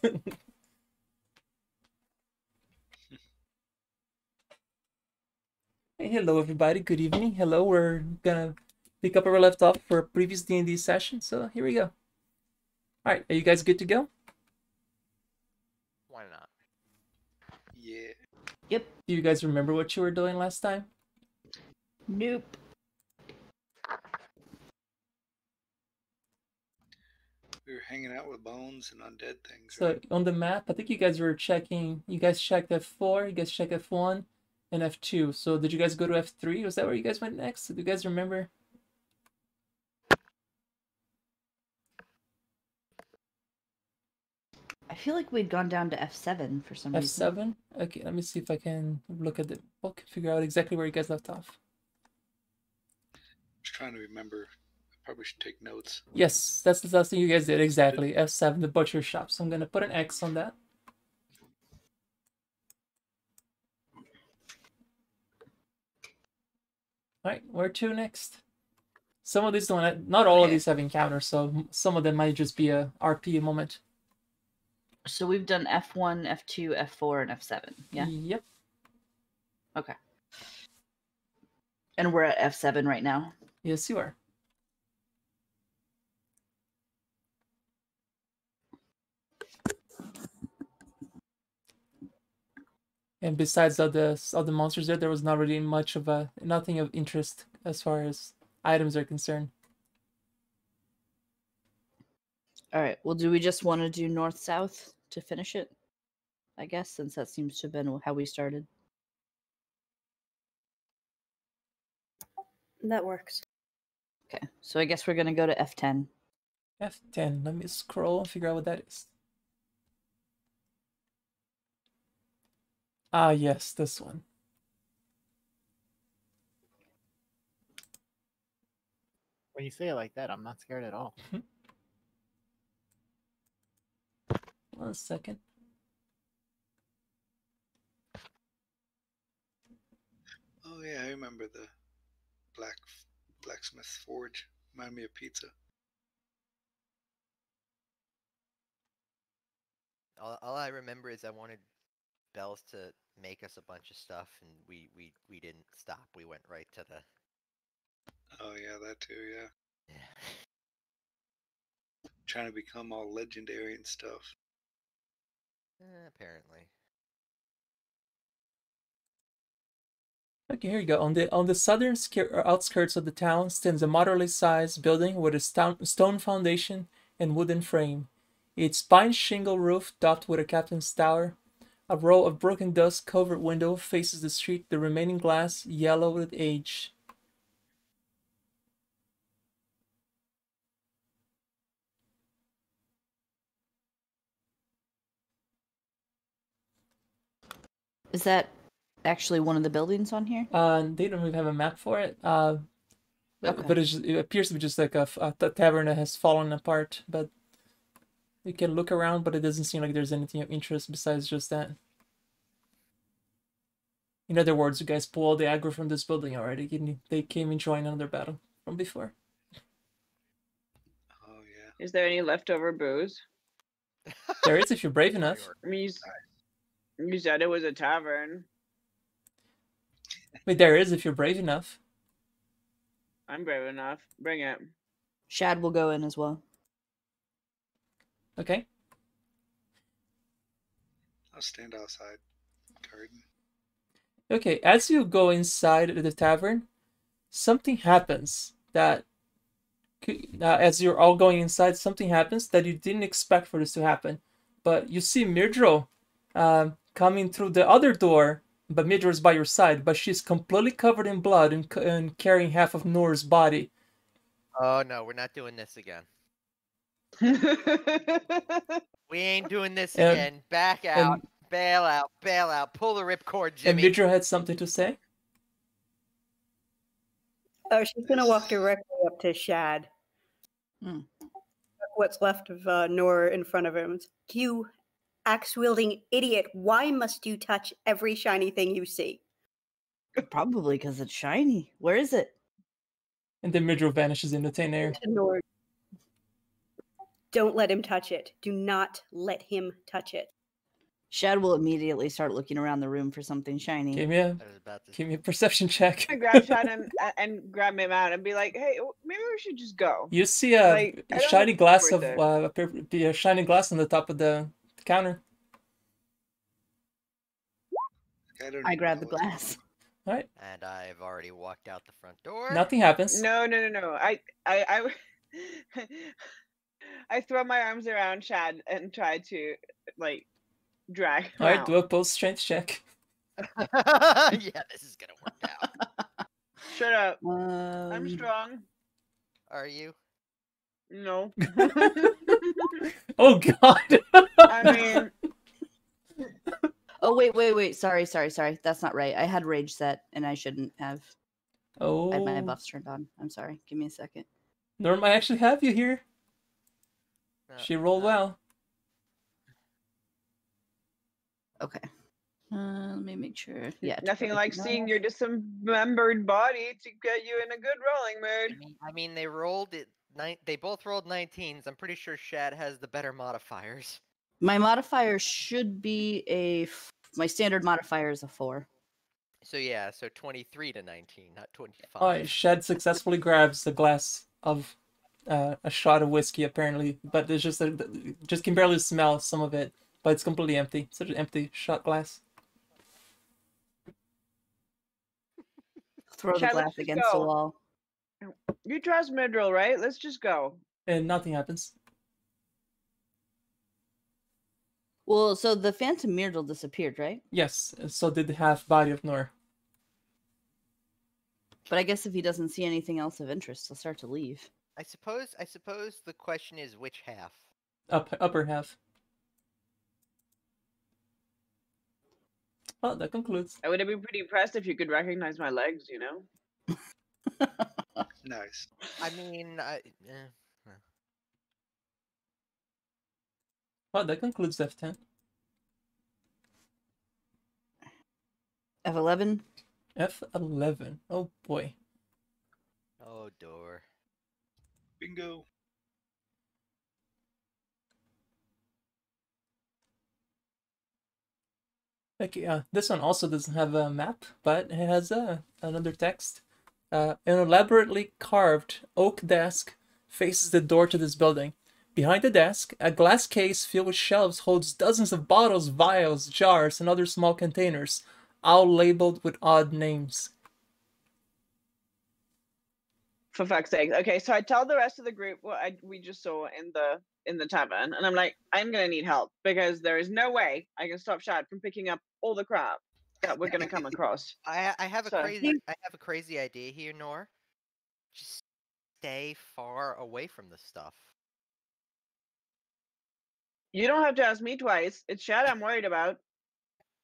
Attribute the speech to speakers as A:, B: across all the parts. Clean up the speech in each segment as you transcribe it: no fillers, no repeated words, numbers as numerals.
A: Hey, hello, everybody. Good evening. Hello. We're gonna pick up where we left off for a previous D&D session. So here we go. All right, are you guys good to go?
B: Why not?
C: Yeah.
D: Yep.
A: Do you guys remember what you were doing last time?
D: Nope.
C: We were hanging out with bones and undead things,
A: So
C: right?
A: on the map, I think you guys were checking. You guys checked F4. You guys checked F1 and F2. So did you guys go to F3? Was that where you guys went next? Do you guys remember?
D: I feel like we'd gone down to F7 for some reason.
A: F7? Okay, let me see if I can look at the book, figure out exactly where you guys left off.
C: Just trying to remember. I probably should take notes.
A: Yes, that's the last thing you guys did, exactly. F7, the butcher shop. So I'm going to put an X on that. Alright, where to next? Some of these don't, not all of these have encounters, so some of them might just be a RP moment.
D: So we've done F1, F2, F4, and F7, yeah?
A: Yep.
D: Okay. And we're at F7 right now?
A: Yes, you are. And besides all the monsters there was not really much of nothing of interest as far as items are concerned.
D: All right. Well, do we just want to do north-south to finish it? I guess, since that seems to have been how we started.
E: That works.
D: Okay. So I guess we're going to go to F10.
A: F10. Let me scroll and figure out what that is. Ah, yes, this one.
B: When you say it like that, I'm not scared at all.
A: 1 second.
C: Oh yeah, I remember the blacksmith forge. Reminded me of pizza.
F: All I remember is I wanted Bells to make us a bunch of stuff, and we didn't stop. We went right to the.
C: Oh yeah, that too. Yeah.
F: Yeah.
C: Trying to become all legendary and stuff.
F: Apparently.
A: Okay, here you go. On the southern outskirts of the town stands a moderately sized building with a stone foundation and wooden frame. Its pine shingle roof topped with a captain's tower. A row of broken dust-covered window faces the street, the remaining glass yellow with age.
D: Is that actually one of the buildings on here?
A: They don't really have a map for it.
D: Okay.
A: But it appears to be just like a tavern that has fallen apart. But you can look around, but it doesn't seem like there's anything of interest besides just that. In other words, you guys pulled the aggro from this building already. They came and joined another battle from before.
C: Oh yeah.
G: Is there any leftover booze?
A: There is if you're brave enough.
G: I mean, you said it was a tavern.
A: Wait, there is if you're brave enough.
G: I'm brave enough. Bring it.
D: Shad will go in as well.
A: Okay.
C: I'll stand outside. Garden.
A: Okay, as you go inside the tavern, something happens that, as you're all going inside, something happens that you didn't expect for this to happen. But you see Myrdro coming through the other door, but Myrdro's by your side, but she's completely covered in blood and carrying half of Noor's body.
F: Oh no, we're not doing this again. We ain't doing this again. Back out. Bail out. Bail out. Pull the ripcord, Jimmy.
A: And Myrdro had something to say?
E: Oh, she's going to walk directly up to Shad.
D: Hmm.
E: What's left of Noor in front of him. You axe-wielding idiot. Why must you touch every shiny thing you see?
D: Probably because it's shiny. Where is it?
A: And then Myrdro vanishes into thin air.
E: To Noor. Don't let him touch it. Do not let him touch it.
D: Shad will immediately start looking around the room for something shiny.
A: Give me a
F: I was about to.
A: give me a perception check.
G: I grab Shad and grab him out and be like, "Hey, maybe we should just go."
A: You see a
G: Like, I don't
A: shiny
G: think
A: glass
G: it's
A: of
G: worth
A: a shining glass on the top of the counter.
C: don't
D: I
C: even
D: grab
C: know
D: the
C: what's going
D: glass.
A: All right,
F: And I've already walked out the front door.
A: nothing happens.
G: No. I I throw my arms around Shad and try to like drag him
A: All right,
G: out.
A: do a post strength check.
F: Yeah, this is gonna work out.
G: Shut up. I'm
D: Um,
G: strong.
F: Are you?
G: No.
A: Oh God.
G: I mean,
D: oh wait. Sorry. That's not right. I had rage set and I shouldn't have. I had my
A: Oh,
D: buffs turned on. I'm sorry. Give me a second.
A: Norm, I actually have you here. She rolled well.
D: Okay. Let me make sure. Yeah.
G: nothing like seeing your dismembered body to get you in a good rolling mood.
F: I mean, they rolled it. They both rolled 19s. I'm pretty sure Shad has the better modifiers.
D: My modifier should be my standard modifier is a 4.
F: So yeah, so 23 to 19, not 25.
A: All right, Shed successfully grabs the glass of a shot of whiskey, apparently, but there's just can barely smell some of it, but it's completely empty. Such an empty shot glass.
D: Throw the
G: Chad,
D: glass
G: let's just
D: against the
G: go.
D: wall.
G: You trust Midrill, right? Let's just go.
A: And nothing happens.
D: Well, so the Phantom Myrtle disappeared, right?
A: Yes, and so did the half body of Nor.
D: But I guess if he doesn't see anything else of interest, he'll start to leave.
F: I suppose the question is which half.
A: Upper half. Well, that concludes.
G: I would have been pretty impressed if you could recognize my legs, you know?
C: Nice.
F: I mean,
A: Well, that concludes F10.
D: F11.
A: F11. Oh boy.
F: oh door.
C: Bingo.
A: Okay, this one also doesn't have a map, but it has another text. An elaborately carved oak desk faces the door to this building. Behind the desk, a glass case filled with shelves holds dozens of bottles, vials, jars, and other small containers, all labeled with odd names.
G: For fuck's sake. Okay, so I tell the rest of the group what we just saw in the tavern, and I'm like, I'm gonna need help because there is no way I can stop Shad from picking up all the crap that we're gonna come across.
F: I have
G: So-
F: a crazy idea here, Nor. Just stay far away from the stuff.
G: You don't have to ask me twice. It's Shad I'm worried about.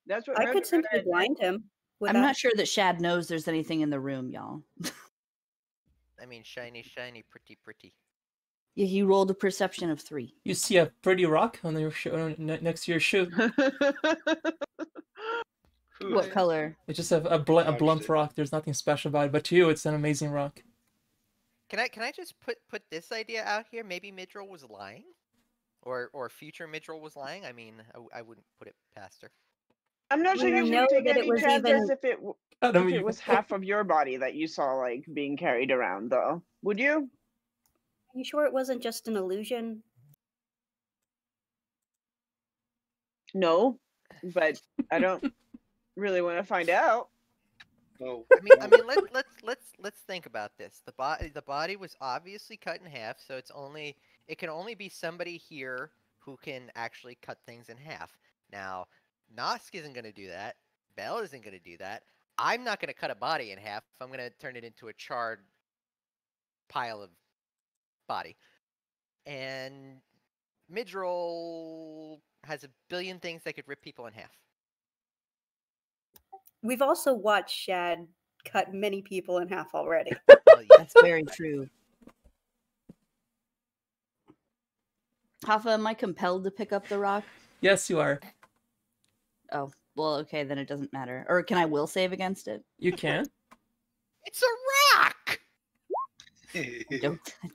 G: That's what
E: I
G: Murder
E: could simply
G: did.
E: blind him. With
D: I'm
E: that.
D: not sure that Shad knows there's anything in the room, y'all.
F: I mean, shiny, shiny, pretty, pretty.
D: Yeah, he rolled a perception of 3.
A: You see a pretty rock on your next to your shoe.
C: Whew.
D: What color?
A: It's just a
C: Dodged
A: blunt
C: it.
A: rock. There's nothing special about it, but to you, it's an amazing rock.
F: Can I just put this idea out here? Maybe Midrill was lying, or future Midrill was lying. I mean, I wouldn't put it past her.
G: I'm not sure
E: You
G: you
E: know
G: should take
E: that it
G: any
E: was
G: chances
E: even-
G: if it was half of your body that you saw like being carried around, though. Would you?
E: Are you sure it wasn't just an illusion?
G: No, but I don't really want to find out.
C: Oh.
F: I mean, let's think about this. The body was obviously cut in half, so it can only be somebody here who can actually cut things in half. Now, Nosk isn't going to do that. Bell isn't going to do that. I'm not going to cut a body in half. I'm going to turn it into a charred pile of body. And Midrill has a billion things that could rip people in half.
E: We've also watched Shad cut many people in half already.
F: Well, yeah.
D: That's very true. Hafa, am I compelled to pick up the rock?
A: Yes, you are.
D: Oh, well, okay, then it doesn't matter. Or can I will save against it?
A: You can.
F: It's a rock!
D: I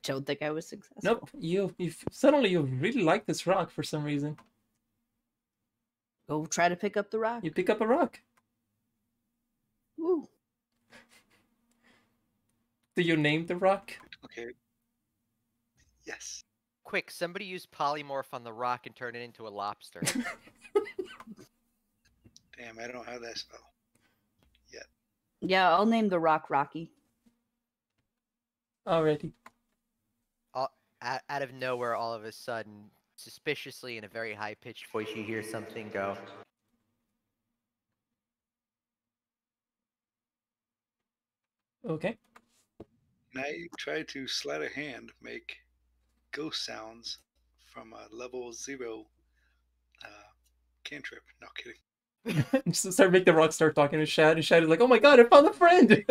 D: don't think I was successful.
A: Nope. You suddenly you really like this rock for some reason.
D: Go try to pick up the rock.
A: You pick up a rock.
D: Woo.
A: Do you name the rock?
C: Okay. Yes.
F: Quick, somebody use polymorph on the rock and turn it into a lobster.
C: Damn, I don't have that spell.
D: Yeah, I'll name the rock Rocky.
A: Already.
F: Out of nowhere, all of a sudden, suspiciously in a very high-pitched voice, you hear something go.
A: Okay.
C: And I try to sleight of hand make ghost sounds from a level 0 cantrip. No kidding.
A: Just start make the rock start talking to Shad, and Shad is like, "Oh my god, I found a friend!"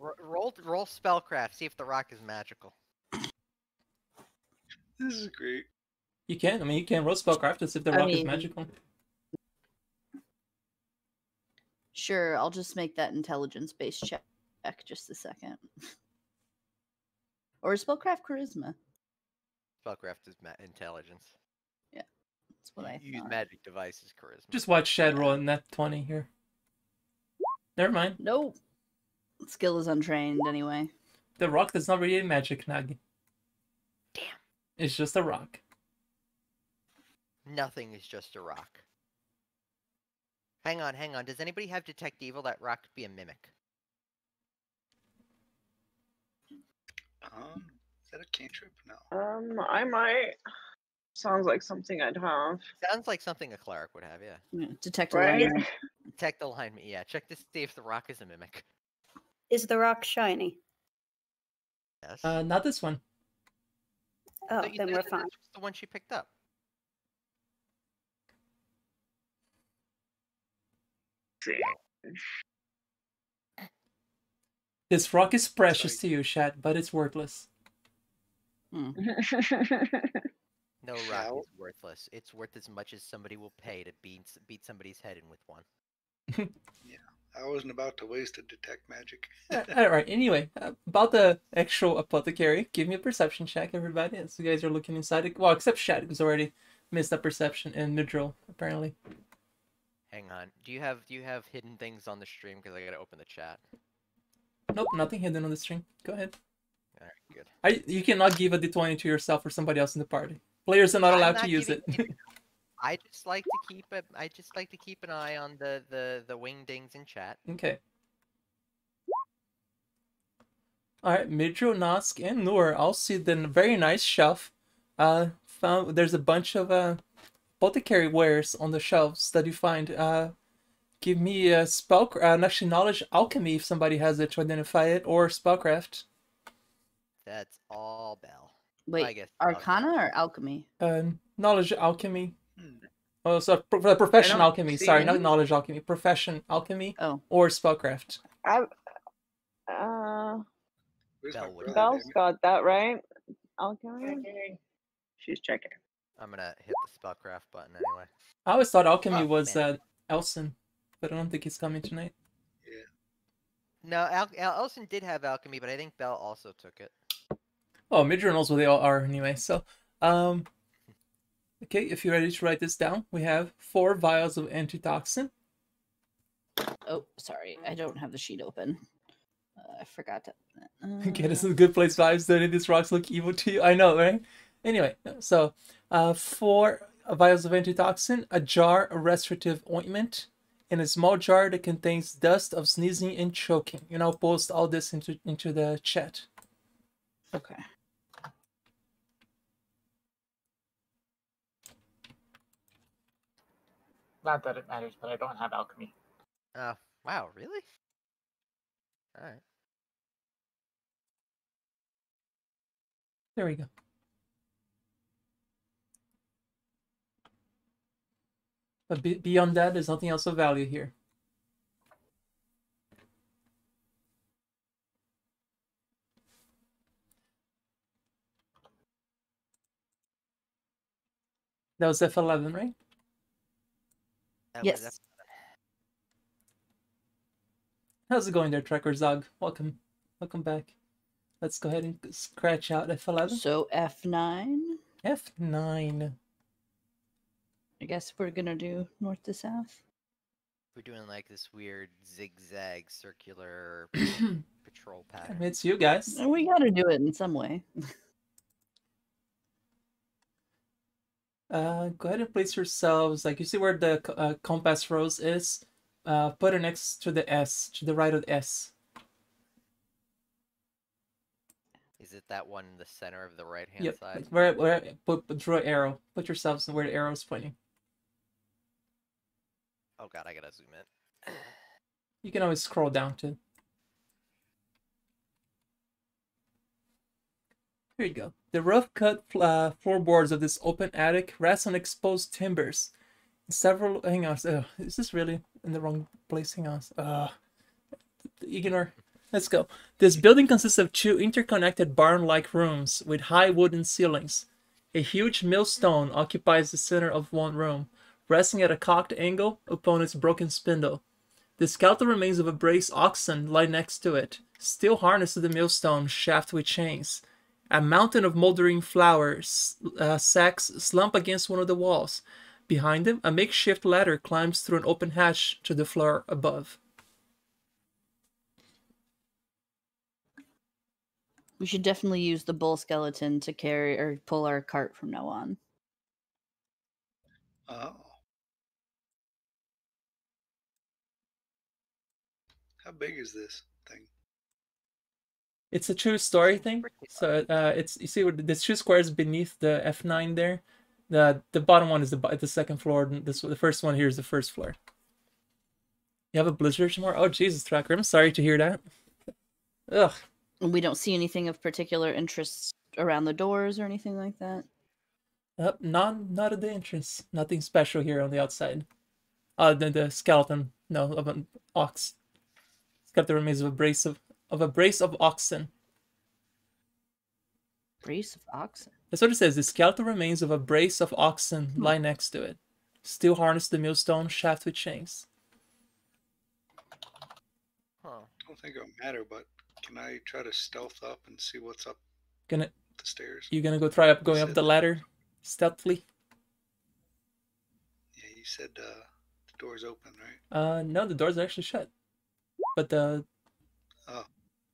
F: Roll spellcraft. See if the rock is magical.
C: This is great.
A: You can. I mean, you can roll spellcraft as if the rock is magical.
D: Sure, I'll just make that intelligence-based check just a second. Or spellcraft charisma.
F: Spellcraft is intelligence.
D: Yeah, that's what I
F: You use
D: thought.
F: magic devices charisma.
A: Just watch Shad roll in that 20 here. Never mind.
D: Nope. Skill is untrained anyway.
A: The rock that's not really a magic nug.
F: Damn.
A: It's just a rock.
F: Nothing is just a rock. Hang on. Does anybody have detect evil? That rock could be a mimic.
C: Is that a cantrip? No.
G: I might. Sounds like something I'd have.
F: Sounds like something a cleric would have, yeah.
D: Yeah, detect
G: Right?
D: alignment.
F: Detect alignment, yeah. Check to see if the rock is a mimic.
E: Is the rock shiny?
F: Yes.
A: Not this one.
E: Oh,
F: So you
E: then
F: said
E: we're
F: that
E: fine.
F: this was the one she picked up.
A: This rock is precious to you, Shad, but it's worthless.
F: No rock
C: Shall-
F: is worthless. It's worth as much as somebody will pay to beat somebody's head in with one.
C: I wasn't about to waste a detect magic.
A: Alright, anyway, about the actual apothecary, give me a perception check, everybody. As you guys are looking inside it. Well, except Shad, who's already missed that perception, and Midril, apparently.
F: Hang on. Do you have hidden things on the stream? Because I gotta open the chat.
A: Nope, nothing hidden on the string. Go ahead.
F: Alright, good.
A: You cannot give a d20 to yourself or somebody else in the party. Players are not
F: I'm
A: allowed
F: not
A: to use it.
F: giving- I just like to keep an eye on the wingdings in chat.
A: Okay. Alright, Midro, Nosk, and Noor all see the very nice shelf. There's a bunch of apothecary wares on the shelves that you find. Give me a actually knowledge alchemy if somebody has it to identify it, or spellcraft.
F: That's all Bell.
D: Wait,
F: I guess
D: Arcana or Alchemy?
A: Knowledge alchemy.
C: Hmm.
A: Oh, so profession
G: don't
A: alchemy.
G: see
A: Sorry, not
G: any.
A: knowledge alchemy. Profession alchemy
D: Oh,
A: or spellcraft.
G: I,
C: Where's my
F: Bell would
C: brother,
G: Belle's
C: damn it?
G: got that right. Alchemy. She's checking.
F: I'm gonna hit the spellcraft button anyway.
A: I always thought alchemy
F: Oh,
A: was
F: man.
A: Elson, but I don't think he's coming tonight.
C: Yeah.
F: No, Elson did have alchemy, but I think Bell also took it.
A: Oh, Midra knows what they all are anyway. So, okay, if you're ready to write this down, we have 4 vials of antitoxin.
D: oh, sorry, I don't have the sheet open. I forgot to.
A: Okay, this is a good place vibes. Don't these rocks look evil to you? I know, right? Anyway, so 4 vials of antitoxin, a jar of restorative ointment, and a small jar that contains dust of sneezing and choking. And I'll post all this into the chat.
D: Okay.
B: Not that it matters, but I don't have alchemy.
F: Wow, really? Alright.
A: There we go. But beyond that, there's nothing else of value here. That was F11, right?
F: That was
D: Yes.
A: How's it going there, Trekker Zog? Welcome back. Let's go ahead and scratch out F11.
D: So F9.
A: F9.
D: I guess we're gonna do north to south.
F: We're doing like this weird zigzag circular patrol
A: I
F: pattern.
A: mean, it's you guys.
D: We gotta do it in some way.
A: Go ahead and place yourselves, like, you see where the compass rose is? Put it next to the S, to the right of the S.
F: Is it that one in the center of the right-hand
A: Yep.
F: side?
A: Where draw an arrow. Put yourselves where the arrow is pointing.
F: Oh god, I gotta zoom in.
A: You can always scroll down too. Here you go. The rough-cut floorboards of this open attic rest on exposed timbers. Several. Hang on. Is this really in the wrong place? Hang on. Ignore. Let's go. This building consists of two interconnected barn-like rooms with high wooden ceilings. A huge millstone occupies the center of one room, resting at a cocked angle upon its broken spindle. The skeletal remains of a brace oxen lie next to it, still harnessed to the millstone shaft with chains. A mountain of moldering flour sacks slump against one of the walls. Behind him, a makeshift ladder climbs through an open hatch to the floor above.
D: We should definitely use the bull skeleton to carry or pull our cart from now on.
C: Oh. How big is this thing?
A: It's a true story thing. So it's, you see what the two squares beneath the F9 there. The bottom one is the second floor. And the first one here is the first floor. You have a blizzard tomorrow? Oh Jesus, Tracker! I'm sorry to hear that. Ugh.
D: And we don't see anything of particular interest around the doors or anything like that.
A: Not at the entrance. Nothing special here on the outside. The skeleton, no, of an ox. Skeleton remains of a brace of oxen.
D: Brace of oxen.
A: That's what it says. The skeletal remains of a brace of oxen lie next to it, still harnessed to the millstone shaft with chains.
F: Huh.
C: I don't think it'll matter, but can I try to stealth up and see what's up
A: The
C: stairs?
A: You gonna go try going up
C: said
A: the
C: that.
A: ladder stealthily?
C: Yeah, you said the door's open, right?
A: No, the doors are actually shut. But
C: Oh,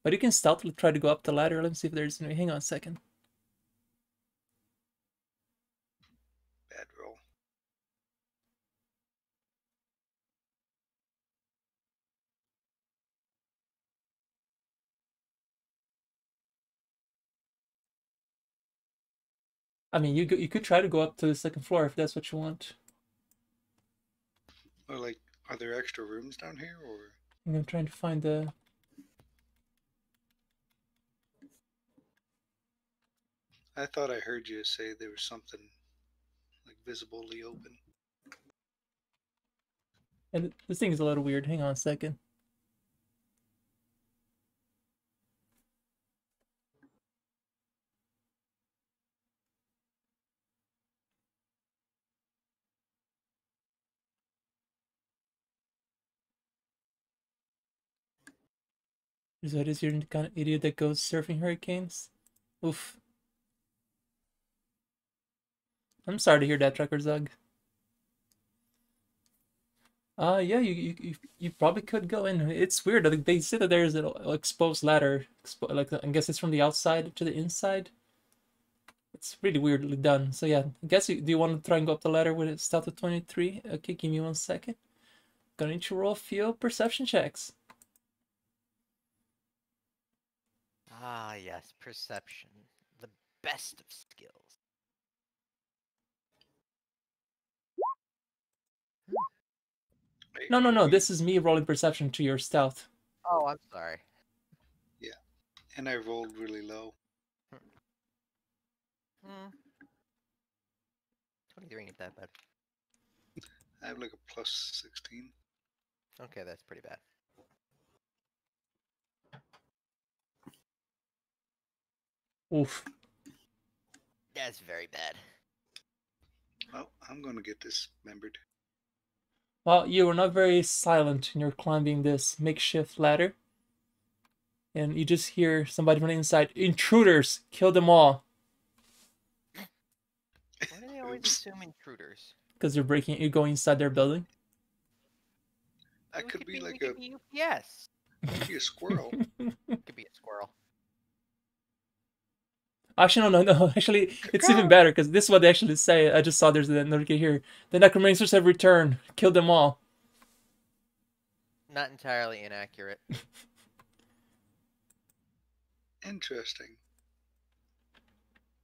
A: but you can stealthily try to go up the ladder. Let me see if there's any. Hang on a second.
C: bad roll.
A: I mean, you could try to go up to the second floor if that's what you want.
C: Or like, are there extra rooms down here, or?
A: I'm trying to find the.
C: I thought I heard you say there was something like visibly open.
A: And this thing is a little weird. Hang on a second. Is that is you're the kind of idiot that goes surfing hurricanes? Oof. I'm sorry to hear that, Trucker Zug. Yeah, you probably could go in. It's weird. Like, they say that there's an exposed ladder. Like, I guess it's from the outside to the inside. It's really weirdly done. So yeah, I guess do you want to try and go up the ladder with a stealth of 23? Okay, give me 1 second. Gonna need to roll a few perception checks.
F: Ah, yes, perception. The best of skills.
C: Wait,
A: No,
C: are we-
A: this is me rolling perception to your stealth.
F: Oh, I'm sorry.
C: And I rolled really low.
F: Hmm. 23 ain't that bad.
C: I have like a plus 16.
F: Okay, that's pretty bad.
A: Oof.
F: That's very bad.
C: Well, I'm gonna get dismembered.
A: Well, you were not very silent when you're climbing this makeshift ladder. And you just hear somebody from the inside, "Intruders! Kill them all!"
F: Why do they always
C: Oops.
F: assume intruders?
A: Because you're going inside their building.
C: That
F: We
C: could be like
F: we
C: a
F: could be UPS.
C: maybe a squirrel.
F: It could be a squirrel.
A: Actually, no. Actually, it's even better because this is what they actually say. I just saw there's a notification here. The necromancers have returned. Kill them all.
F: Not entirely inaccurate.
C: Interesting.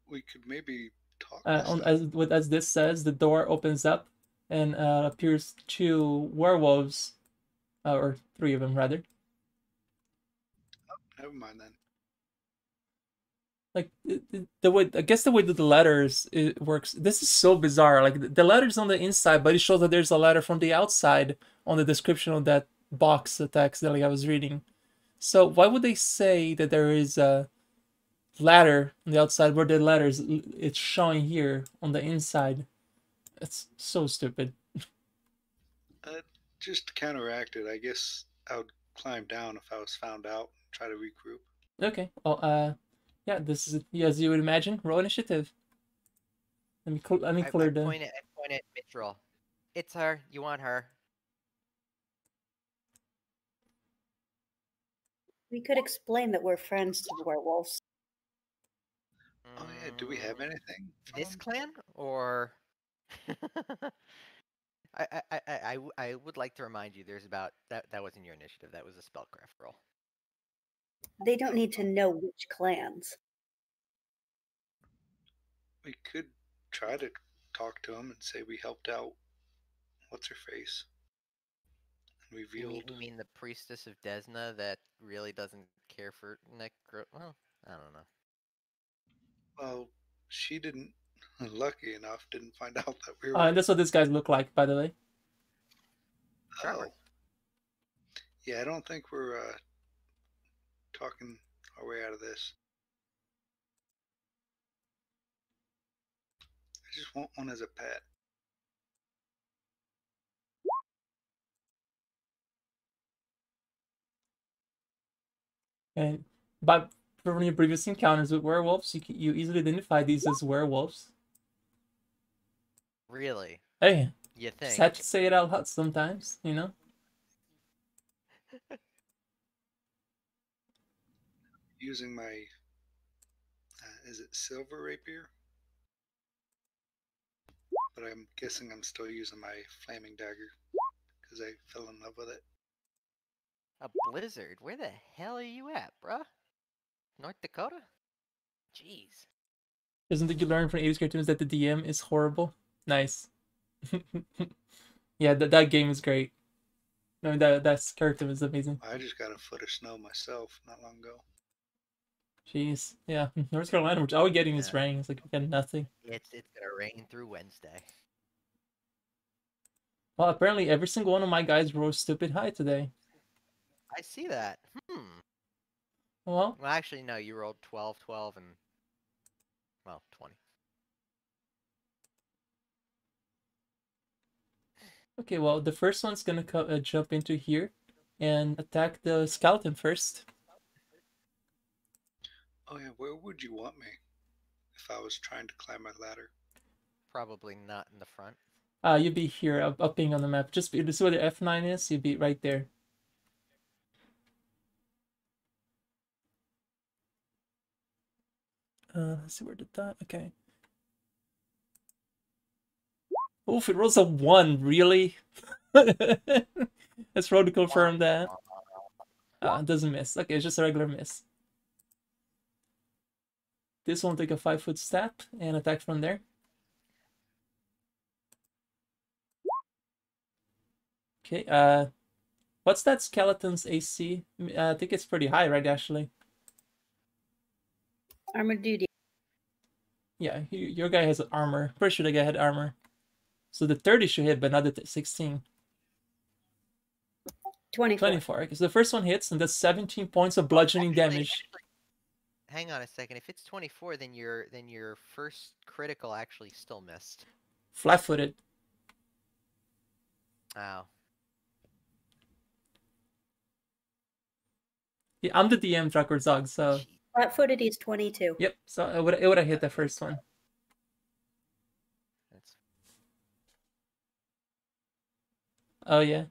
C: We could maybe talk this out.
A: As this says, the door opens up and appears two werewolves, or three of them rather.
C: Never mind then.
A: Like the way, I guess the way that the letters it works. This is so bizarre. Like the letters on the inside, but it shows that there's a letter from the outside on the description of that box of text that like I was reading. So why would they say that there is a ladder on the outside where the letters it's showing here on the inside? It's so stupid.
C: Just to counteract it, I guess I would climb down if I was found out and try to regroup.
A: Okay. Well, yeah, this is as you would imagine. Roll initiative. Let me clear
F: I
A: the.
F: point at Mithril. It's her. You want her?
E: We could explain that we're friends to the werewolves.
C: Oh yeah, do we have anything? from
F: This
C: them?
F: clan or? I would like to remind you. There's about that. That wasn't your initiative. That was a spellcraft roll.
E: They don't need to know which clans.
C: We could try to talk to them and say we helped out. What's her face? And revealed.
F: You mean the priestess of Desna that really doesn't care for necro? Well, I don't know.
C: Well, she didn't. Lucky enough, didn't find out that we were.
A: And that's what these guys look like, by the way.
C: Oh. Yeah, I don't think we're talking our way out of this. I just want one as a pet.
A: And but from your previous encounters with werewolves, you easily identify these as werewolves.
F: Really?
A: Hey,
F: You
A: just
F: think?
A: had to say it out loud sometimes, you know.
C: Using my, is it silver rapier? But I'm guessing I'm still using my flaming dagger because I fell in love with it.
F: A blizzard? Where the hell are you at, bruh? North Dakota? Jeez.
A: Isn't it you learn from 80s cartoons that the DM is horrible? Nice. Yeah, that game is great. No, that character was amazing.
C: I just got a foot of snow myself not long ago.
A: Jeez, yeah, North Carolina, which all we're getting is
F: Yeah.
A: rain. It's like we got nothing.
F: It's gonna rain through Wednesday.
A: Well, apparently every single one of my guys rolled stupid high today.
F: I see that.
A: Well,
F: Well, actually, no. You rolled 12, 12, and well, 20.
A: okay. Well, the first one's gonna jump into here and attack the skeleton first.
C: Oh yeah, where would you want me if I was trying to climb my ladder?
F: Probably not in the front.
A: You'd be here, up being on the map. Just you see where the F9 is. You'd be right there. Let's see where the dot. Okay. Oof! It rolls a 1. Really? Let's roll to confirm that. It doesn't miss. Okay, it's just a regular miss. This one will take a 5-foot step and attack from there. Okay, what's that skeleton's AC? I think it's pretty high, right, Ashley?
E: Armor duty.
A: Yeah, your guy has armor. Pretty sure the guy had armor. So the 30 should hit, but not the 16.
E: 24.
A: 24. Okay, so the first one hits, and that's 17 points of bludgeoning damage.
F: Hang on a second. If it's 24, then your first critical actually still missed.
A: Flat-footed.
F: Ow.
A: Yeah, I'm the DM, Drakor Zog, so
F: Gee,
E: Flat-footed, he's 22.
A: yep. So it would have hit the first one.
F: that's
A: Oh yeah.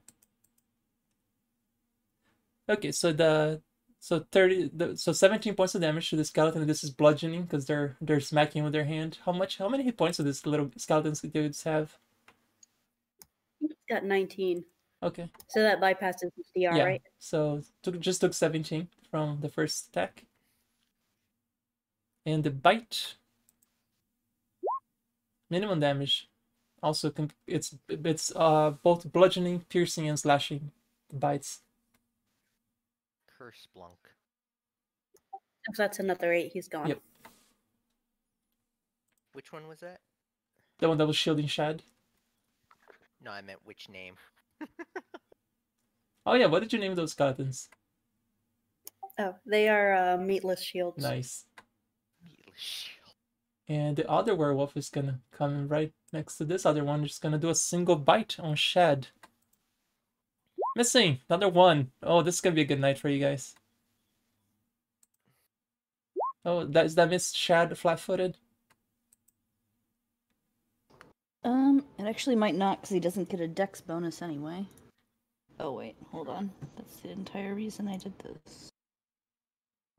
A: Okay, so 17 points of damage to the skeleton. This is bludgeoning because they're smacking with their hand. How many hit points do these little skeleton dudes have?
E: He's got 19.
A: Okay.
E: So that bypasses his DR,
A: Yeah.
E: right?
A: So just took 17 from the first attack. And the bite. Minimum damage. Also, it's both bludgeoning, piercing, and slashing. The bites.
F: curse blunk.
E: If that's another 8, he's gone.
A: Yep.
F: Which one was that?
A: The one that was shielding Shad.
F: No, I meant which name.
A: Oh yeah, what did you name those skeletons?
E: Oh, they are meatless shields.
A: Nice.
F: Meatless shield.
A: And the other werewolf is gonna come right next to this other one. Just gonna do a single bite on Shad. Missing! Another one. Oh, this is gonna be a good night for you guys. Oh, that miss Shad flat-footed?
D: It actually might not because he doesn't get a dex bonus anyway. Oh wait, hold on. That's the entire reason I did this.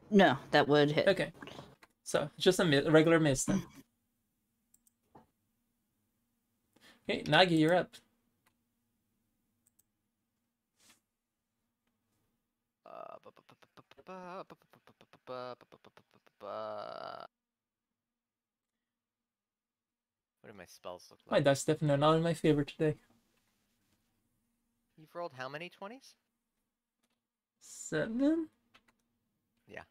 D: No, that would hit.
A: Okay. So, just a regular miss then. Okay, Nagi, you're up.
F: What do my spells look
A: My
F: like?
A: dice definitely not my favorite today.
F: You've rolled how many 20s?
A: 7?
F: Yeah.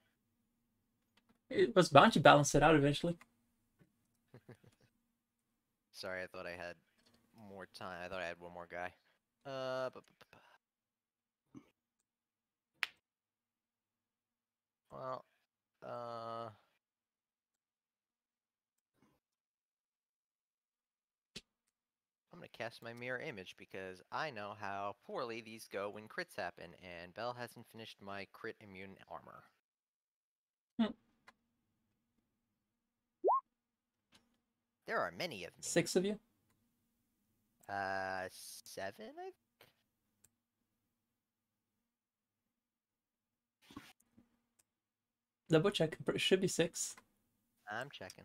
A: It was bound to balance it out eventually.
F: Sorry, I thought I had more time. I thought I had one more guy. Well, I'm gonna cast my mirror image because I know how poorly these go when crits happen, and Belle hasn't finished my crit immune armor. There are many of me.
A: 6 of you?
F: 7, I think?
A: Double check. Should be 6.
F: I'm checking.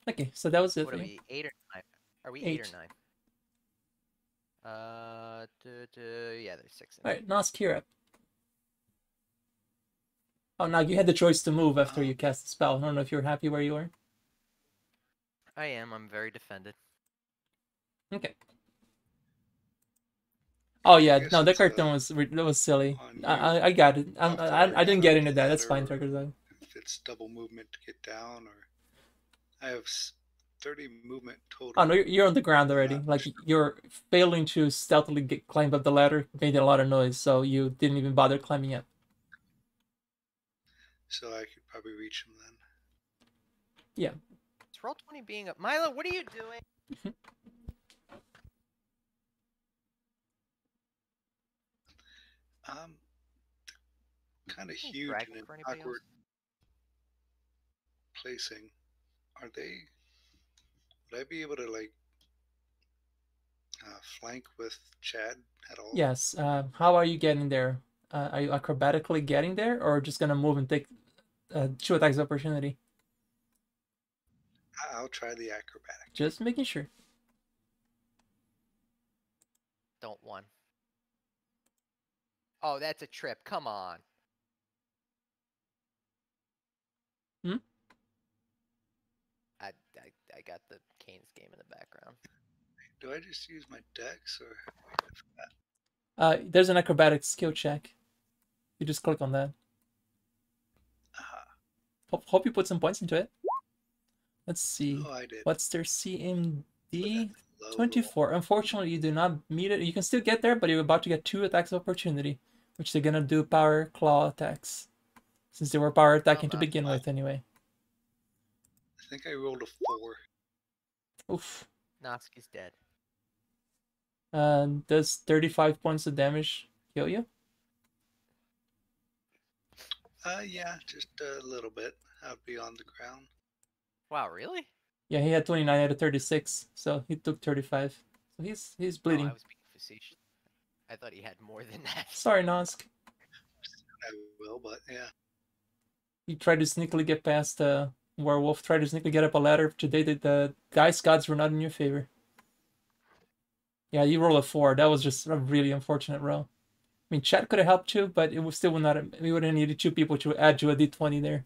A: Okay, so that was it
F: What
A: for
F: are
A: you.
F: we, 8 or 9? Are we 8
A: 8.
F: or 9? Yeah, there's 6 in
A: Alright, Nosk, you're up. Oh, now you had the choice to move after you cast the spell. I don't know if you're happy where you are.
F: I am. I'm very defended.
A: Okay. Oh yeah,
C: guess
A: no, the
C: it's,
A: cartoon was silly.
C: on you.
A: I got it.
C: Off the
A: I didn't get
C: ground,
A: into that. That's fine,
C: ladder,
A: Truckers.
C: If it's double movement to get down, or I have 30 movement total.
A: Oh no, you're on the ground already.
C: Not
A: Like
C: sure.
A: you're failing to stealthily climb up the ladder made a lot of noise, so you didn't even bother climbing up.
C: So I could probably reach him then.
A: Yeah.
F: Is Roll20 being up? Milo, what are you doing?
C: Kind of
F: Any
C: huge
F: bragging
C: and
F: for anybody
C: awkward
F: else?
C: placing. Are they? Would I be able to like flank with Chad at all?
A: Yes. How are you getting there? Are you acrobatically getting there, or just gonna move and take 2 attacks of opportunity?
C: I'll try the acrobatic.
A: Just making sure.
F: Don't one. Oh, that's a trip. Come on. I got the Canes game in the background.
C: Do I just use my dex or?
A: There's an acrobatic skill check. You just click on that. Hope you put some points into it. Let's see.
C: Oh, I did.
A: What's their CMD?
C: Low
A: 24. Unfortunately, you do not meet it. You can still get there, but you're about to get 2 attacks of opportunity, which they're gonna do power claw attacks, since they were power attacking to
F: not
A: begin
F: fun.
A: with anyway.
C: I think I rolled a 4.
A: Oof.
F: Noski's dead.
A: Does 35 points of damage kill you?
C: Yeah, just a little bit. I'll be on the ground.
F: Wow, really?
A: Yeah, he had 29 out of 36, so he took 35. So he's
F: Oh,
A: bleeding.
F: I was being facetious. I thought he had more than that.
A: Sorry, Nosk.
C: I will, but yeah.
A: He tried to sneakily get past Werewolf, tried to sneakily get up a ladder. Today the dice gods were not in your favor. Yeah, you roll a 4. That was just a really unfortunate roll. I mean, chat could have helped you, but it would still would not. We would have needed 2 people to add you a d20 there.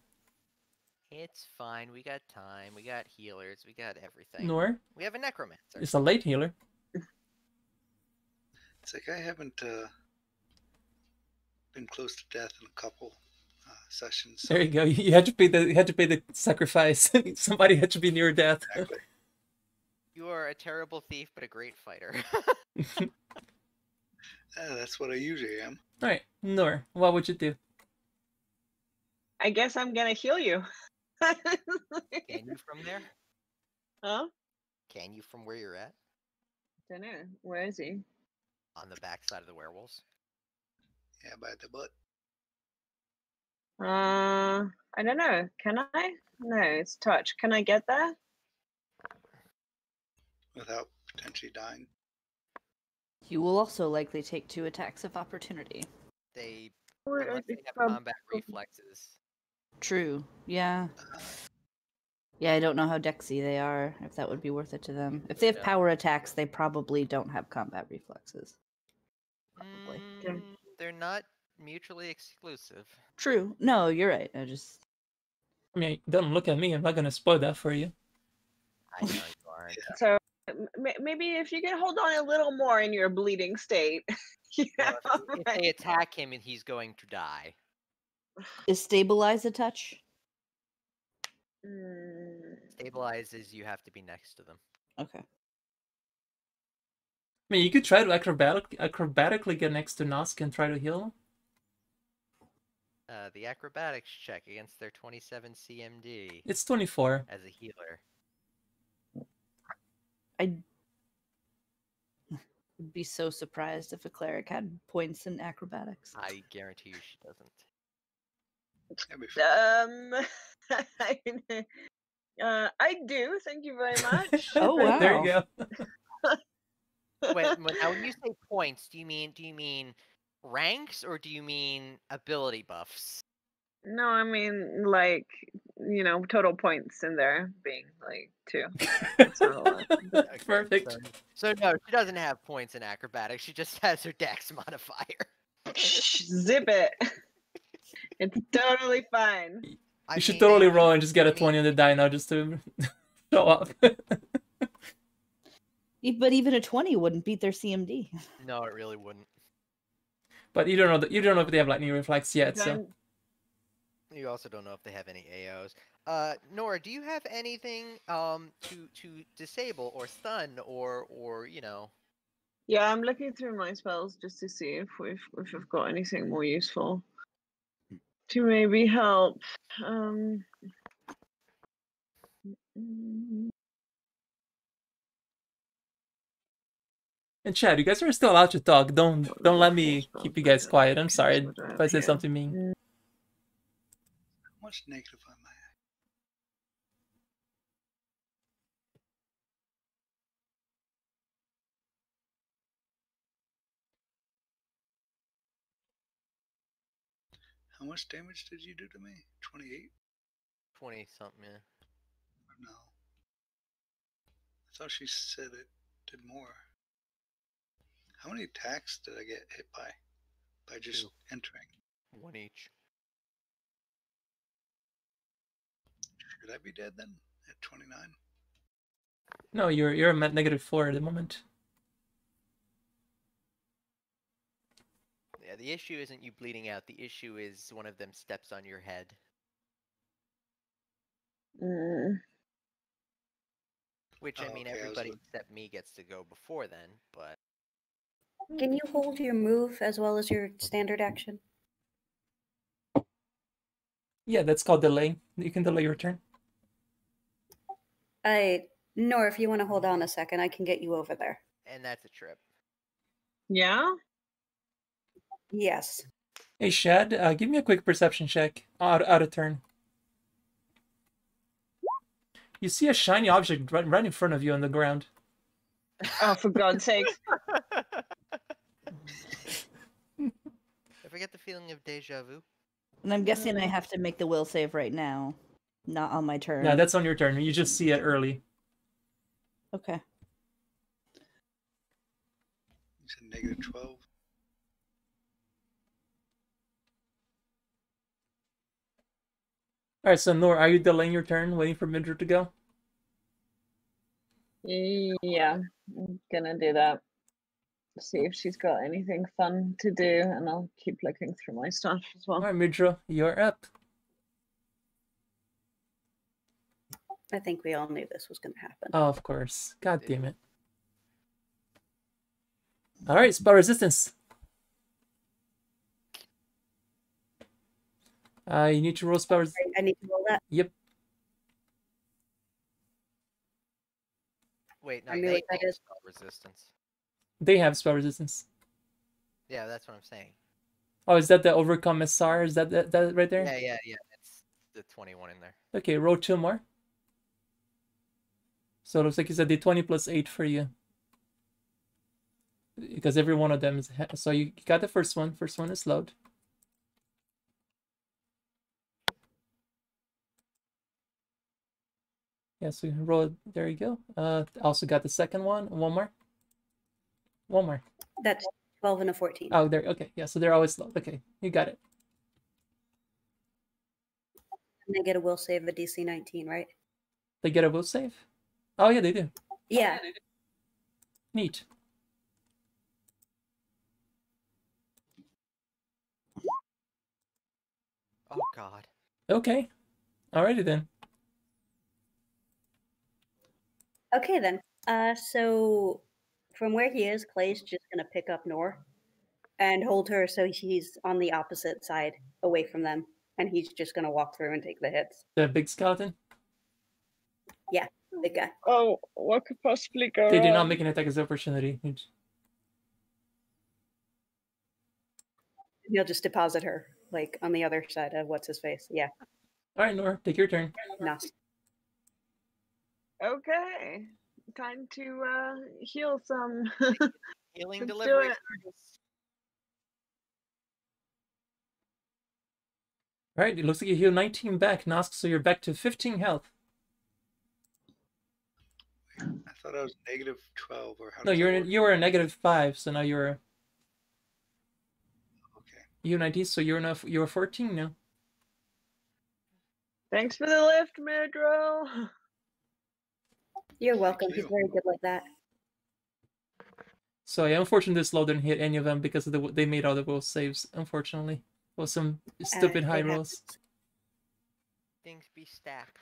F: It's fine. We got time. We got healers. We got everything.
A: Nor
F: We have a necromancer.
A: it's a late healer.
C: It's like I haven't been close to death in a couple sessions. So
A: There you go. You had to pay the sacrifice. Somebody had to be near death.
C: exactly.
F: You are a terrible thief, but a great fighter.
C: That's what I usually am.
A: All right, Nor, what would you do?
G: I guess I'm gonna heal you.
F: Can you from there?
G: Huh?
F: Can you from where you're at?
G: Don't know. Where is he?
F: On the backside of the werewolves?
C: Yeah, by the butt.
G: I don't know. Can I? No, it's touch. Can I get there?
C: Without potentially dying.
D: You will also likely take 2 attacks of opportunity.
F: They,
G: Or
F: unless they
G: it's
F: have
G: prob-
F: combat reflexes.
D: True. Yeah. Yeah, I don't know how dexy they are, if that would be worth it to them. If they have
F: Yeah.
D: power attacks, they probably don't have combat reflexes. Probably.
G: Okay.
F: They're not mutually exclusive.
D: True. No, you're right.
A: I mean, don't look at me. I'm not gonna spoil that for you.
F: I know you aren't.
G: So maybe if you can hold on a little more in your bleeding state. Yeah.
F: Well, if they attack him, he's going to die.
D: Is stabilize a touch?
F: Stabilizes, you have to be next to them.
D: Okay.
A: I mean, you could try to acrobatically get next to Nosk and try to heal him.
F: The acrobatics check against their 27 CMD
A: It's 24.
F: as a healer.
D: I'd be so surprised if a cleric had points in acrobatics.
F: I guarantee you she doesn't.
C: That'd be fun.
G: I do. Thank you very much.
D: Oh, wow.
A: There you go.
F: When you say points, do you mean ranks or do you mean ability buffs?
G: No, I mean like total points in there being like 2. That's not a lot.
F: Okay,
A: Perfect.
F: So no, she doesn't have points in acrobatics. She just has her dex modifier.
G: Zip it. It's totally fine.
A: You should totally roll and just get a 20 on the die now just to show up.
D: But even a 20 wouldn't beat their CMD.
F: No, it really wouldn't.
A: But you don't know if they have lightning reflex yet, so
F: You also don't know if they have any AOs. Nora, do you have anything to disable or stun or
G: Yeah, I'm looking through my spells just to see if we've got anything more useful to maybe help.
A: And Chad, you guys are still allowed to talk. Don't let me keep you guys quiet. I'm sorry if I said something mean.
C: How much negative am I? How much damage did you do to me? 28?
F: 20 something? Yeah.
C: Or no? I thought she said it did more. How many attacks did I get hit by just
F: 2.
C: entering?
F: 1 each.
C: Should I be dead then at 29?
A: No, you're at -4 at the moment.
F: Yeah, the issue isn't you bleeding out. The issue is one of them steps on your head. Which, I
C: Oh,
F: mean,
C: okay, I was
F: everybody
C: look-
F: except me gets to go before then, but...
E: Can you hold your move as well as your standard action?
A: Yeah, that's called delaying. You can delay your turn.
E: Nor if you want to hold on a second, I can get you over there.
F: And that's a trip.
G: Yeah.
E: Yes.
A: Hey, Shad, give me a quick perception check. Out of turn. You see a shiny object right in front of you on the ground.
G: Oh, for God's sakes.
F: If I get the feeling of deja vu.
D: And I'm guessing I have to make the will save right now, not on my turn.
A: Yeah, that's on your turn. You just see it early.
D: Okay.
C: You said negative 12.
A: All right, so Nor, are you delaying your turn, waiting for Midra to go?
G: Yeah, I'm gonna do that. See if she's got anything fun to do, and I'll keep looking through my stuff as well.
A: All right, Midra, you're up.
E: I think we all knew this was going to happen.
A: Oh, of course. God damn it. All right, spell resistance. You need to roll spell resistance.
E: I need to roll that.
A: Yep.
F: Wait, no,
E: I knew
F: they
E: what that
F: have
E: is.
F: spell resistance.
A: They have spell resistance.
F: Yeah, that's what I'm saying.
A: Oh, is that the overcome SR? Is that right there?
F: Yeah. That's the 21 in there.
A: Okay, roll 2 more. So it looks like it's a D20 plus 8 for you. Because every one of them is... So you got the first one. First one is loud. Yeah, so you can roll it. There you go. Also got the second one. One more. One more.
E: That's 12 and a 14.
A: Oh, there. Okay, yeah, so they're always low. Okay, you got it.
E: And they get a will save of a DC 19, right?
A: They get a will save? Oh, yeah, they do.
E: Yeah.
A: Neat.
F: Oh God.
A: Okay. Alrighty then.
E: Okay, then. So from where he is, Clay's just going to pick up Nor and hold her so he's on the opposite side away from them. And he's just going to walk through and take the hits.
A: The big skeleton.
E: Yeah, big guy.
G: Oh, what could possibly go
A: They
G: wrong?
A: did not make an attack as opportunity.
E: He'll just deposit her, like, on the other side of what's-his-face. Yeah.
A: Alright, Nor, take your turn.
E: Nice.
G: Okay, time to heal some.
F: Healing
G: Let's do
F: delivery.
G: it.
A: Alright, it looks like you heal 19 back, Nosk, so you're back to 15 health.
C: I thought I was negative 12, or how
A: No,
C: does that work?
A: you were a negative 5, so now you're
C: Okay.
A: you 19, so you're 14 now.
G: Thanks for the lift, Midro.
E: You're welcome.
C: Thank
E: He's
C: you.
E: very good like that.
A: So yeah, unfortunately this low didn't hit any of them because they made all the will saves, unfortunately. Well, some stupid high
E: it
A: rolls.
E: happens.
F: Things be stacked.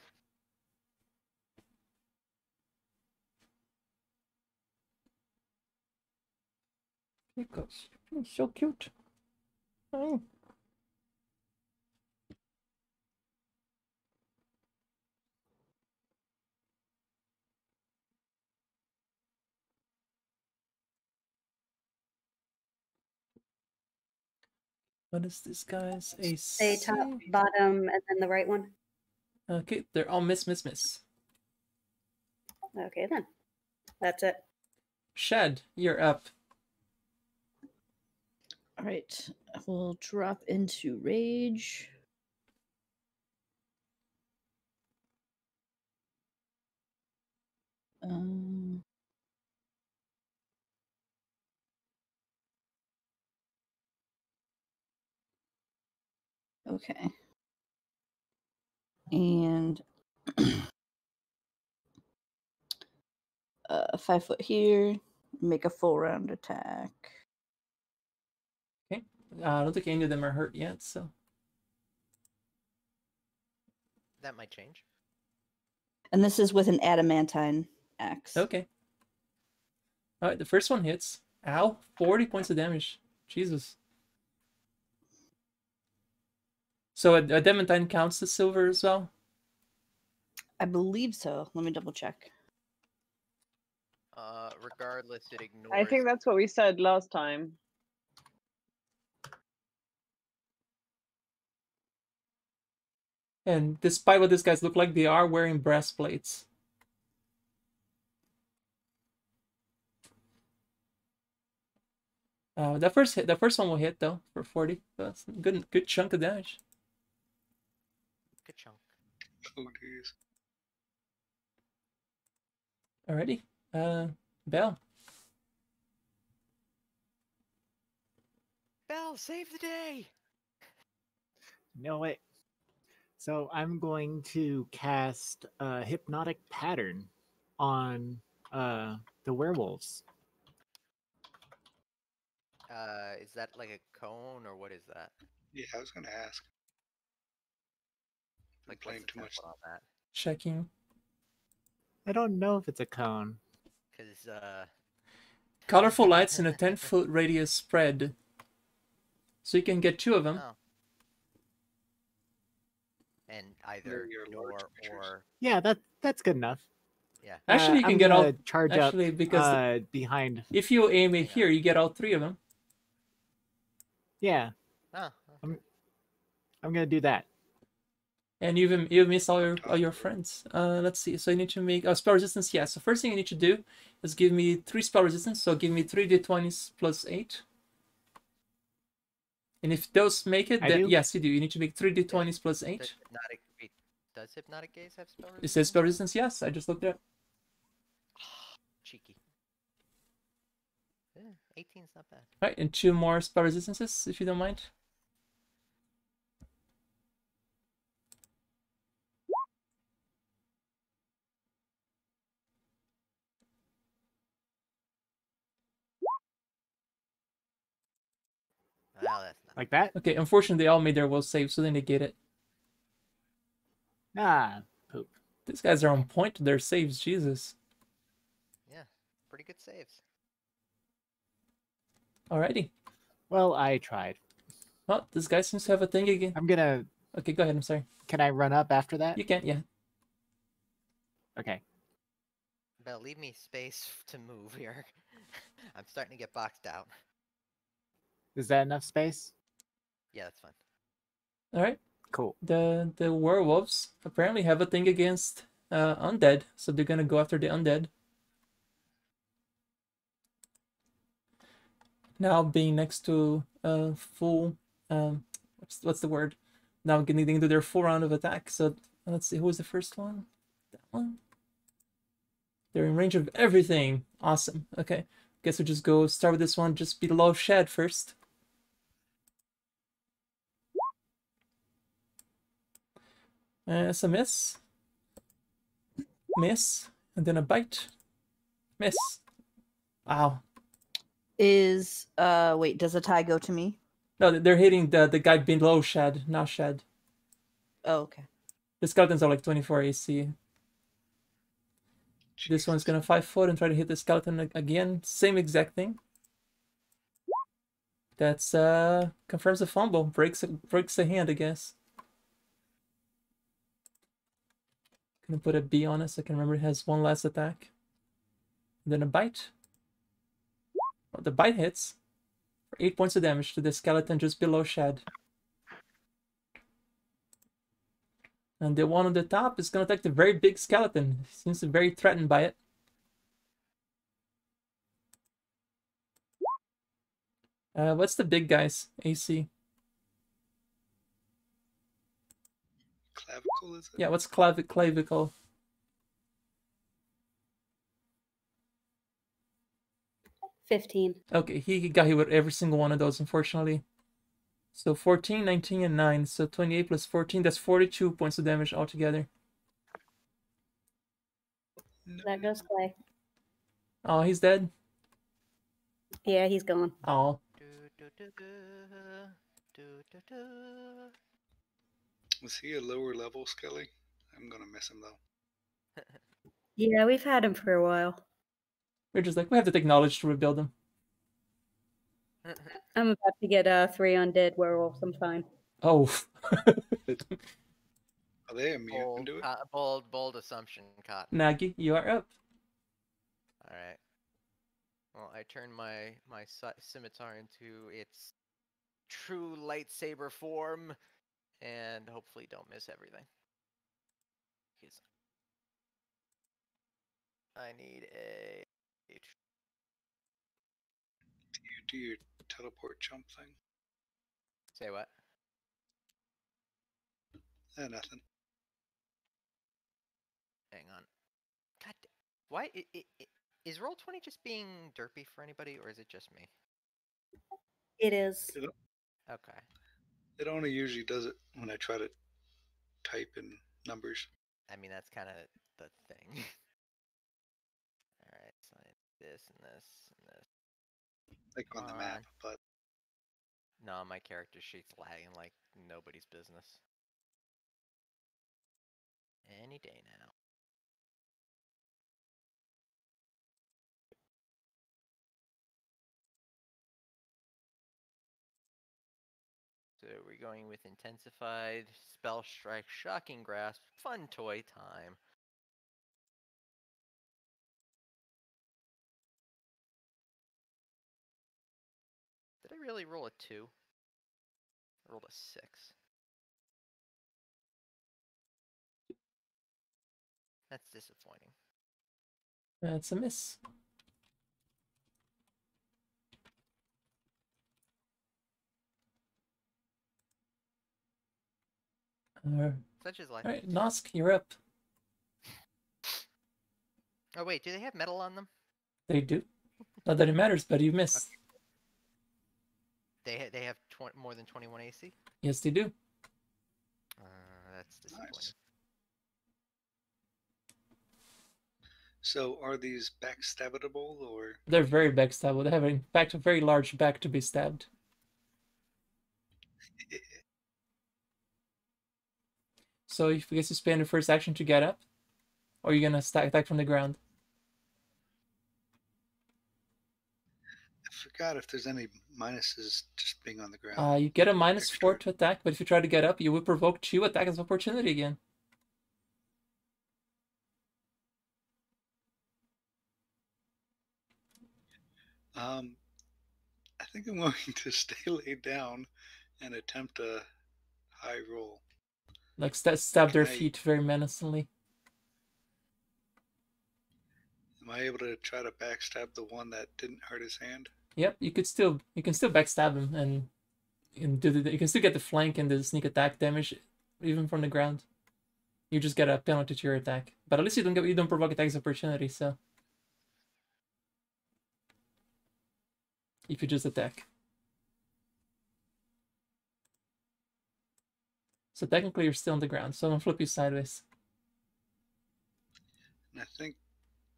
A: Because you're so cute. Oh. What is this guy's AC?
E: Say top, bottom, and then the right one.
A: Okay, they're all miss.
E: Okay, then. That's it.
A: Shed, you're up.
D: All right, we'll drop into rage. Okay. And 5 foot here. Make a full round attack.
A: Okay. I don't think any of them are hurt yet, so.
F: That might change.
D: And this is with an adamantine axe.
A: Okay. Alright, the first one hits. Ow. 40 points of damage. Jesus. So a adamantine counts as silver as well?
D: I believe so. Let me double check.
F: regardless, it ignores.
G: I think that's what we said last time.
A: And despite what these guys look like, they are wearing breastplates. The first one will hit though for 40. That's good chunk of damage.
F: Good chunk.
C: Oh, jeez.
A: Alrighty, Bell.
F: Bell, save the day.
B: No way. So I'm going to cast a hypnotic pattern on the werewolves.
F: Is that like a cone or what is that?
C: Yeah, I was gonna ask.
F: Like
C: playing
F: what's the
C: too much.
F: template on that?
A: Checking.
B: I don't know if it's a cone.
F: Because
A: Colorful lights in a 10-foot radius spread. So you can get 2 of them.
F: oh. And either
C: your
F: door
C: large pictures.
F: or
B: Yeah, that's good enough.
F: yeah.
A: Actually, you
B: I'm
A: can get all.
B: gonna charge
A: Actually,
B: up
A: because
B: behind.
A: if you aim it
F: Hang on.
A: here, you get all 3 of them.
B: Yeah,
F: Oh, okay.
B: I'm gonna do that.
A: And you missed all your friends. Let's see. So you need to make spell resistance. Yeah. So first thing you need to do is give me 3 spell resistance. So give me 3d20s plus 8. And if those make it,
B: I
A: then
B: do?
A: yes, you do. You need to make 3d20s plus 8.
F: Does hypnotic gaze have spell resistance?
A: It says spell resistance. Yes, I just looked it up.
F: Cheeky. Yeah, 18's not bad.
A: Right, and 2 more spell resistances, if you don't mind.
F: Well, that's not.
B: Like that?
A: Okay, unfortunately, they all made their will save, so they negate it.
B: Ah, poop.
A: These guys are on point to their saves. Jesus.
F: Yeah, pretty good saves.
A: Alrighty.
B: Well, I tried.
A: Well, this guy seems to have a thing again.
B: I'm gonna.
A: Okay, go ahead. I'm sorry.
B: Can I run up after that?
A: You can't. Yeah.
B: Okay.
F: Bell, leave me space to move here. I'm starting to get boxed out.
B: Is that enough space?
F: Yeah, that's fine.
A: All right.
B: Cool.
A: The werewolves apparently have a thing against undead, so they're gonna go after the undead. Now being next to full what's the word? Now getting into their full round of attack. So let's see, who was the first one? That one. They're in range of everything. Awesome. Okay. Guess we'll just go start with this one. Just below Shed first. It's a miss. Miss. And then a bite. Miss. Wow.
D: Is wait, does a tie go to me?
A: No, they're hitting the guy below Shed, not Shed.
D: Oh, okay.
A: The skeletons are like 24 AC. This one's gonna 5 foot and try to hit the skeleton again. Same exact thing. That's confirms a fumble. Breaks a hand, I guess. Gonna put a B on it so I can remember it has one last attack. And then a bite. Oh, the bite hits for 8 points of damage to the skeleton just below Shed. And the one on the top is gonna attack the very big skeleton. He seems to be very threatened by it. What's the big guy's AC?
C: Clavicle, is it?
A: Yeah, what's clavicle?
E: $15.
A: Okay, he got hit with every single one of those, unfortunately. So 14, 19, and 9. So 28 plus 14, that's 42 points of damage altogether.
E: That goes Clay.
A: Oh, he's dead?
E: Yeah, he's gone.
A: Oh.
C: Was he a lower level Skelly? I'm gonna miss him though.
E: Yeah, we've had him for a while.
A: We're just like, we have the technology to rebuild him.
E: I'm about to get 3 undead werewolves. I'm fine.
A: Oh.
C: Are they immune to it?
F: Bold assumption, Cotton.
A: Nagi, you are up.
F: All right. I turn my scimitar into its true lightsaber form, and hopefully don't miss everything. Because I need a.
C: You do your teleport jump thing.
F: Say what?
C: Nothing.
F: Hang on. God, why is Roll20 just being derpy for anybody, or is it just me?
E: It is.
F: Okay.
C: It only usually does it when I try to type in numbers.
F: I mean, that's kind of the thing. All right, so I need this and this and this.
C: Like on the map, but
F: No, my character sheet's lagging like nobody's business. Any day now. So we're going with intensified spell strike, shocking grasp, fun toy time. Did I really roll a 2? I rolled a 6. That's disappointing.
A: That's a miss.
F: Such is life.
A: All right, Nosk, you're up.
F: Oh wait, do they have metal on them?
A: They do. Not that it matters, but you missed.
F: Okay. They have more than 21 AC?
A: Yes, they do.
F: That's disappointing.
C: nice. So are these backstabbable or?
A: They're very backstabbable. They have, in fact, a very large back to be stabbed. So if you guess you spend your first action to get up, or you're gonna attack from the ground.
C: I forgot if there's any minuses just being on the ground.
A: You get a -4
C: Extra.
A: to attack, but if you try to get up, you will provoke 2 attacks of opportunity again.
C: I think I'm going to stay laid down and attempt a high roll.
A: Like stab their
C: Can I-
A: feet very menacingly.
C: Am I able to try to backstab the one that didn't hurt his hand?
A: Yep, you can still backstab him and you can still get the flank and the sneak attack damage even from the ground. You just get a penalty to your attack, but at least you don't provoke attacks of opportunity. So if you just attack, so technically you're still on the ground. So I'm gonna flip you sideways.
C: And I think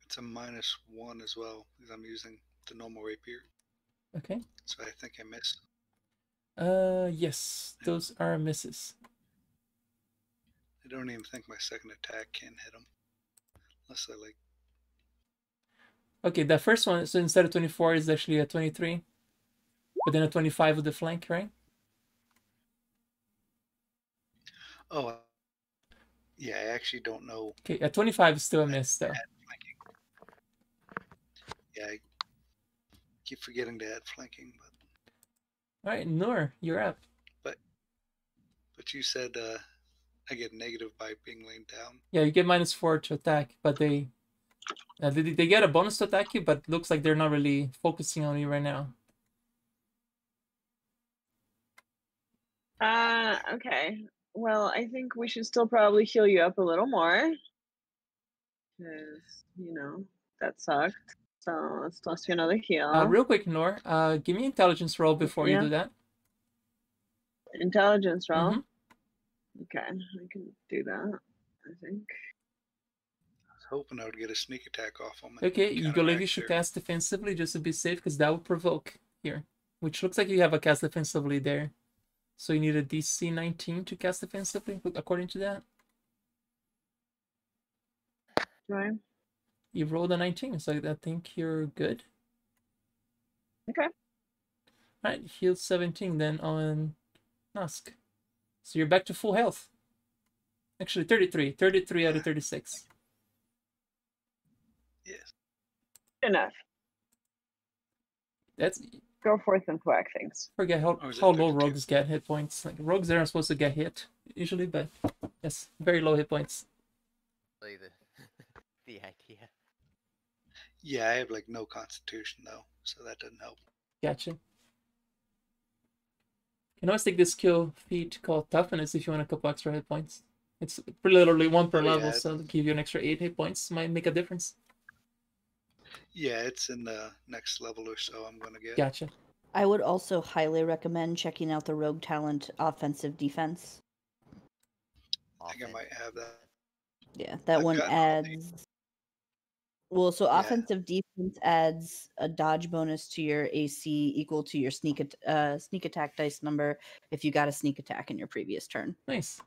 C: it's a -1 as well because I'm using the normal rapier.
A: Okay.
C: So I think I missed.
A: Yes, those are misses.
C: I don't even think my second attack can hit him. Unless I like.
A: Okay, that first one, so instead of 24 is actually a 23. But then a 25 with the flank, right?
C: Oh, yeah, I actually don't know.
A: Okay, a 25 is still a miss, though.
C: Yeah, I keep forgetting to add flanking, but.
A: Alright, Noor, you're up.
C: But you said I get negative by being laid down.
A: Yeah, you get -4 to attack, but they get a bonus to attack you, but it looks like they're not really focusing on you right now.
G: Okay. Well, I think we should still probably heal you up a little more. Because, that sucked. So let's toss you another heal.
A: Real quick, Noor, give me an intelligence roll before you do that.
G: Intelligence roll?
A: Mhm.
G: Okay, I can do that, I think.
C: I was hoping I would get a sneak attack off him.
A: Okay, you believe you should cast defensively just to be safe, because that will provoke here. Which looks like you have a cast defensively there. So you need a DC 19 to cast defensively, according to that.
G: Right.
A: You rolled a 19, so I think you're good.
G: Okay.
A: Alright, heal 17 then on Nosk. So you're back to full health. Actually, 33. 33 out of 36.
C: Yes.
G: Enough.
A: That's
G: Go forth and thwack things.
A: forget how
C: Or is it
A: how low
C: 32?
A: rogues get hit points. Like rogues aren't supposed to get hit usually, but yes, very low hit points.
F: Really the idea.
C: Yeah, I have like no constitution though, so that doesn't help.
A: Gotcha. You can always take this skill feat called Toughness if you want a couple extra hit points. It's literally one per
C: Oh, yeah,
A: level,
C: it's-
A: so it'll give you an extra 8 hit points. Might make a difference.
C: Yeah, it's in the next level or so I'm gonna get.
A: Gotcha.
D: I would also highly recommend checking out the rogue talent offensive defense.
C: I think I might have that.
D: Yeah, that
C: I've
D: one
C: gotten all the-
D: adds. Well, so
C: Yeah.
D: offensive defense adds a dodge bonus to your AC equal to your sneak attack dice number if you got a sneak attack in your previous turn.
A: Nice.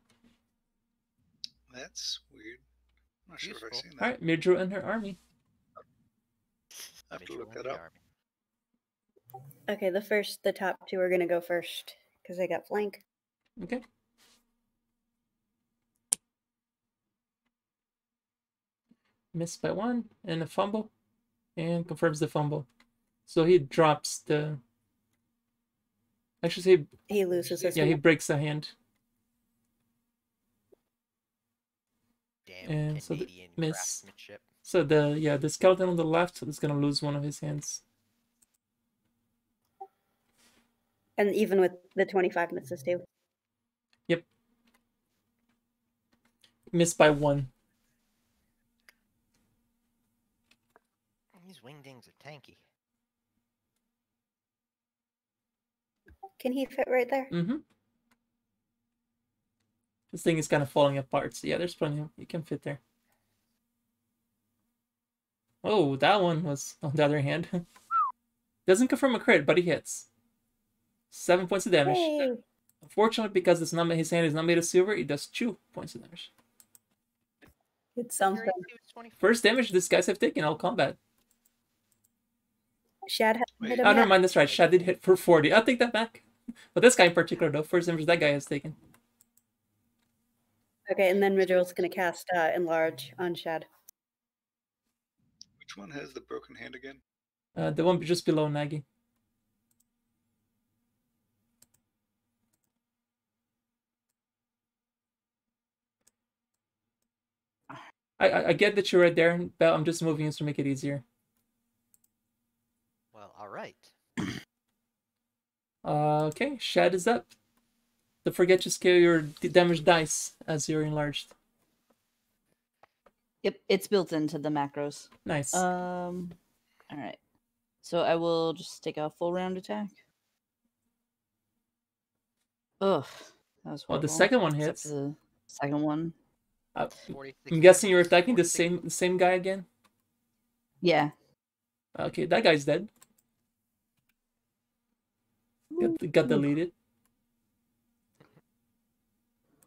C: That's weird. I'm not sure if I've
F: Useful.
C: seen that.
A: Alright, Midro and her army.
C: I have to
F: Mitchell
C: look
F: and
C: that
F: the
C: up.
F: army.
E: Okay, the top two are gonna go first because they got flank.
A: Okay. Missed by 1 and a fumble. And confirms the fumble. So he drops the. Actually,
E: He loses his
A: yeah, he
E: hand.
A: breaks a hand.
F: Damn
A: And so the
F: Canadian
A: miss.
F: craftsmanship.
A: So the skeleton on the left is gonna lose one of his hands.
E: And even with the 25 misses too.
A: Missed by 1.
F: These wingdings are tanky.
E: Can he fit right there?
A: Mm-hmm. This thing is kind of falling apart. So yeah, there's plenty of, you can fit there. Oh, that one was on the other hand. Doesn't confirm a crit, but he hits. 7 points of damage.
E: Yay!
A: Unfortunately, because his hand is not made of silver, it does 2 points of damage.
E: It sounds
F: Your
E: fun.
F: AC was 24.
A: First damage these guys have taken all combat.
E: Shad hasn't
C: Wait.
E: hit
A: Oh,
E: him
A: never
E: yet.
A: mind, that's right. Shad did hit for 40. I'll take that back. But this guy in particular, though, first damage that guy has taken.
E: Okay, and then Midrill's gonna cast Enlarge on Shad.
C: Which one has the broken hand again?
A: The one just below Nagi. I get that you're right there, Belle. I'm just moving you to make it easier.
F: Well, all right.
A: Okay, Shad is up. Don't forget to scale your damage dice as you're enlarged.
D: Yep, it's built into the macros.
A: Nice.
D: All right. So I will just take a full round attack. Ugh, that was
A: Well, the
D: horrible.
A: second one
D: Except
A: hits.
D: the second one.
F: 46
A: I'm guessing you're
F: damage,
A: attacking the
F: 46
A: same guy again.
D: Yeah.
A: Okay, that guy's dead. Got deleted.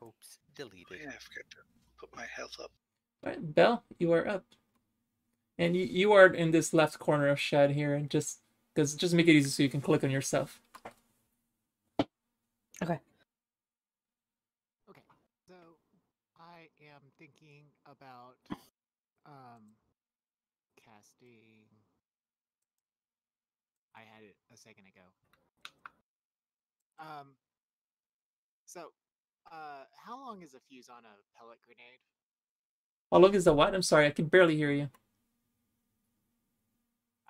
F: Hopes deleted.
C: Yeah, I forgot to put my health up.
A: Alright, Belle, you are up. And you are in this left corner of Shad here, and just make it easy so you can click on yourself.
B: Okay, so I am thinking about casting. I had it a second ago. So, how long is a fuse on a pellet grenade?
A: How long is the what? I'm sorry, I can barely hear you.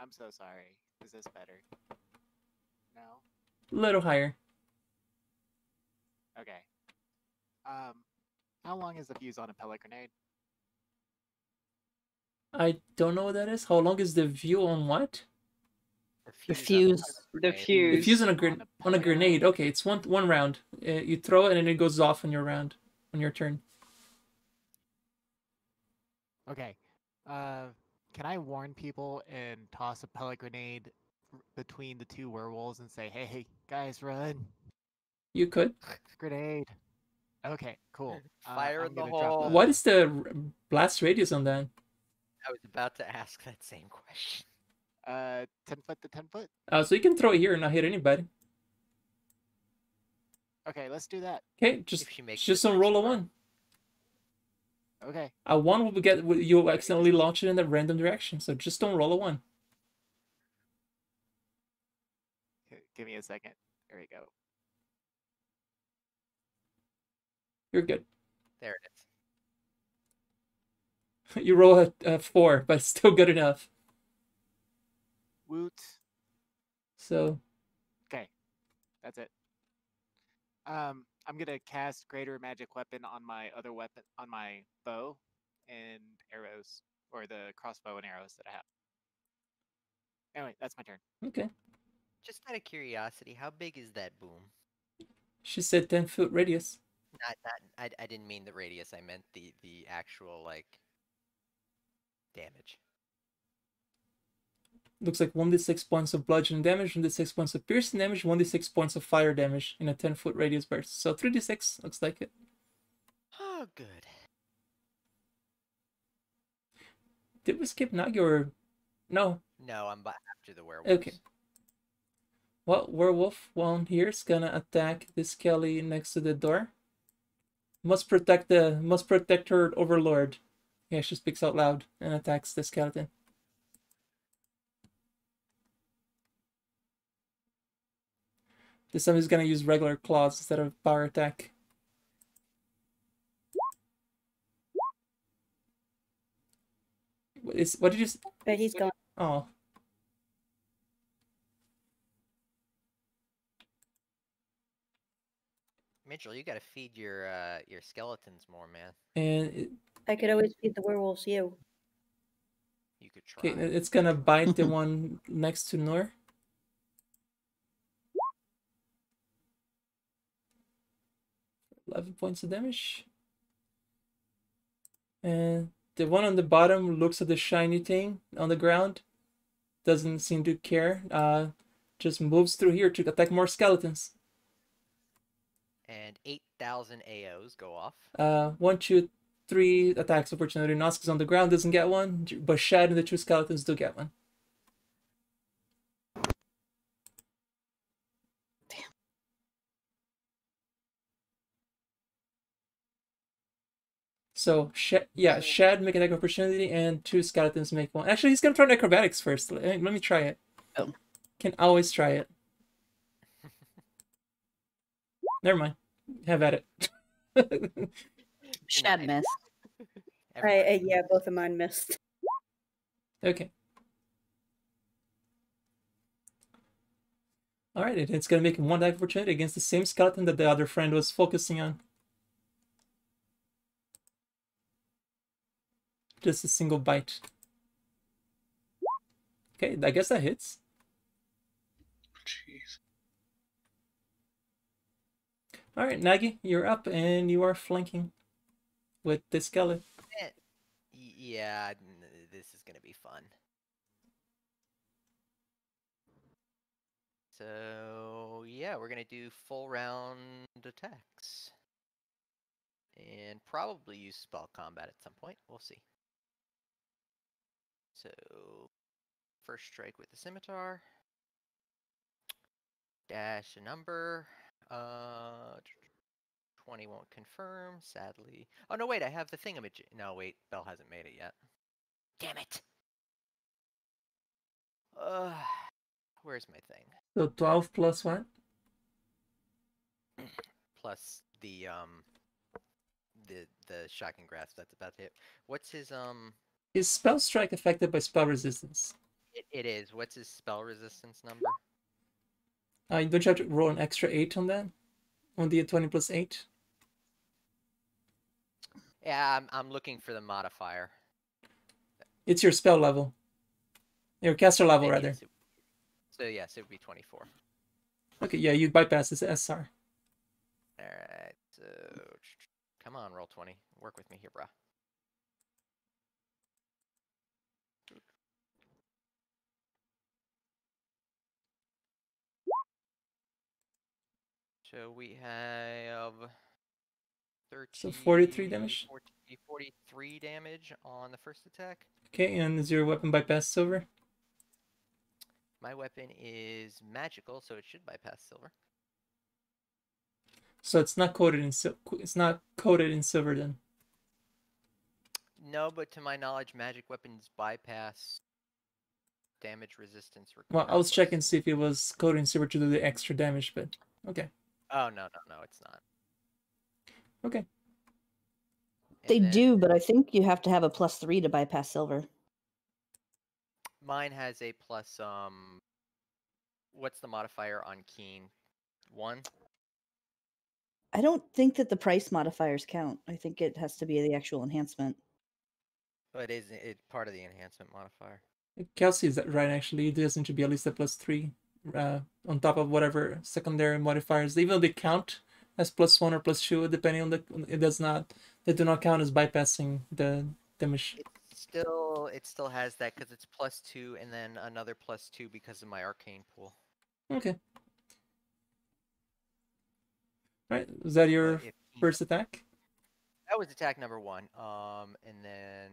B: I'm so sorry. Is this better? No?
A: A little higher.
B: Okay. How long is the fuse on a pellet grenade?
A: I don't know what that is. How long is the view on what?
D: The
F: on a
D: fuse.
F: pellet
G: The
F: grenade.
A: The
G: fuse.
A: fuse on a
B: On a
A: on a
B: pellet.
A: grenade. Okay, it's one round. You throw it and then it goes off on your round, on your turn.
B: Okay. Can I warn people and toss a pellet grenade between the two werewolves and say, "Hey, guys, run!
A: You could.
B: Grenade!" Okay, cool.
F: Fire
B: I'm
F: in the
B: gonna drop
F: hole.
B: the-
A: What is the blast radius on that?
F: I was about to ask that same question.
B: 10 foot to 10 foot?
A: So you can throw it here and not hit anybody.
B: Okay, let's do that.
A: Okay,
F: If she makes
A: just
F: it
A: don't roll a
F: this far.
A: 1.
B: Okay.
A: A 1 you'll accidentally launch it in a random direction, so just don't roll a 1.
B: Give me a second. There we go.
A: You're good.
F: There it is.
A: You roll a 4, but it's still good enough.
B: Woot.
A: So
B: Okay, that's it. I'm gonna cast Greater Magic Weapon on my other weapon, on my bow and arrows, or the crossbow and arrows that I have. Anyway, that's my turn.
A: okay.
F: Just out of curiosity, how big is that boom?
A: She said 10-foot radius.
F: I didn't mean the radius. I meant the actual like damage.
A: Looks like 1d6 points of bludgeoning damage, 1d6 points of piercing damage, 1d6 points of fire damage in a 10-foot radius burst. So 3d6 looks like it.
F: Oh, good.
A: Did we skip Nagi or no?
F: No, I'm after the werewolves.
A: Okay. Well, werewolf one here is gonna attack the skelly next to the door. Must protect her overlord. Yeah, she speaks out loud and attacks the skeleton. This time he's gonna use regular claws instead of power attack. What did you?
E: But he's gone.
A: Oh,
F: Mitchell, you gotta feed your skeletons more, man.
A: and
E: I could always feed the werewolves you.
F: You could try.
A: okay, it's gonna bite the one next to Nor. $11 points of damage. And the one on the bottom looks at the shiny thing on the ground. Doesn't seem to care. Just moves through here to attack more skeletons.
F: And 8,000 AOs go off.
A: 1, 2, 3 attacks opportunity. Nosk is on the ground, doesn't get one, but Shad and the 2 skeletons do get one. So, Shad make an attack opportunity, and 2 skeletons make one. Actually, he's gonna try acrobatics first. Let me try it.
D: Oh.
A: Can always try it. Never mind. Have at it.
D: Shad missed.
E: Yeah, both of mine missed.
A: Okay. Alright, it's gonna make one attack opportunity against the same skeleton that the other friend was focusing on. Just a single bite. Okay, I guess that hits.
C: Jeez.
A: Alright, Nagi, you're up and you are flanking with the skeleton.
F: Yeah, this is gonna be fun. So yeah, we're gonna do full round attacks. And probably use spell combat at some point. We'll see. So first strike with the scimitar. Dash a number. 20 won't confirm, sadly. Oh no, wait, I have the thingamajig. No, wait, Bell hasn't made it yet. Damn it! Where's my thing?
A: So 12 plus what?
F: Plus the shocking grasp that's about to hit. What's his
A: Is spell strike affected by spell resistance?
F: It is. What's his spell resistance number?
A: Don't you have to roll an extra 8 on that? On the 20 plus 8?
F: Yeah, I'm looking for the modifier.
A: It's your spell level. Your caster level, rather.
F: Yes, so yes, it would be 24.
A: Okay, yeah, you bypass this SR.
F: Alright, so come on, roll 20. Work with me here, brah. So we have 30,
A: So 43 damage?
F: 43 damage on the first attack.
A: Okay, and is your weapon bypass silver?
F: My weapon is magical, so it should bypass silver.
A: So it's not coated in silver then.
F: No, but to my knowledge, magic weapons bypass damage resistance.
A: Well, I was checking to
F: regardless.
A: see if it was coded in Silver to do the extra damage, but okay.
F: Oh no, it's not.
A: Okay.
D: They
F: And then
D: do, but I think you have to have a +3 to bypass silver.
F: mine has a plus. What's the modifier on keen? 1.
D: I don't think that the price modifiers count. I think it has to be the actual enhancement.
F: But it's part of the enhancement modifier.
A: Kelsey is that right, actually. It does need to be at least a +3 on top of whatever secondary modifiers. Even though they count as +1 or +2, depending on the... It does not... They do not count as bypassing the damage.
F: It still has that because it's +2 and then another +2 because of my arcane pool.
A: Okay. Right, is that your
F: But if
A: first attack?
F: that was attack number 1. And then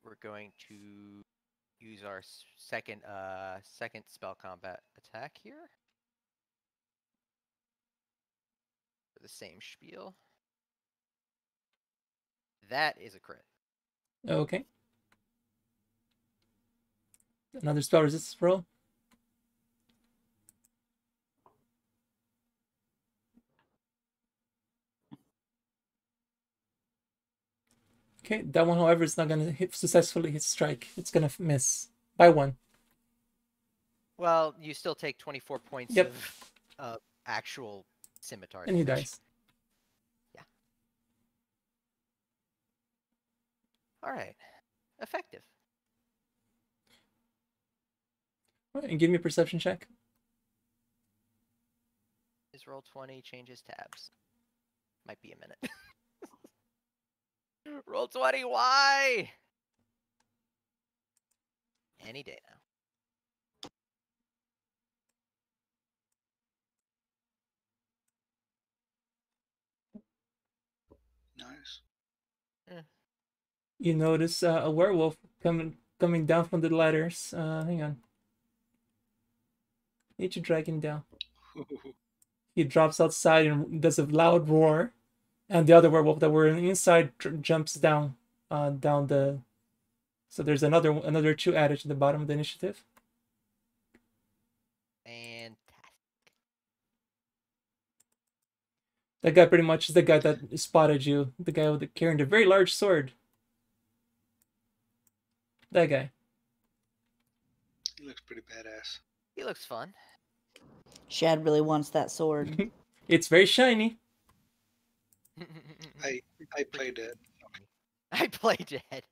F: we're going to use our second spell combat attack here. For the same spiel. That is a crit.
A: Okay. Another spell resistance roll. Okay, that one, however, is not gonna hit successfully hit strike. It's gonna miss by 1.
F: Well, you still take 24 points
A: Yep.
F: of actual scimitar
A: And he
F: damage.
A: dies.
F: Yeah. All right. Effective.
A: All right, and give me a perception check.
F: Is roll 20 changes tabs. Might be a minute. Roll 20, why? Any day now.
C: Nice.
A: You notice a werewolf coming down from the ladders. Hang on. Need to drag him down. He drops outside and does a loud roar, and the other werewolf that were inside jumps down, down the. So there's another 2 added to the bottom of the initiative.
F: Fantastic.
A: That guy pretty much is the guy that spotted you. The guy carrying the very large sword. That guy.
C: He looks pretty badass.
F: He looks fun.
D: Shad really wants that sword.
A: It's very shiny.
C: I played it.
F: I play dead.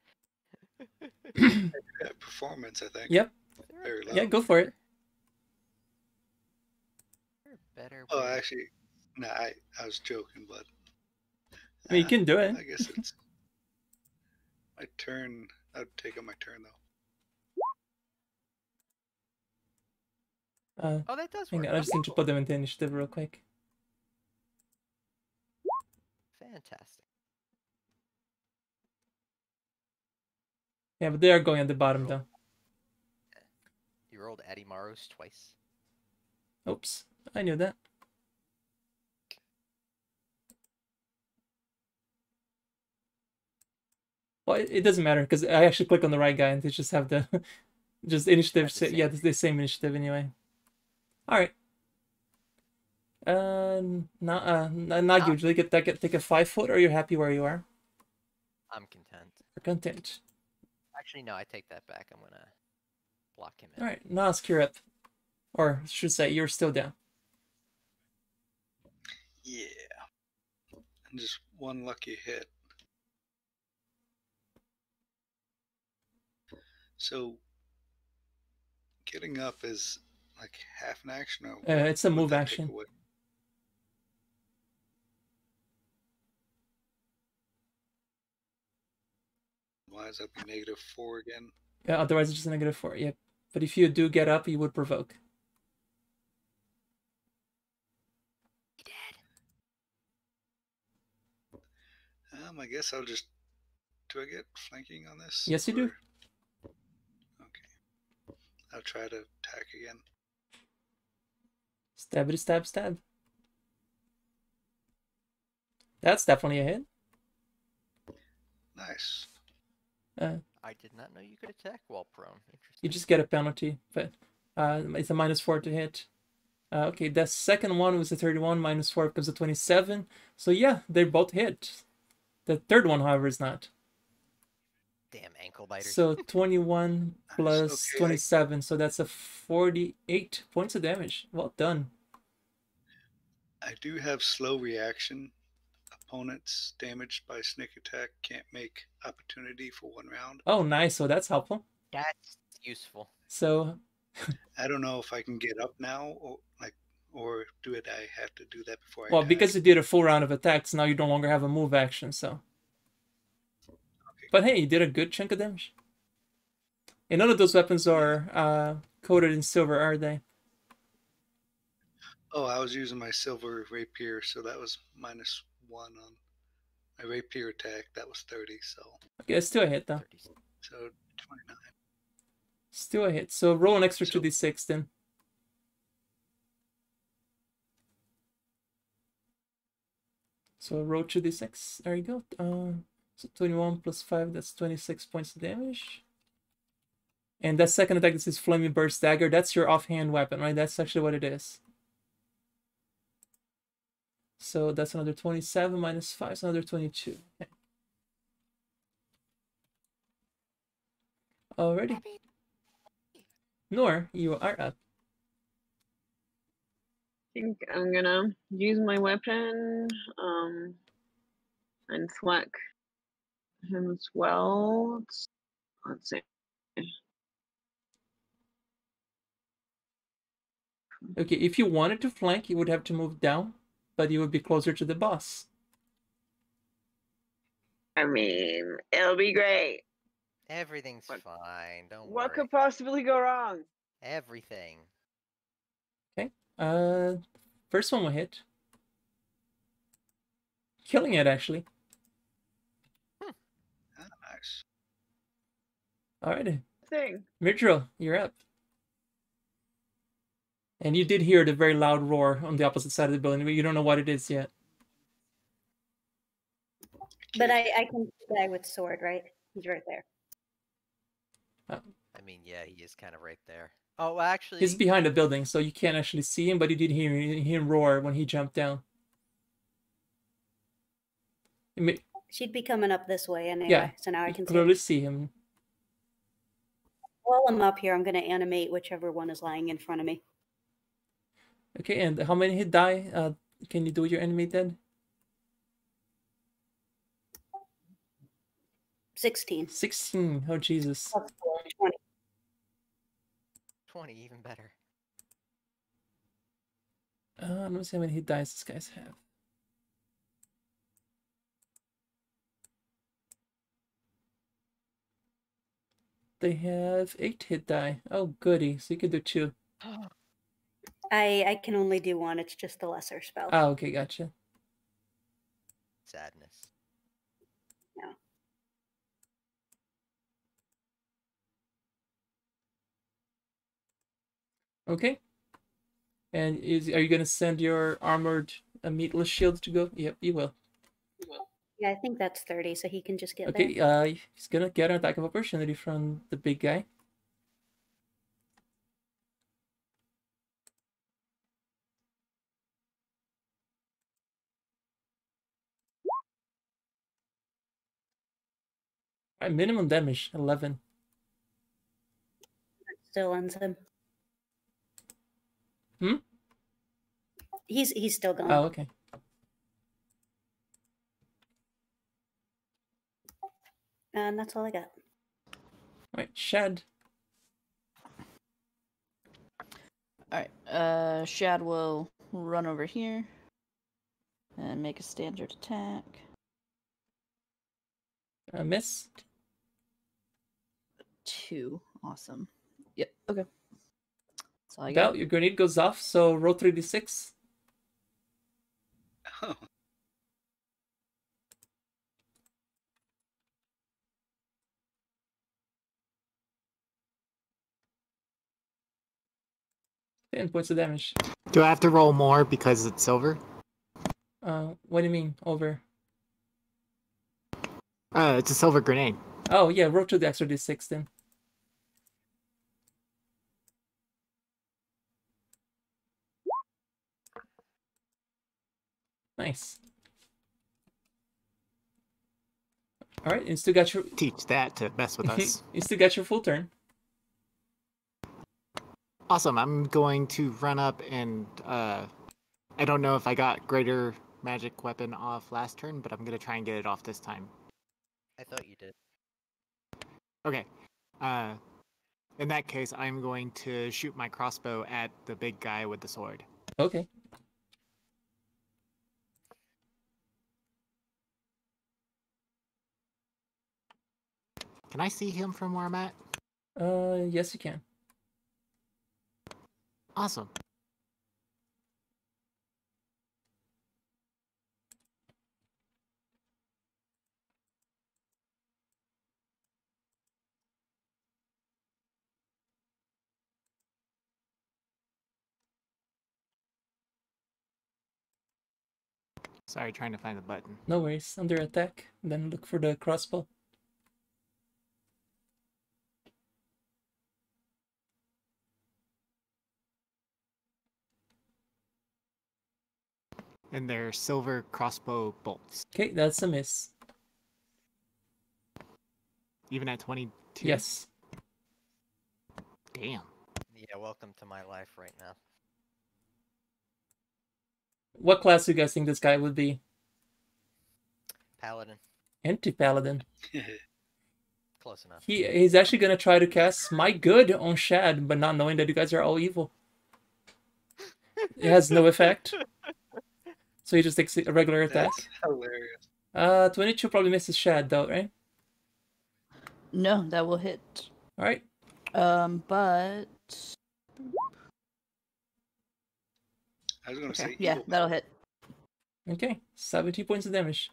C: Performance, I think.
A: Yep.
C: Very low.
A: Yeah, go for it.
F: Better.
C: Oh, actually, no, I was joking, but
A: I mean, you can do it.
C: I guess it's my turn. I'd take on my turn though.
F: Oh, that does
A: Hang
F: work.
A: on, I just
F: Okay,
A: need to
F: cool.
A: put them into initiative real quick.
F: Fantastic.
A: Yeah, but they are going at the bottom though.
F: You rolled Adimaros twice.
A: Oops, I knew that. Well, it doesn't matter because I actually click on the right guy and they just have the just initiative.
F: Have the
A: Yeah,
F: same.
A: the same initiative anyway. All right. Not usually. Take a 5-foot, or you're happy where you are.
F: I'm content.
A: Or content.
F: Actually, no, I take that back. I'm gonna block him in.
A: All right, Nas, you're up, or should say you're still down.
C: Yeah. And just one lucky hit. So getting up is like half an action, or
A: It's a
C: would
A: move
C: that take
A: action.
C: away? Why does that be -4 again?
A: Yeah, otherwise it's just a -4. Yep. But if you do get up, you would provoke.
F: He did.
C: I guess I'll just. Do I get flanking on this?
A: Yes, you do.
C: Or- Okay. I'll try to attack again.
A: Stabby stab stab. That's definitely a hit.
C: Nice.
F: I I did not know you could attack while prone. Interesting.
A: You just get a penalty, but it's a -4 to hit. Okay, the second one was a 31, -4 becomes a 27. So yeah, they both hit. The third one, however, is not.
F: Damn ankle biters.
A: So 21 plus
C: Okay,
A: 27, so that's a 48 points of damage. Well done.
C: I do have slow reaction. Opponents damaged by sneak attack can't make opportunity for 1 round.
A: Oh, nice. So that's helpful.
F: That's useful.
A: So
C: I don't know if I can get up now, or do it? I have to do that before I.
A: well,
C: attack?
A: because you did a full round of attacks, now you no longer have a move action. So,
C: Okay.
A: but hey, you did a good chunk of damage. And none of those weapons are coated in silver, are they?
C: Oh, I was using my silver rapier, so that was -1 on my rapier attack. That was 30, so
A: Okay, it's still a hit though.
F: 36.
C: 29.
A: Still a hit. So roll an extra
C: So-
A: 2d6 then. So roll 2d6. There you go. So 21 plus 5, that's 26 points of damage. And that second attack, this is Flaming Burst Dagger. That's your offhand weapon, right? That's actually what it is. So that's another 27 minus 5, so another 22. Okay. Alrighty. Nor, you are up.
G: I think I'm gonna use my weapon and thwack him as well. Let's see.
A: Okay, if you wanted to flank, you would have to move down, but you would be closer to the boss.
G: I mean, it'll be great.
F: Everything's
G: What-
F: fine. Don't
G: What
F: worry.
G: could possibly go wrong?
F: Everything.
A: First one will hit. Killing it, actually.
C: Ah, nice.
A: Alrighty.
G: Thing.
A: Midro, you're up. And you did hear the very loud roar on the opposite side of the building, but you don't know what it is yet.
E: But I can see the guy with sword, right? He's right there.
F: I mean, yeah, he is kind of right there. Oh, actually,
A: He's behind the building, so you can't actually see him, but you did hear him roar when he jumped down.
E: She'd be coming up this way anyway,
A: Yeah,
E: so now I
A: you
E: can see.
A: clearly see him.
E: While I'm up here, I'm going to animate whichever one is lying in front of me.
A: Okay, and how many hit die can you do with your enemy then?
E: 16.
A: 16. Oh, Jesus.
E: Plus 4, 20.
F: 20, even better.
A: Let me see how many hit dice these guys have. They have 8 hit die. Oh, goody. So you could do 2.
E: I can only do 1. It's just the lesser spell.
A: Oh, okay, gotcha.
F: Sadness.
E: No.
A: Okay. And are you gonna send your armored meatless shield to go? Yep, you will.
E: Yeah, I think that's 30, so he can just get
A: Okay,
E: there.
A: he's gonna get an attack of opportunity from the big guy. Alright, minimum damage, 11.
E: Still ends him.
A: Hmm?
E: He's still going.
A: Oh, okay.
E: And that's all I got.
A: Alright, Shad.
D: Alright, Shad will run over here and make a standard attack.
A: Miss.
D: 2. Awesome. Yep, okay. That's all I
A: Well,
D: got.
A: your grenade goes off, so roll 3d6.
C: Oh,
A: 10 points of damage.
H: Do I have to roll more because it's silver?
A: What do you mean, over?
H: It's a silver grenade.
A: Oh yeah, roll 2 the extra d6 then. Nice. All right, you still got your
H: Teach that to mess with us.
A: you still got your full turn.
H: Awesome. I'm going to run up and I don't know if I got greater magic weapon off last turn, but I'm gonna try and get it off this time.
F: I thought you did.
H: Okay. In that case, I'm going to shoot my crossbow at the big guy with the sword.
A: Okay.
H: Can I see him from where I'm at?
A: Yes, you can.
H: Awesome. Sorry, trying to find the button.
A: No worries. Under attack, then look for the crossbow.
H: And they're silver crossbow bolts.
A: Okay, that's a miss.
H: Even at 22?
A: Yes.
H: Damn.
F: Yeah, welcome to my life right now.
A: What class do you guys think this guy would be?
F: Paladin.
A: Anti-paladin.
F: Close enough.
A: He's actually gonna try to cast Smite Good on Shad, but not knowing that you guys are all evil. It has no effect. So he just takes a regular attack.
C: That's hilarious.
A: 22 probably misses Shad though, right?
D: No, that will hit.
A: Alright.
D: But
C: I was going to
D: okay,
C: say
D: yeah,
C: evil.
D: that'll hit.
A: Okay. 70 points of damage.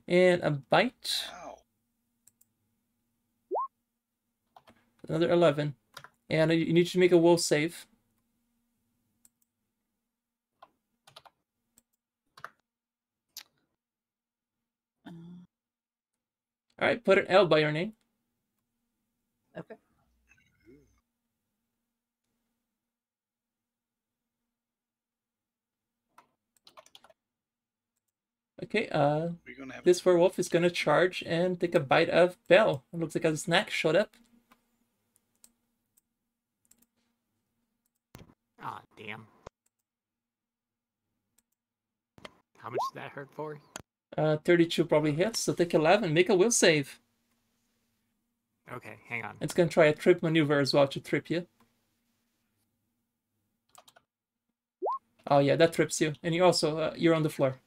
A: And a bite.
C: Ow.
A: Another 11. And you need to make a will save. Alright, put an L by your name.
D: Okay.
A: Okay,
C: We're gonna have
A: this werewolf is gonna charge and take a bite of Belle. It looks like a snack showed up.
H: Ah, damn. How much did that hurt for?
A: 32 probably hits, so take 11. Make a will save.
H: Okay, hang on.
A: It's gonna try a trip maneuver as well to trip you. Oh yeah, that trips you. And you also, you're on the floor.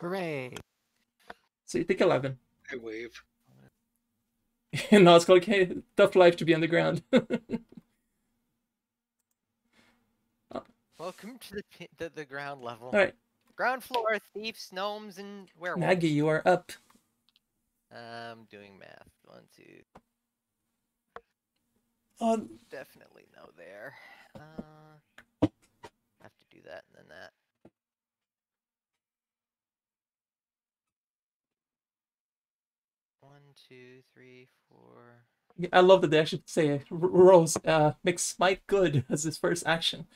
H: Hooray!
A: So you take 11.
C: I wave.
A: And now it's like, hey, tough life to be on the ground.
F: Welcome to the ground level.
A: Alright,
F: Ground floor, thieves, gnomes, and werewolves.
A: Maggie, you are up.
F: I'm doing math. 1, 2.
A: On
F: Definitely no there. Have to do that and then that. One, 2, 3, 4.
A: I love that they actually say Rose makes Smite good as his first action.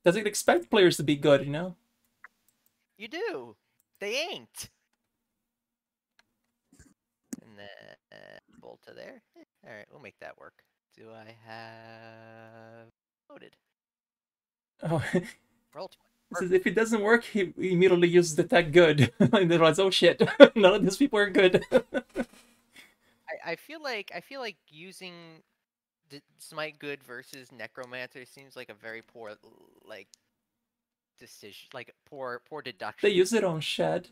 A: Doesn't expect players to be good, you know?
F: You do. They ain't. And then Volta there. All right, we'll make that work. Do I have loaded?
A: Oh,
F: Roll 20.
A: says if it doesn't work, he immediately uses the tech good. And then realize, oh shit, none of these people are good.
F: I feel like using the Smite Good versus Necromancer seems like a very poor decision, like poor deduction.
A: They use it on Shad.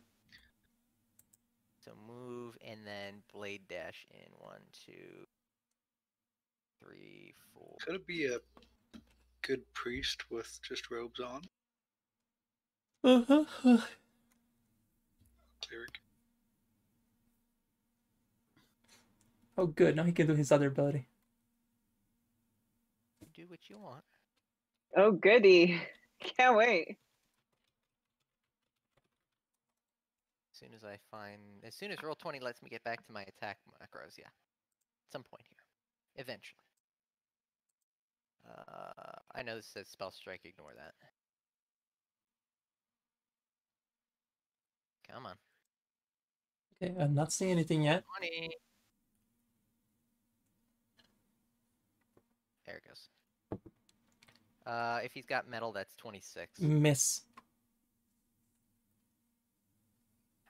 F: So move and then blade dash in 1, 2, 3, 4.
C: Could it be a good priest with just robes on? Cleric.
A: Oh good, now he can do his other ability.
F: Do what you want.
G: Oh, goody. Can't wait.
F: As soon as Roll20 lets me get back to my attack macros, yeah. At some point here. Eventually. I know this says spell strike, ignore that. Come on.
A: Okay, I'm not seeing anything yet.
F: 20. There it goes. If he's got metal, that's 26.
A: Miss.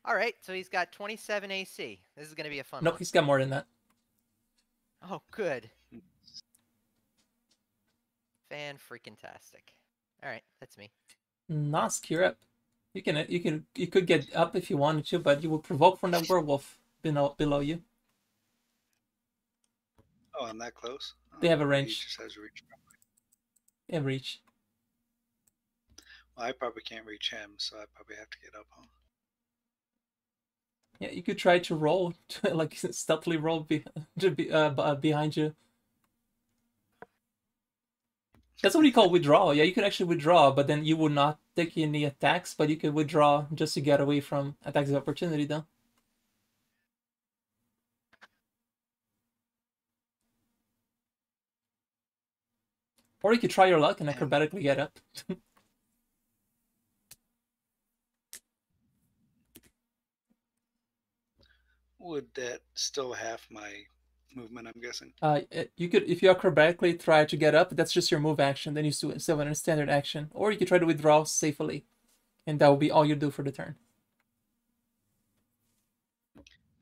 F: Alright, so he's got 27 AC. This is gonna be a fun
A: Nope,
F: one.
A: he's got more than that.
F: Oh, good. Fan-freaking-tastic. Alright, that's me.
A: Nosk, you're up. You could get up if you wanted to, but you will provoke from that werewolf below you.
C: Oh, I'm that close?
A: They have a
C: He
A: range.
C: just has reach.
A: They have reach.
C: Well, I probably can't reach him, so I probably have to get up, huh?
A: Yeah, you could try to roll, like stealthily roll behind you. That's what you call withdraw. Yeah, you could actually withdraw, but then you would not take any attacks, but you could withdraw just to get away from attacks of opportunity, though. Or you could try your luck and acrobatically get up.
C: Would that still half my movement, I'm guessing?
A: You could, if you acrobatically try to get up, that's just your move action. Then you still have a standard action. Or you could try to withdraw safely, and that will be all you do for the turn.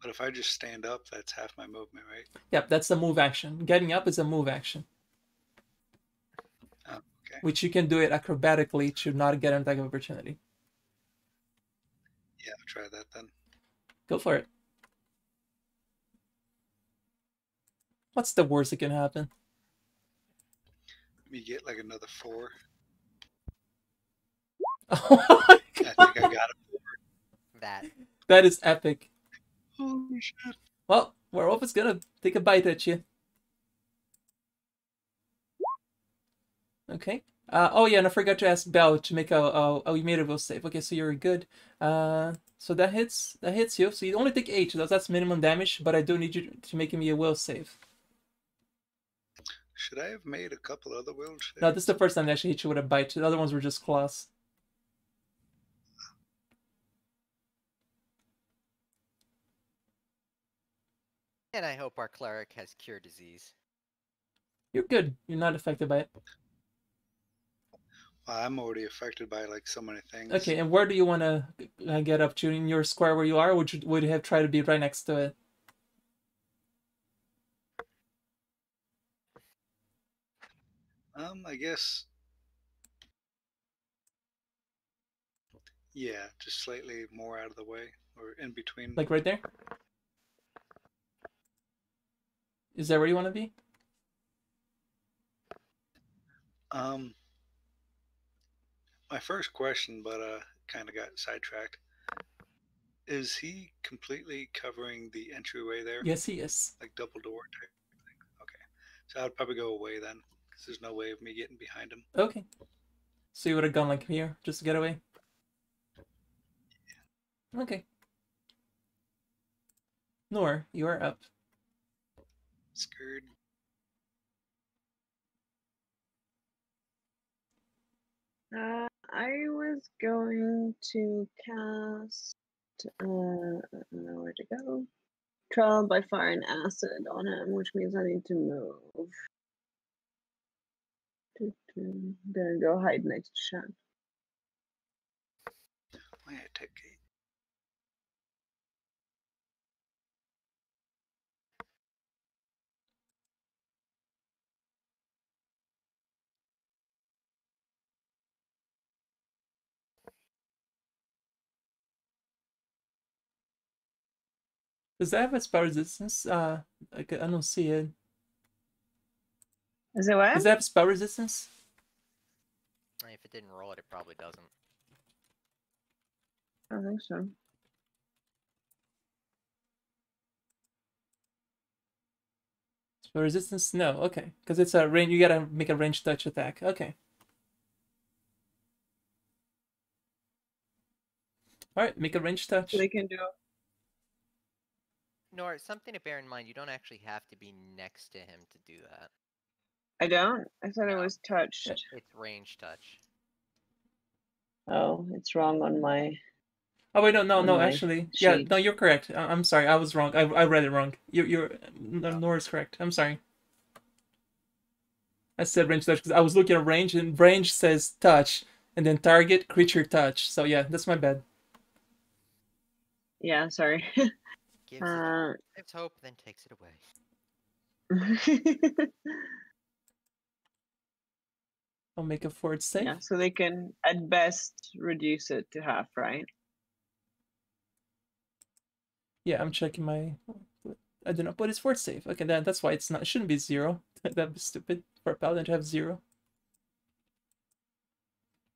C: But if I just stand up, that's half my movement, right?
A: Yep, that's the move action. Getting up is a move action.
C: Oh, okay.
A: Which you can do it acrobatically to not get an attack of opportunity.
C: Yeah, I'll try that then.
A: Go for it. What's the worst that can happen?
C: You get like another 4.
A: Oh my
C: I think I got it.
A: That is epic.
C: Holy shit.
A: Well, werewolf is gonna take a bite at you. Okay. Oh yeah, and I forgot to ask Belle to make oh, you made a will save. Okay, so you're good. So that hits you. So you only take 8. That's minimum damage, but I do need you to make me a will save.
C: Should I have made a couple other will saves?
A: No, this is the first time they actually hit you with a bite. The other ones were just claws.
F: And I hope our cleric has cure disease.
A: You're good. You're not affected by it.
C: Well, I'm already affected by like so many things.
A: Okay, and where do you want to get up to? In your square where you are, or would you have tried to be right next to it?
C: I guess. Yeah, just slightly more out of the way, or in between.
A: Like right there? Is that where you want to be?
C: My first question, but kind of got sidetracked. Is he completely covering the entryway there?
A: Yes, he is.
C: Like double door type thing. Okay, so I'd probably go away then, because there's no way of me getting behind him.
A: Okay. So you would have gone like here, just to get away? Okay. Nor, you are up.
C: Scared.
G: I was going to cast. Where to go? Trial by fire and acid on him, which means I need to move. I'm gonna go hide next to Shan.
C: Why I take 8?
A: Does that have a spell resistance? I don't see it.
G: Is it what?
A: Does that have spell resistance?
F: If it didn't roll it, it probably doesn't.
G: I don't think so.
A: Spell resistance? No, okay. Because it's a range, you gotta make a ranged touch attack. Okay. All right, make a range touch.
G: So they can do.
F: Nor something to bear in mind. You don't actually have to be next to him to do that.
G: I don't. I thought it
F: No.
G: was touched.
F: It's range touch.
G: Oh, it's wrong on my.
A: Oh wait, no,
G: on my
A: actually, yeah,
G: sheet.
A: no, you're correct. I'm sorry, I was wrong. I read it wrong. Nora's correct. I'm sorry. I said range touch because I was looking at range, and range says touch, and then target creature touch. So yeah, that's my bad.
G: Yeah, sorry.
F: Gives hope, then takes it away.
A: I'll make a forward save.
G: Yeah, so they can at best reduce it to half, right?
A: Yeah, I'm checking my. I do not put his forward save. Okay, that's why it's not. It shouldn't be 0. That'd be stupid for a paladin to have 0.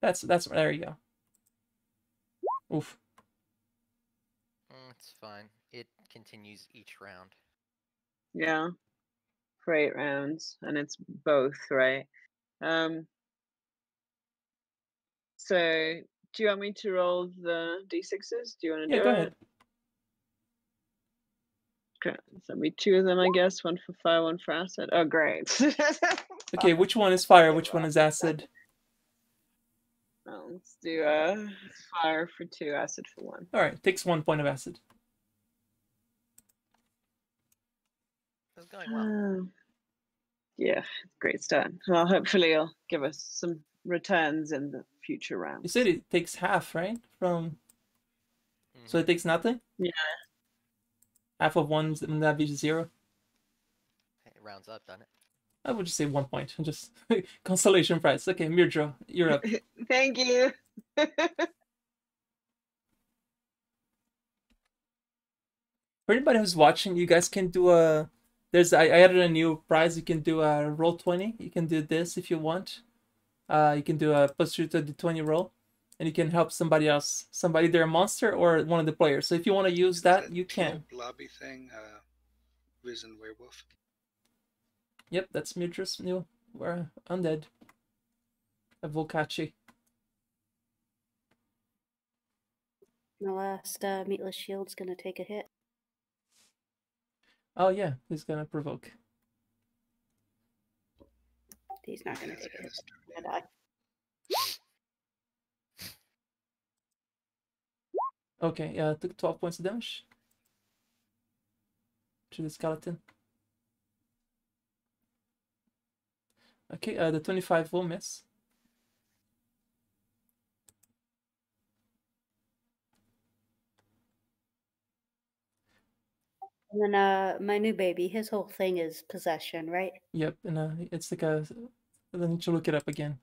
A: That's there you go. Oof.
F: It's fine. It continues each round.
G: Yeah, for 8 rounds, and it's both, right? So do you want me to roll the d6s? Do you want to
A: Yeah,
G: do
A: go
G: it?
A: ahead.
G: Okay, so that'll be 2 of them, I guess. 1 for fire, 1 for acid. Oh, great.
A: Okay, which one is fire? Which one is acid?
G: Well, let's do fire for 2, acid for 1.
A: All right, takes 1 point of acid.
F: It's going well.
G: Yeah, great start. Well, hopefully it'll give us some returns in the future rounds.
A: You said it takes half, right? From. So it takes nothing?
G: Yeah.
A: Half of 1, wouldn't that be 0?
F: It rounds up, doesn't it?
A: I would just say 1 point. Just consolation prize. Okay, Mirdra, you're up.
G: Thank you.
A: For anybody who's watching, you guys can do a. I added a new prize. You can do a roll 20. You can do this if you want. You can do a +2 to the 20 roll, and you can help somebody else, either a monster or one of the players. So if you want to use that, you can.
C: Lobby thing, Risen Werewolf.
A: Yep, that's Midra's new undead. A Volkachi.
E: The last meatless shield's gonna take a hit.
A: Oh yeah, he's gonna provoke.
E: He's not gonna take a hit. He's gonna die.
A: Okay, took 12 points of damage to the skeleton. Okay, the 25 will miss.
E: And then my new baby, his whole thing is possession, right?
A: Yep, and it's like a. Then you should look it up again.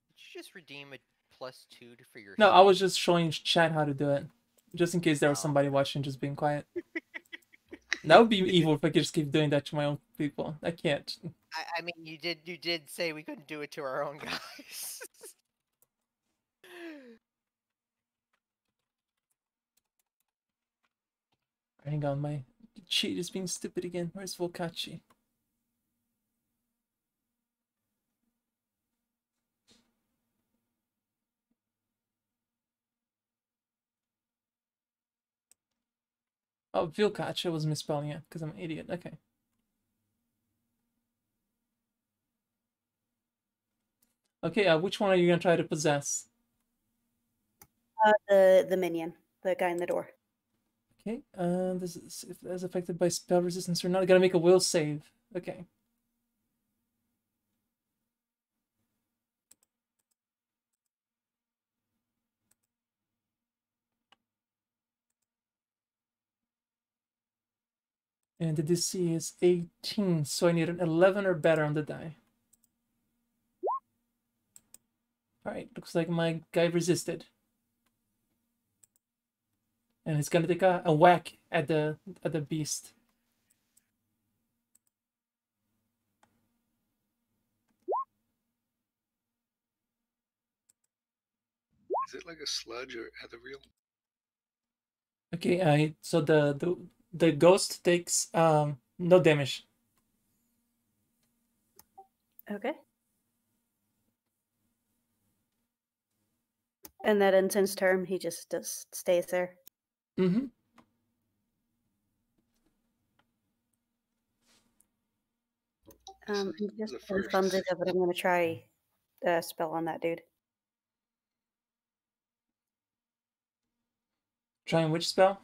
F: Did you just redeem a +2 for your?
A: No, I was just showing chat how to do it, just in case there was somebody watching just being quiet. That would be evil if I could just keep doing that to my own people. I can't.
F: I mean, you did say we couldn't do it to our own guys.
A: Hang on, my cheat is being stupid again. Where's Volkachi? Oh, Vilkachi, I was misspelling it because I'm an idiot. Okay. Okay, which one are you gonna try to possess?
E: The minion, the guy in the door.
A: Okay, this is if that's affected by spell resistance or not. I gotta make a will save. Okay. And the DC is 18, so I need an 11 or better on the die. Alright, looks like my guy resisted. And he's gonna take a whack at the beast.
C: Is it like a sludge or ethereal?
A: Okay, so the ghost takes no damage.
E: Okay. And that ends his turn. He just stays there.
A: Mm-hmm.
C: This
E: I'm
C: is
E: just
C: the
E: gonna thumbs
C: first.
E: it, but I'm gonna try the spell on that dude.
A: Trying which spell?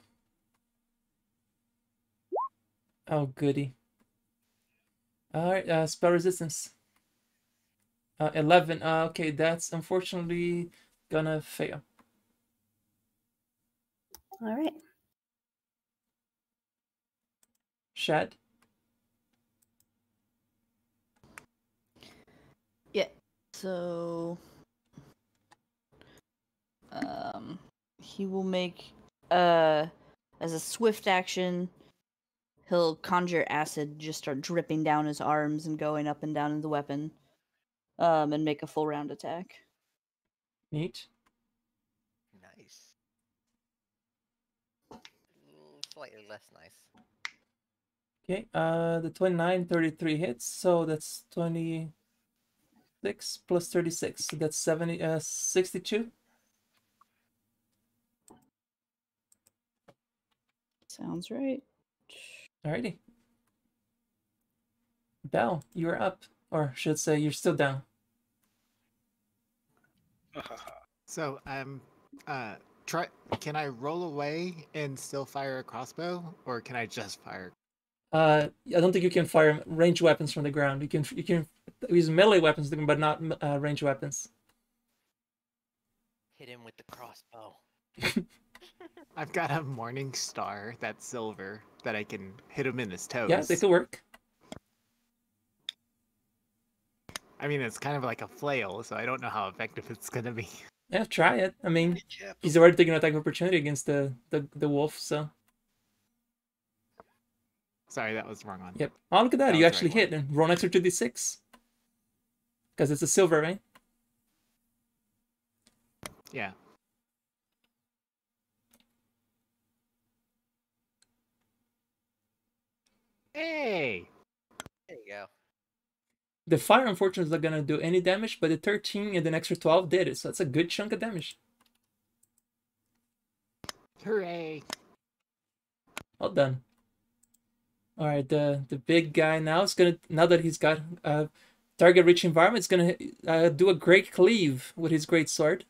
A: Oh, goody. Alright, spell resistance. 11. Okay, that's unfortunately gonna fail.
E: All right.
A: Shad?
D: Yeah. So, he will make as a swift action, he'll conjure acid, just start dripping down his arms and going up and down in the weapon, and make a full round attack.
A: Neat.
F: Nice. Slightly less nice.
A: Okay, the 29, 33 hits, so that's 26 plus 36, so that's 62.
D: Sounds right.
A: Alrighty. Bell, you're up. Or should say you're still down.
H: So try. Can I roll away and still fire a crossbow, or can I just fire?
A: I don't think you can fire ranged weapons from the ground. You can use melee weapons, but not ranged weapons.
F: Hit him with the crossbow.
H: I've got a morning star that's silver that I can hit him in his toes.
A: Yeah, they could work.
H: I mean, it's kind of like a flail, so I don't know how effective it's gonna be.
A: Yeah, try it. I mean,
C: Yeah,
A: he's already taking an attack of opportunity against the wolf, so.
H: Sorry, that was wrong on.
A: Yep. Oh, look at that.
H: That
A: You
H: was the
A: actually
H: right
A: hit and roll an extra 2d6. Because it's a silver, right?
H: Yeah. Hey!
F: There you go.
A: The fire, unfortunately, is not going to do any damage, but the 13 and an extra 12 did it, so that's a good chunk of damage.
H: Hooray!
A: Well done. All right, the big guy now is gonna, now that he's got target rich environment, it's gonna do a great cleave with his great sword.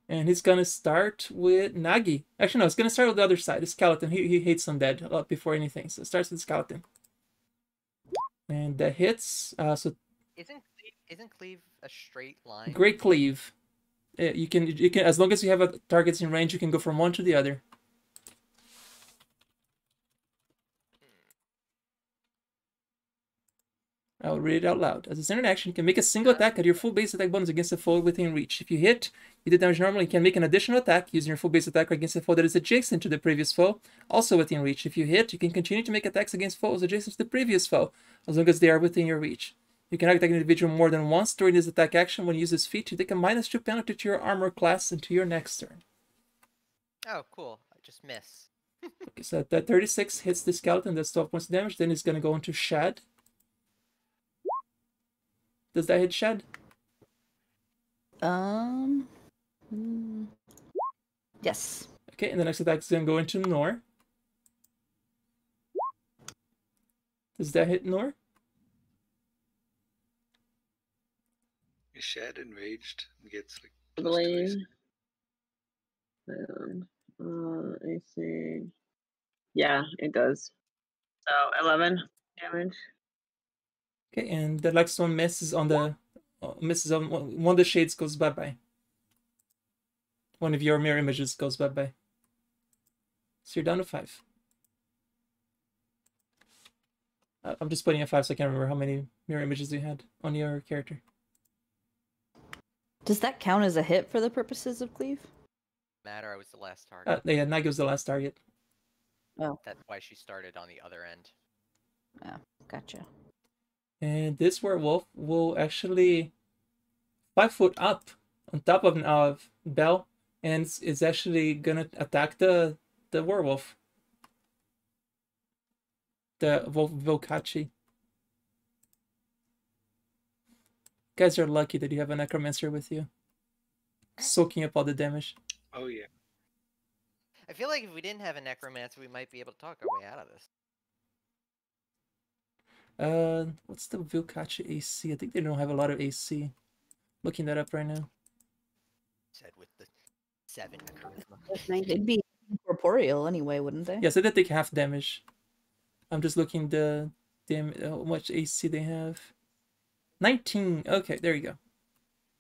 A: And he's gonna start with Nagi. Actually, no, it's gonna start with the other side, the skeleton. He hates undead a lot before anything, so it starts with the skeleton. And that hits. So
F: Isn't cleave a straight line?
A: great cleave. You can as long as you have targets in range, you can go from one to the other. I'll read it out loud. As a standard action, you can make a single attack at your full base attack bonus against a foe within reach. If you hit, you did damage normally, you can make an additional attack using your full base attack against a foe that is adjacent to the previous foe, also within reach. If you hit, you can continue to make attacks against foes adjacent to the previous foe, as long as they are within your reach. You can attack an individual more than once during this attack action. When you use this feat, you take a -2 penalty to your armor class until your next turn.
F: Oh, cool. I just miss.
A: Okay, so that 36 hits the skeleton, that's 12 points of damage. Then it's going to go into Shad. Does that hit Shad?
D: Yes.
A: Okay, and the next attack is going to go into Nor. Does that hit Nor?
C: Is Shad enraged and gets like
G: I
C: plus 2
G: believe.
C: AC?
G: AC. Yeah, it does. So 11 damage.
A: Okay, and the next one misses on the one of the shades goes bye bye. One of your mirror images goes bye bye. So you're down to 5. I'm just putting a 5 so I can't remember how many mirror images you had on your character.
D: Does that count as a hit for the purposes of cleave?
F: Matter, I was the last target.
A: Yeah, Nagi was the last target.
D: Oh,
F: That's why she started on the other end.
D: oh, gotcha.
A: And this werewolf will actually 5 foot up on top of Bell, and is actually gonna attack the werewolf. The Volkachi. Guys are lucky that you have a necromancer with you, soaking up all the damage.
C: Oh yeah.
F: I feel like if we didn't have a necromancer, we might be able to talk our way out of this.
A: What's the Vilkachi AC? I think they don't have a lot of AC. Looking that up right now.
F: Said with the 7 charisma.
E: That's nice.
D: They'd be corporeal anyway, wouldn't they?
A: Yeah, so they take half damage. I'm just looking the how much AC they have. 19. Okay, there you go.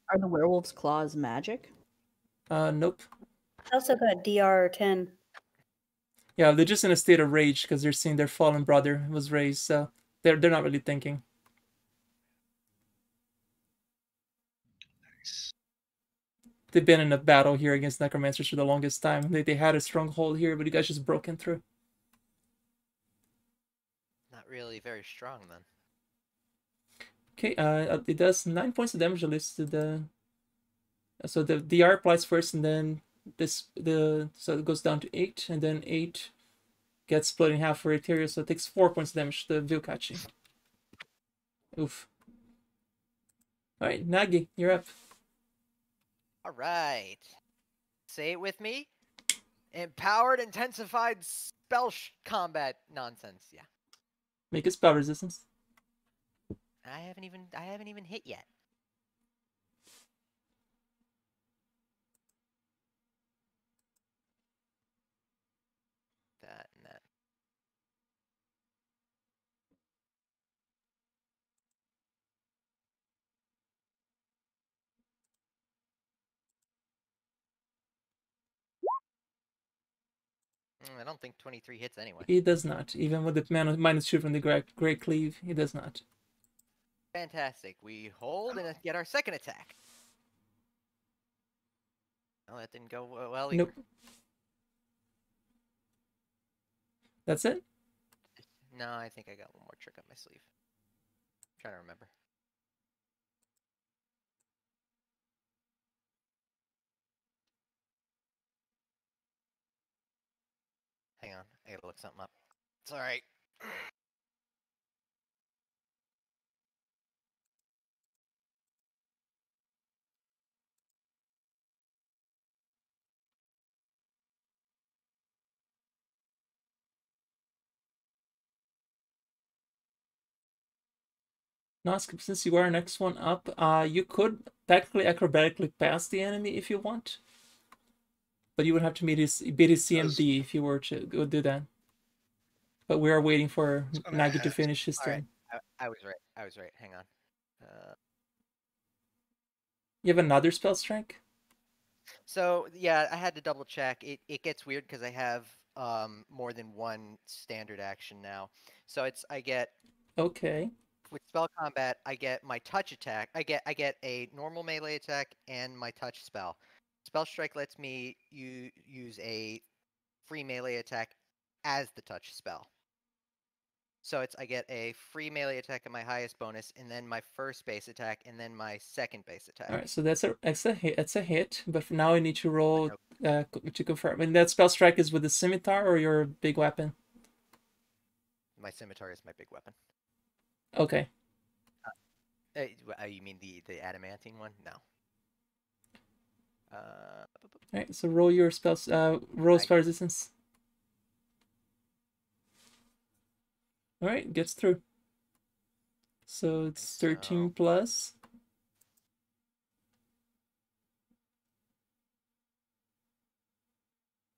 D: Are the werewolf's claws magic?
A: Nope.
E: Also got DR 10.
A: Yeah, they're just in a state of rage because they're seeing their fallen brother was raised, so they're not really thinking.
C: Nice.
A: They've been in a battle here against necromancers for the longest time. They had a stronghold here, but you guys just broken through.
F: Not really very strong then.
A: Okay, it does 9 points of damage at least to the. So the DR applies first, and then so it goes down to 8, and then 8 gets split in half for Ethereal, so it takes 4 points of damage to Vilkachi. Oof. Alright, Nagi, you're up.
F: Alright. Say it with me. Empowered, intensified spell combat nonsense. Yeah.
A: Make a spell resistance.
F: I haven't even hit yet. That and that. I don't think 23 hits anyway.
A: He does not. Even with the -2 from the Great Cleave, he does not.
F: Fantastic. We hold and get our second attack. Oh, that didn't go well either.
A: Nope. That's it?
F: No, I think I got one more trick up my sleeve. I'm trying to remember. Hang on, I gotta look something up. It's alright.
A: Nosk, since you are next one up, you could technically acrobatically pass the enemy if you want. But you would have to beat his CMD if you were to go do that. But we are waiting for Nagi to finish his turn.
F: Right. I was right. I was right. Hang on.
A: You have another spell strike?
F: So yeah, I had to double check. It gets weird because I have more than one standard action now. So I get
A: Okay.
F: with spell combat, I get my touch attack. I get a normal melee attack and my touch spell. Spell strike lets me use a free melee attack as the touch spell. So I get a free melee attack at my highest bonus, and then my first base attack, and then my second base attack.
A: All right, so that's a hit. That's a hit. But for now, I need to roll to confirm. And that spell strike is with the scimitar or your big weapon.
F: My scimitar is my big weapon.
A: Okay.
F: You mean the adamantine one? No.
A: All right, so roll your spells. Roll spell resistance. All right, gets through. So it's 13 plus.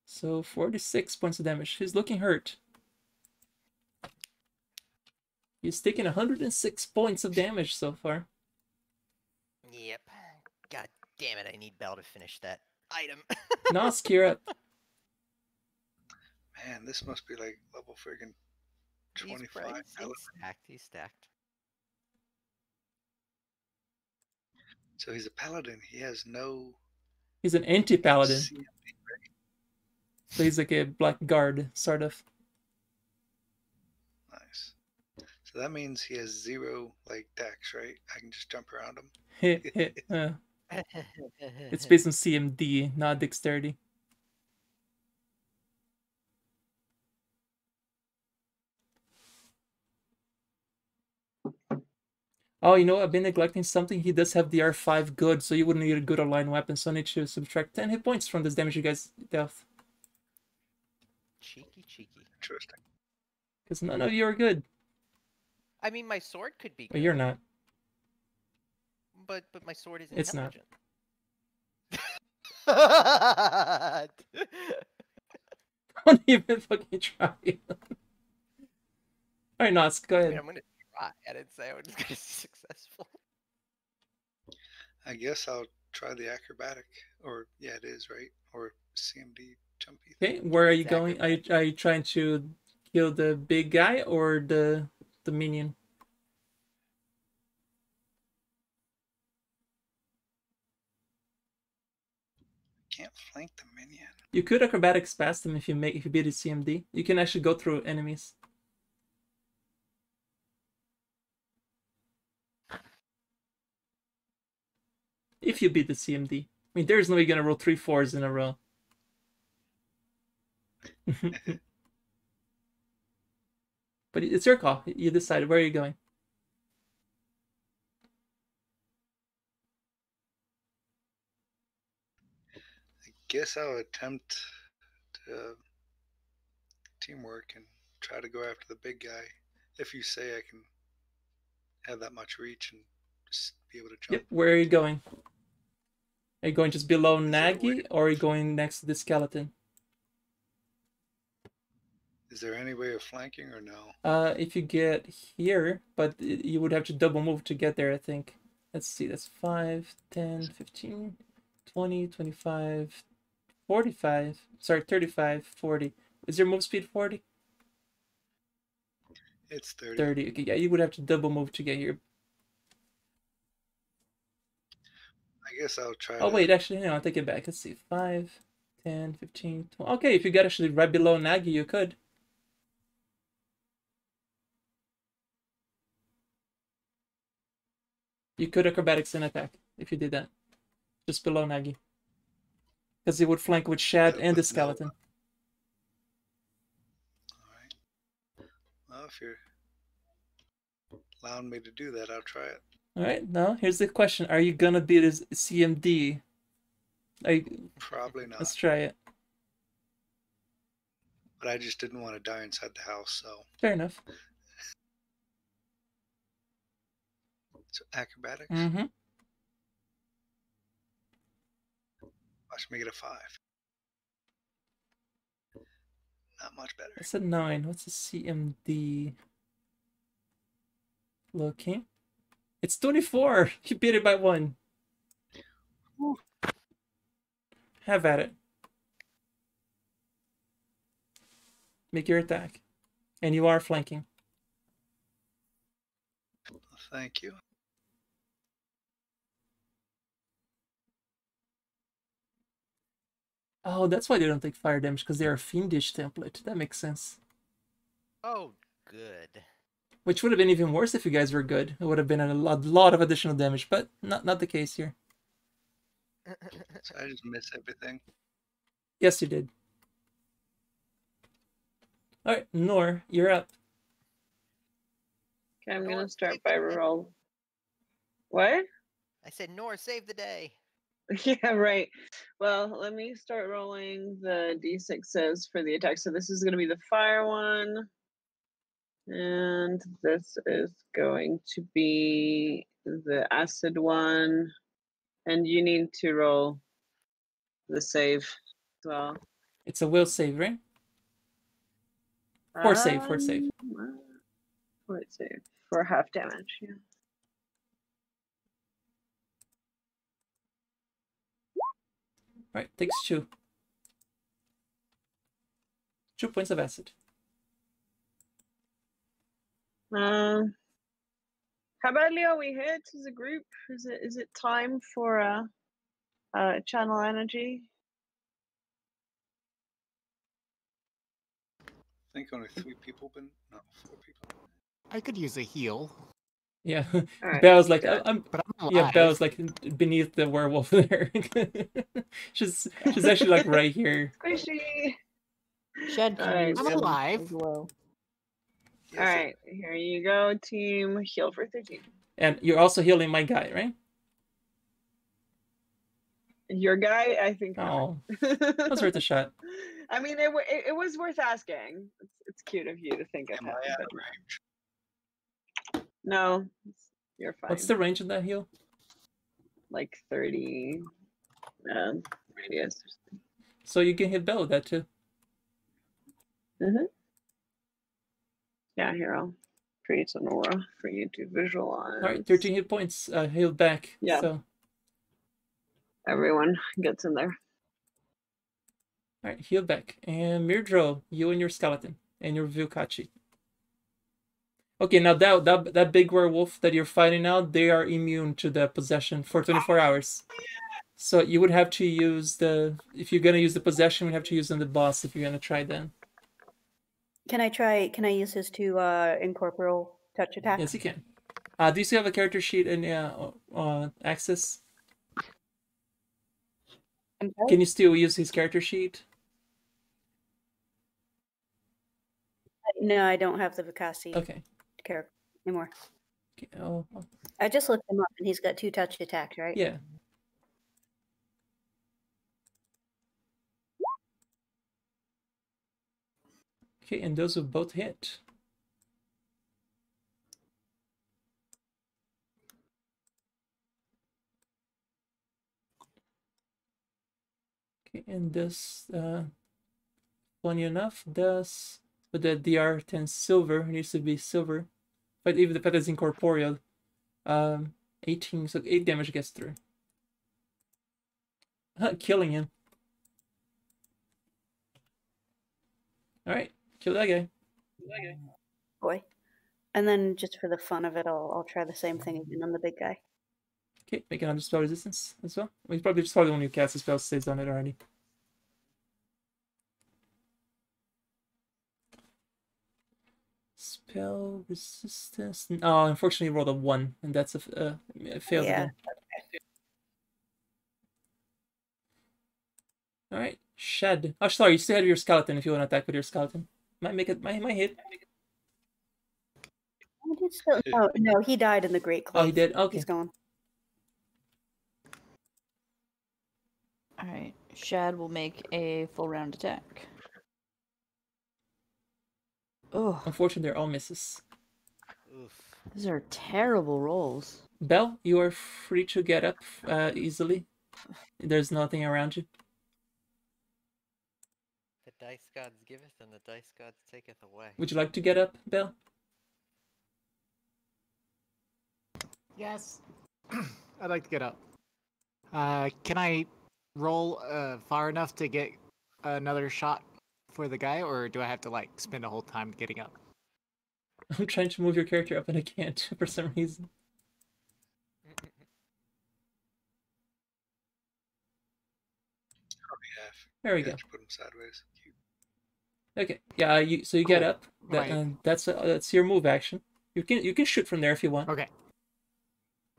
A: So 46 points of damage. He's looking hurt. He's taken 106 points of damage so far.
F: Yep. God damn it, I need Bell to finish that item.
A: Nosk, you're up.
C: Man, this must be like level friggin' 25.
F: He's stacked.
C: So he's a paladin. He has no.
A: He's an anti-paladin.
C: CMD, right?
A: So he's like a black guard, sort of.
C: Nice. So that means he has 0 like dex, right? I can just jump around him.
A: It's based on CMD, not dexterity. Oh, you know, I've been neglecting something. He does have the R5 good, so you wouldn't need a good aligned weapon. So I need to subtract 10 hit points from this damage you guys dealt.
F: Cheeky, cheeky.
C: Interesting.
A: Because none of you are good.
F: I mean, my sword could be good.
A: But you're not.
F: But my sword is
A: It's not.
F: intelligent.
A: Don't even fucking try. Alright, Knots, go
F: I
A: ahead.
F: mean, I'm gonna try. I didn't say I was gonna be successful.
C: I guess I'll try the acrobatic, or yeah, it is right, or CMD jumpy.
A: Okay, where are you
F: It's
A: going? Are you trying to kill the big guy or the minion?
C: Can't flank the minion.
A: You could acrobatics past them if you beat a CMD. You can actually go through enemies. If you beat the CMD. I mean, there's no way you're gonna roll 3 4s in a row. But it's your call. You decide. Where are you going?
C: I guess I'll attempt to teamwork and try to go after the big guy. If you say I can have that much reach and just be able to jump.
A: Yep. Where are you going? Are you going just below
C: Is there a way-
A: Nagy, or are you going next to the skeleton?
C: Is there any way of flanking or no?
A: If you get here, but you would have to double move to get there, I think. Let's see, that's 5, 10, 15, 20, 25, 45. Sorry, 35, 40. Is your move speed 40?
C: It's 30.
A: 30. Okay, yeah, you would have to double move to get here.
C: I guess I'll try
A: Oh,
C: to...
A: wait, actually, no, I'll take it back. Let's see, 5, 10, 15, 20. Okay, if you got actually right below Nagy, you could. You could acrobatics and attack if you did that. Just below Nagy. Because it would flank with Shad and the
C: with no-
A: skeleton.
C: Alright. Well, if you're allowing me to do that, I'll try it.
A: Alright, now here's the question. Are you gonna beat his CMD?
C: Probably not.
A: Let's try it.
C: But I just didn't want to die inside the house, so...
A: Fair enough.
C: So acrobatics?
A: Mm-hmm.
C: Watch me get a 5. Not much better.
A: That's a 9. What's a CMD? Looking. It's 24! You beat it by 1.
C: Whew.
A: Have at it. Make your attack. And you are flanking.
C: Thank you.
A: Oh, that's why they don't take fire damage, because they are a fiendish template. That makes sense.
F: Oh, good.
A: Which would have been even worse if you guys were good. It would have been a lot of additional damage, but not the case here.
C: So I just miss everything.
A: Yes, you did. Alright, Nor, you're up.
G: Okay, I'm
F: Nor,
G: gonna start
F: save
G: by
F: the day.
G: roll. What?
F: I said, Nor, save the day.
G: Yeah, right. Well, let me start rolling the d6s for the attack. So this is going to be the fire one. And this is going to be the acid one. And you need to roll the save as well.
A: It's a will save, right? Fort save.
G: Fort save. For half damage, yeah.
A: Right, takes 2. 2 points of acid.
G: How badly are we hit as a group? Is it time for channel energy?
C: I think only 3 people been... No, 4 people.
H: I could use a heal,
A: Yeah,
G: Alright,
A: Belle's like,
G: good.
A: I'm
H: but I'm alive.
A: yeah, Belle's like beneath the werewolf there. she's actually like right here.
G: Squishy.
D: Shad can
G: Alright,
D: use
H: I'm
D: them
H: alive.
D: as well.
C: Yes,
G: Alright, here you go, team. Heal for 13.
A: And you're also healing my guy, right?
G: Your guy, I think. Not.
A: Oh, that's worth a shot.
G: I mean, it was worth asking. It's cute of you to think of
C: Am
G: him.
C: I out
G: But
C: of range?
G: no, you're fine.
A: What's the range of that heal?
G: Like 30 radius or something.
A: So you can hit Bell with that too.
G: Yeah, here I'll create an aura for you to visualize.
A: All right, 13 hit points healed back.
G: Yeah.
A: So
G: Everyone gets in there.
A: all right, heal back. And Mirdro, you and your skeleton and your Vilkachi. Okay, now that big werewolf that you're fighting now, they are immune to the possession for 24 hours. So you would have to use if you're gonna use the possession, you have to use on the boss if you're gonna try that.
E: Can I use his two incorporeal touch attacks?
A: Yes, you can. Do you still have a character sheet in Access?
E: I'm sorry?
A: Can you still use his character sheet?
E: No, I don't have the Vikasi
A: Okay.
E: character anymore.
A: Okay. Oh,
E: I just looked him up, and he's got 2 touch attacks, right?
A: yeah. Okay, and those will both hit. Okay, and this, funny enough, does, but the DR 10 silver needs to be silver, but even the pet is incorporeal. 18, so 8 damage gets through. Killing him. All right, kill that guy.
E: Boy. And then just for the fun of it, I'll try the same thing again on the big guy.
A: Okay, make another spell resistance as well. Well, you probably just when you cast the spell stays on it already. Spell resistance. Oh, unfortunately, you rolled a 1, and that's a failed
E: Yeah.
A: again. All right, Shed. Oh, sorry, you still have your skeleton if you want to attack with your skeleton. Might make it. Might hit.
E: I did still, no, he died in the Great Close.
A: Oh, he did. Okay.
E: He's gone.
D: All right, Shad will make a full round attack. Oh,
A: Unfortunately, they're all misses.
F: Oof.
D: these are terrible rolls.
A: Belle, you are free to get up easily. There's nothing around you.
F: The dice gods giveth and the dice gods taketh away.
A: Would you like to get up, Belle?
H: Yes. I'd like to get up. Can I roll far enough to get another shot for the guy, or do I have to like spend a whole time getting up?
A: I'm trying to move your character up and I can't for some reason.
C: Probably half.
A: There we go.
C: Yeah, put him sideways. Cute.
A: Okay. Yeah. So you get
H: Cool.
A: up. That,
H: Right.
A: That's your move action. You can shoot from there if you want.
H: Okay.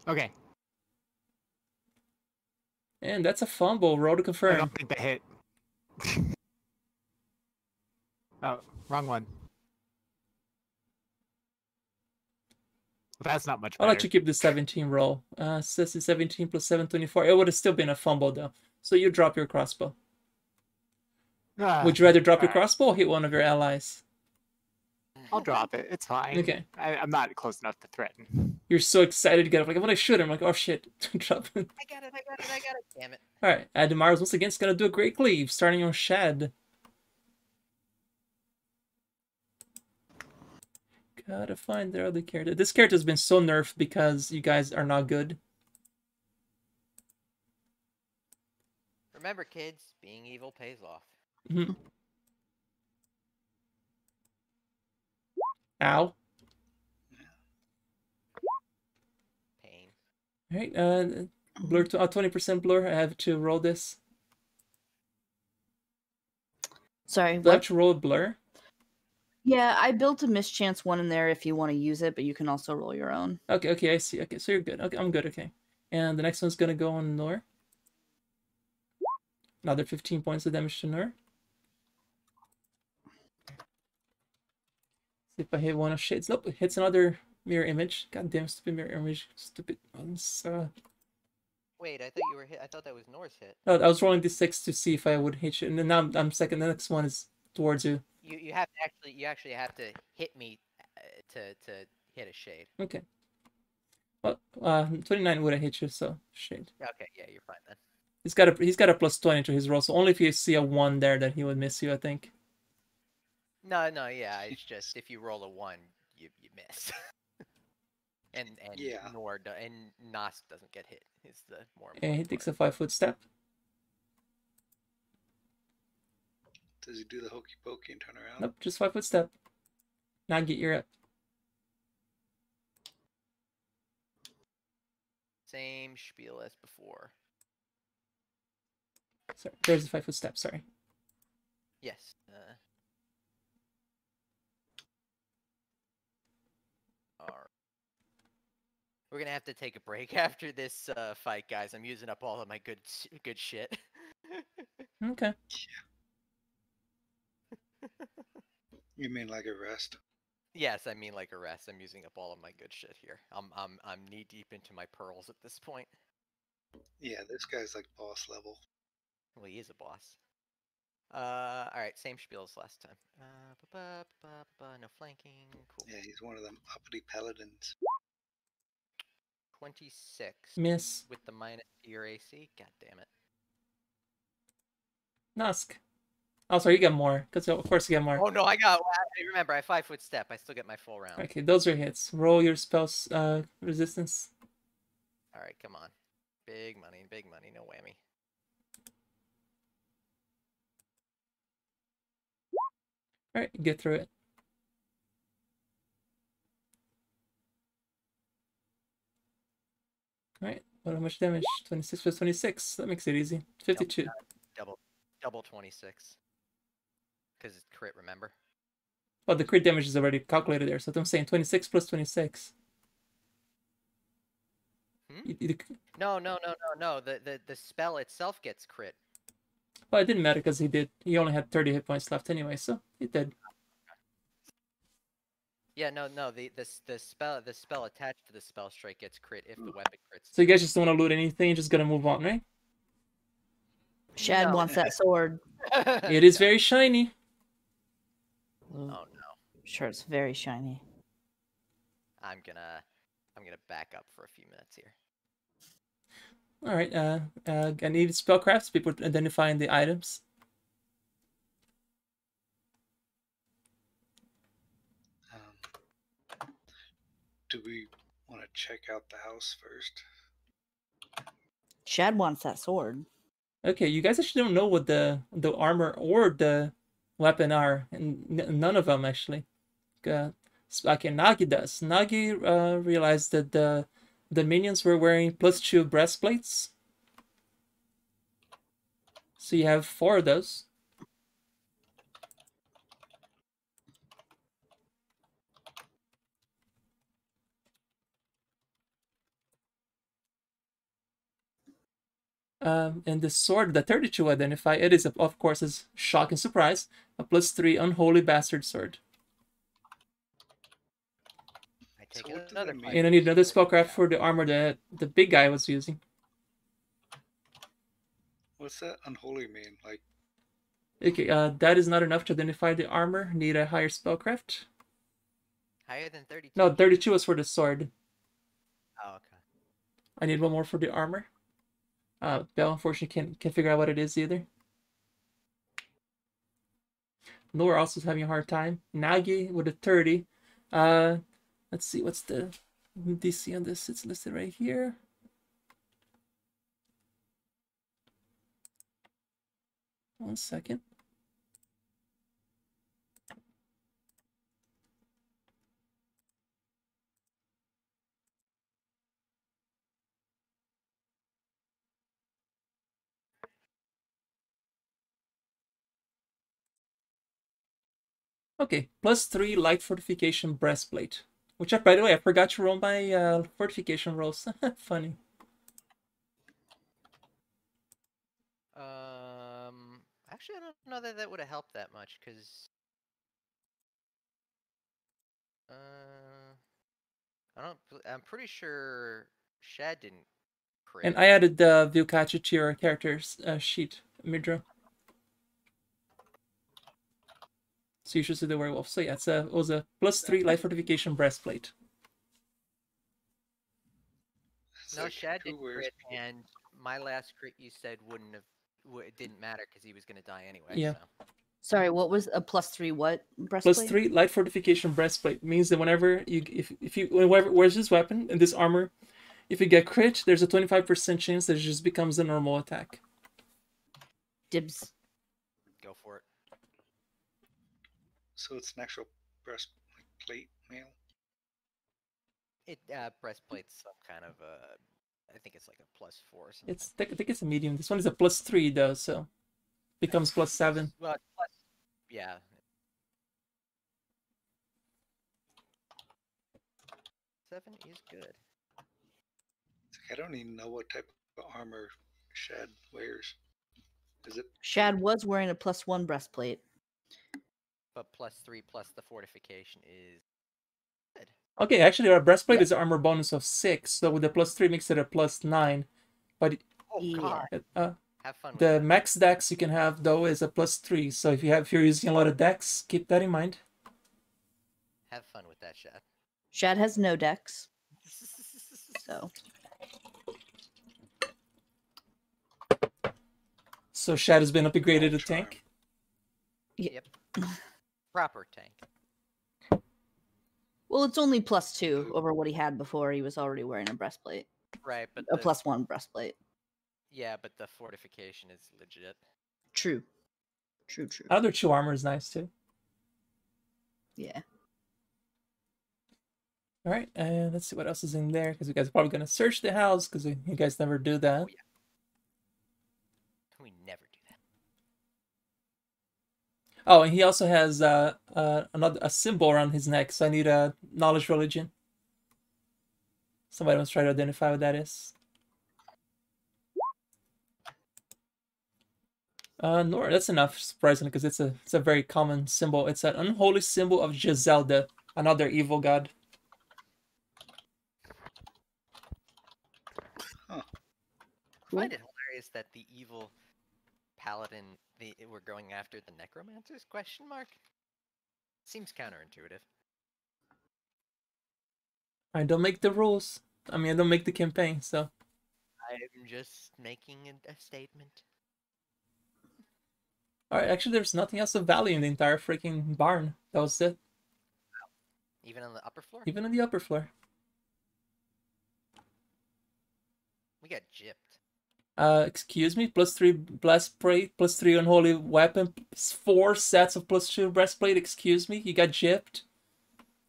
H: Okay.
A: And that's a fumble. Roll to
H: I
A: confirm.
H: don't think that hit. Oh, wrong one. Well, that's not much
A: I'll
H: better.
A: let you keep the 17 roll. Says it's 17 plus 7, 24. It would have still been a fumble though. So you drop your crossbow. Would you rather drop your
H: alright.
A: crossbow or hit one of your allies?
H: I'll drop it. It's fine.
A: Okay.
H: I'm not close enough to threaten.
A: You're so excited to get up. Like, I'm gonna shoot him. Like, oh shit. Drop it.
F: I got it. Damn it.
A: Alright. Ademars once again is gonna do a great cleave, starting on Shad. Gotta find their other character. This character's been so nerfed because you guys are not good.
F: Remember, kids, being evil pays off.
A: Mhm. Ow.
F: Pain.
A: Alright, blur to 20% blur. I have to roll this.
D: Sorry,
A: Do I have
D: what?
A: to roll a blur?
D: Yeah, I built a mischance one in there if you want to use it, but you can also roll your own.
A: Okay, I see. Okay, so you're good. Okay, I'm good, okay. And the next one's gonna go on Nor. Another 15 points of damage to Nor. See if I hit one of shades. Nope, it hits another Mirror image. God damn, stupid mirror image. Stupid ones.
F: Wait, I thought you were hit. I thought that was Nor's hit.
A: No, I was rolling d6 to see if I would hit you, and then now I'm second. The next one is towards you.
F: You have to actually have to hit me to hit a shade.
A: Okay. Well, 29 would have hit you, so shade.
F: Okay, yeah, you're fine then.
A: He's got a plus 20 to his roll, so only if you see a 1 there that he would miss you, I think.
F: No, yeah, it's just if you roll a 1, you miss. and
C: Yeah.
F: and Nos doesn't get hit. Is the more
A: And he
F: important
A: takes
F: part.
A: a 5-foot step.
C: Does he do the hokey pokey and turn around?
A: Nope, just 5-foot step. Now get your up.
F: Same spiel as before.
A: Sorry, there's the 5-foot step. Sorry.
F: Yes. All right. We're gonna have to take a break after this fight, guys. I'm using up all of my good shit.
A: Okay.
C: You mean like a rest?
F: Yes, I mean like a rest. I'm using up all of my good shit here. I'm knee deep into my pearls at this point.
C: Yeah, this guy's like boss level.
F: Well, he is a boss. All right, same spiel as last time. No flanking. Cool.
C: Yeah, he's one of them uppity paladins.
F: 26.
A: Miss.
F: With the minus to your AC. God damn it.
A: Nusk. Oh, sorry, you get more. Because of course you get more.
F: Oh no, I remember, I 5-foot step. I still get my full round.
A: Okay, those are hits. Roll your spell's resistance.
F: All right, come on. Big money, no whammy.
A: All right, get through it. All right, well, how much damage? 26 plus 26. That makes it easy. 52.
F: Double 26. Because it's crit, remember?
A: Well, the crit damage is already calculated there, so I'm saying 26 plus 26.
F: No. The spell itself gets crit.
A: Well, it didn't matter because he only had 30 hit points left anyway, so he did.
F: Yeah, no. The spell attached to the spell strike gets crit if the weapon crits.
A: So you guys just don't want to loot anything, you're just gonna move on, right?
D: Shad wants that sword.
A: It is very shiny.
F: Oh no.
D: Sure, it's very shiny.
F: I'm gonna back up for a few minutes here.
A: All right. I need spellcrafts. People identifying the items.
C: Do we want to check out the house first?
D: Shad wants that sword.
A: Okay, you guys actually don't know what the armor or the weapon are, and none of them actually. Okay, Nagi does. Nagi realized that the minions were wearing +2 breastplates. So you have 4 of those. And the sword that 32 identify, it is, of course, is shock and surprise, a +3 unholy bastard sword.
F: I take
C: So what does
F: another
C: that mean?
F: fight.
A: And I need another spellcraft for the armor that the big guy was using.
C: What's that unholy mean? Like,
A: Okay, that is not enough to identify the armor. Need a higher spellcraft.
F: Higher than 32?
A: No, 32 is for the sword.
F: Oh, okay.
A: I need one more for the armor. Bell unfortunately can't figure out what it is either. Laura also is having a hard time. Nagi with a 30. Let's see, what's the DC on this? It's listed right here. One second. Okay, +3 light fortification breastplate. Which, by the way, I forgot to roll my fortification rolls. Funny.
F: Actually, I don't know that that would have helped that much, because I'm pretty sure Shad didn't crit.
A: And I added the Vilkachi to your character's sheet, Midra. So you should see the werewolf. So yeah, it was a +3 life fortification breastplate.
C: It's
F: No,
C: like,
F: Shad
C: who
F: didn't
C: wears
F: crit, and my last crit you said it didn't matter because he was gonna die anyway.
A: Yeah.
F: So.
D: Sorry, what was a +3 what breastplate?
A: +3 light fortification breastplate means that whenever you whoever wears this weapon and this armor, if you get crit, there's a 25% chance that it just becomes a normal attack.
D: Dibs.
F: Go for it.
C: So it's an actual breastplate mail.
F: It breastplate's some kind of I think it's like a +4 or something.
A: I think it's a medium. This one is a +3 though, so becomes +7.
F: Well, it's plus, yeah. 7 is good.
C: It's like, I don't even know what type of armor Shad wears. Is it?
D: Shad was wearing a +1 breastplate.
F: But +3 plus the fortification is good.
A: Okay, actually our breastplate
D: Yeah.
A: is an armor bonus of 6, so with the +3 makes it a +9. But
F: Oh
D: Yeah.
F: god. Have fun with
A: the
F: that.
A: max dex you can have though is a +3. So if you're using a lot of dex, keep that in mind.
F: Have fun with that, Shad.
D: Shad has no dex, so
A: So Shad has been upgraded to
C: Charm.
A: tank.
F: Yep. Proper tank.
D: well, it's only +2 over what he had before. He was already wearing a breastplate,
F: Right, but
D: a +1 breastplate.
F: yeah, but the fortification is legit.
D: True.
A: Other 2 armor is nice too.
D: Yeah.
A: All right, and let's see what else is in there because you guys are probably gonna search the house because you guys never do that.
F: Oh, yeah. We never do that.
A: Oh, and he also has a symbol around his neck. So I need a knowledge religion. Somebody must try to identify what that is. Nor that's enough, surprisingly, because it's a very common symbol. It's an unholy symbol of Giselda, another evil god.
F: I find it hilarious that the evil paladin we're going after the necromancers? Question mark. Seems counterintuitive.
A: I don't make the rules. I mean, I don't make the campaign, so.
F: I'm just making a statement.
A: Alright, actually, there's nothing else of value in the entire freaking barn. That was it.
F: Even on the upper floor?
A: Even on the upper floor.
F: We got gypped.
A: Excuse me, +3 breastplate, +3 unholy weapon, 4 sets of +2 breastplate. Excuse me, you got gypped.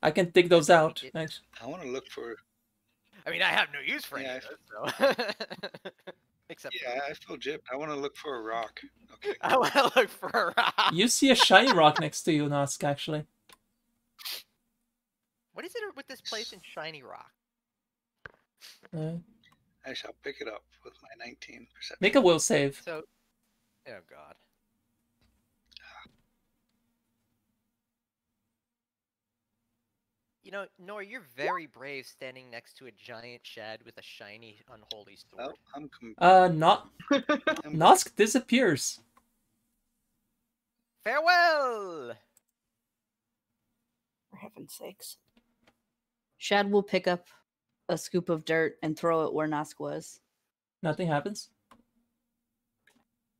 A: I can take those out. Nice.
C: I want to look for.
F: I mean, I have no use for any
C: Yeah,
F: of those, so. Except
C: Yeah, I feel gypped. I want to look for a rock. Okay.
F: I want to look for a rock.
A: You see a shiny rock next to you, Nosk, actually.
F: What is it with this place in Shiny Rock?
C: I shall pick it up with my 19 perception.
A: Make a will save.
F: So, oh god. You know, Nor, you're very brave standing next to a giant shad with a shiny, unholy sword.
C: Oh,
A: Not Nosk disappears.
F: Farewell!
E: For heaven's sakes.
D: Shad will pick up a scoop of dirt and throw it where Nosk was.
A: Nothing happens.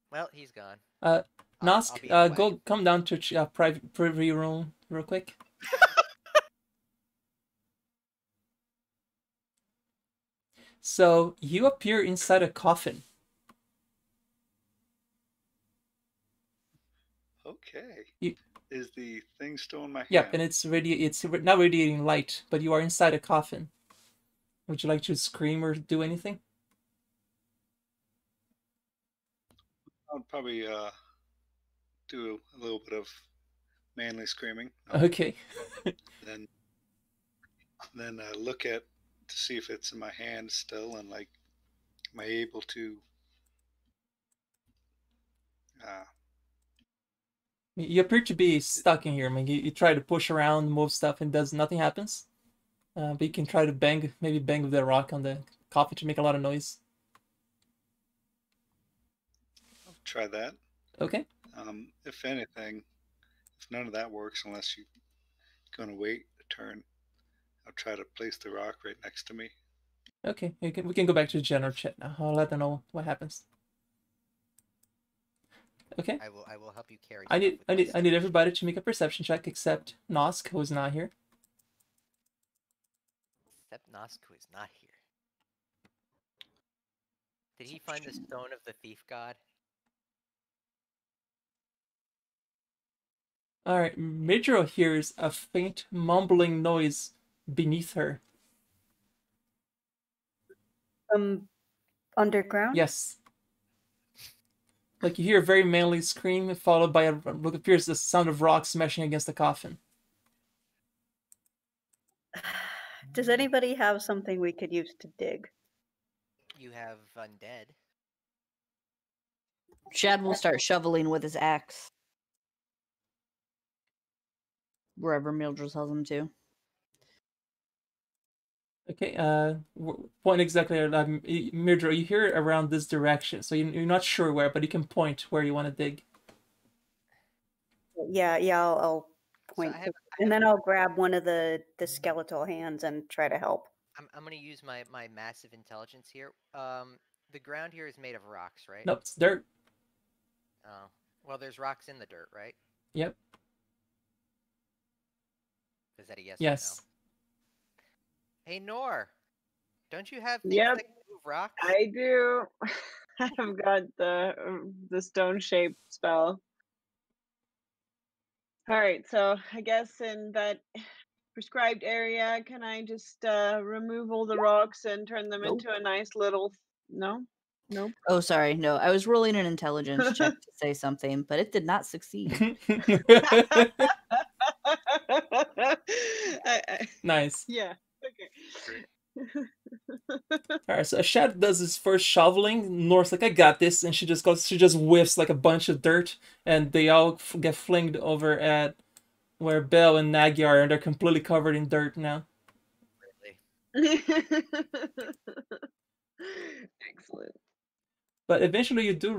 F: Well, he's gone.
A: Nosk,
F: I'll be
A: go come down to private privy room real quick. So you appear inside a coffin.
C: okay. Is the thing still in my hand?
A: Yep, and it's not radiating light, but you are inside a coffin. Would you like to scream or do anything?
C: I would probably do a little bit of manly screaming.
A: Okay.
C: Then look at to see if it's in my hand still, and like, am I able to?
A: You appear to be stuck in here. I mean, you try to push around, move stuff, and nothing happens. But you can try to maybe bang with the rock on the coffin to make a lot of noise.
C: I'll try that.
A: Okay.
C: If anything, if none of that works, unless you're going to wait a turn, I'll try to place the rock right next to me.
A: Okay, we can go back to the general chat now. I'll let them know what happens. Okay.
F: I will help you carry.
A: I
F: stuff with my
A: need everybody to make a perception check except Nosk, who is not here.
F: Except Nosk, who is not here. Did he find the stone of the thief god?
A: All right, Midro hears a faint mumbling noise beneath her.
E: Underground?
A: Yes. Like you hear a very manly scream, followed by what appears the sound of rocks smashing against the coffin.
E: Does anybody have something we could use to dig?
F: You have undead.
D: Shad will start shoveling with his axe. Wherever Mildred tells him to.
A: Okay, point exactly at Midro. You hear it around this direction, so you're not sure where, but you can point where you want to dig.
E: Yeah, I'll point,
F: So
E: and then I'll grab one of the skeletal hands and try to help.
F: I'm gonna use my massive intelligence here. The ground here is made of rocks, right?
A: Nope, it's dirt.
F: Oh, well, there's rocks in the dirt, right?
A: Yep.
F: Is that a yes?
A: Yes.
F: Or no? Hey, Nor, don't you have things
G: Yep.
F: that can move rocks?
G: I do. I've got the stone shaped spell. All right, so I guess in that prescribed area, can I just remove all the rocks and turn them
D: Nope.
G: into a nice little? No, nope.
D: Oh, sorry. No, I was rolling an intelligence check to say something, but it did not succeed.
A: Nice.
G: Yeah. Okay.
A: Alright, so Shad does his first shoveling. North's like, I got this, and she just whiffs like a bunch of dirt, and they all get flinged over at where Belle and Nagy are, and they're completely covered in dirt now.
F: Really?
G: Excellent.
A: But eventually you do,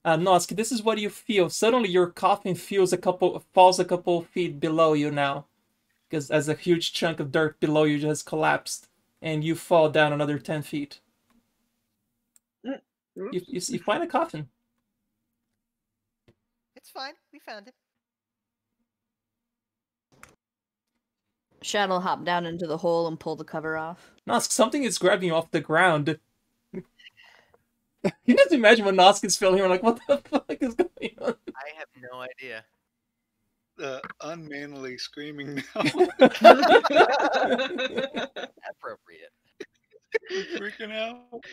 A: Nosk, this is what you feel. Suddenly your coffin falls a couple feet below you now. Because as a huge chunk of dirt below you just collapsed, and you fall down another 10 feet. You find a coffin.
F: It's fine. We found it.
D: Shad will hop down into the hole and pull the cover off.
A: Nosk, something is grabbing you off the ground. You just imagine when Nosk is feeling, you're like, what the fuck is going on?
F: I have no idea.
C: Unmanly screaming now.
F: Appropriate.
C: Freaking out.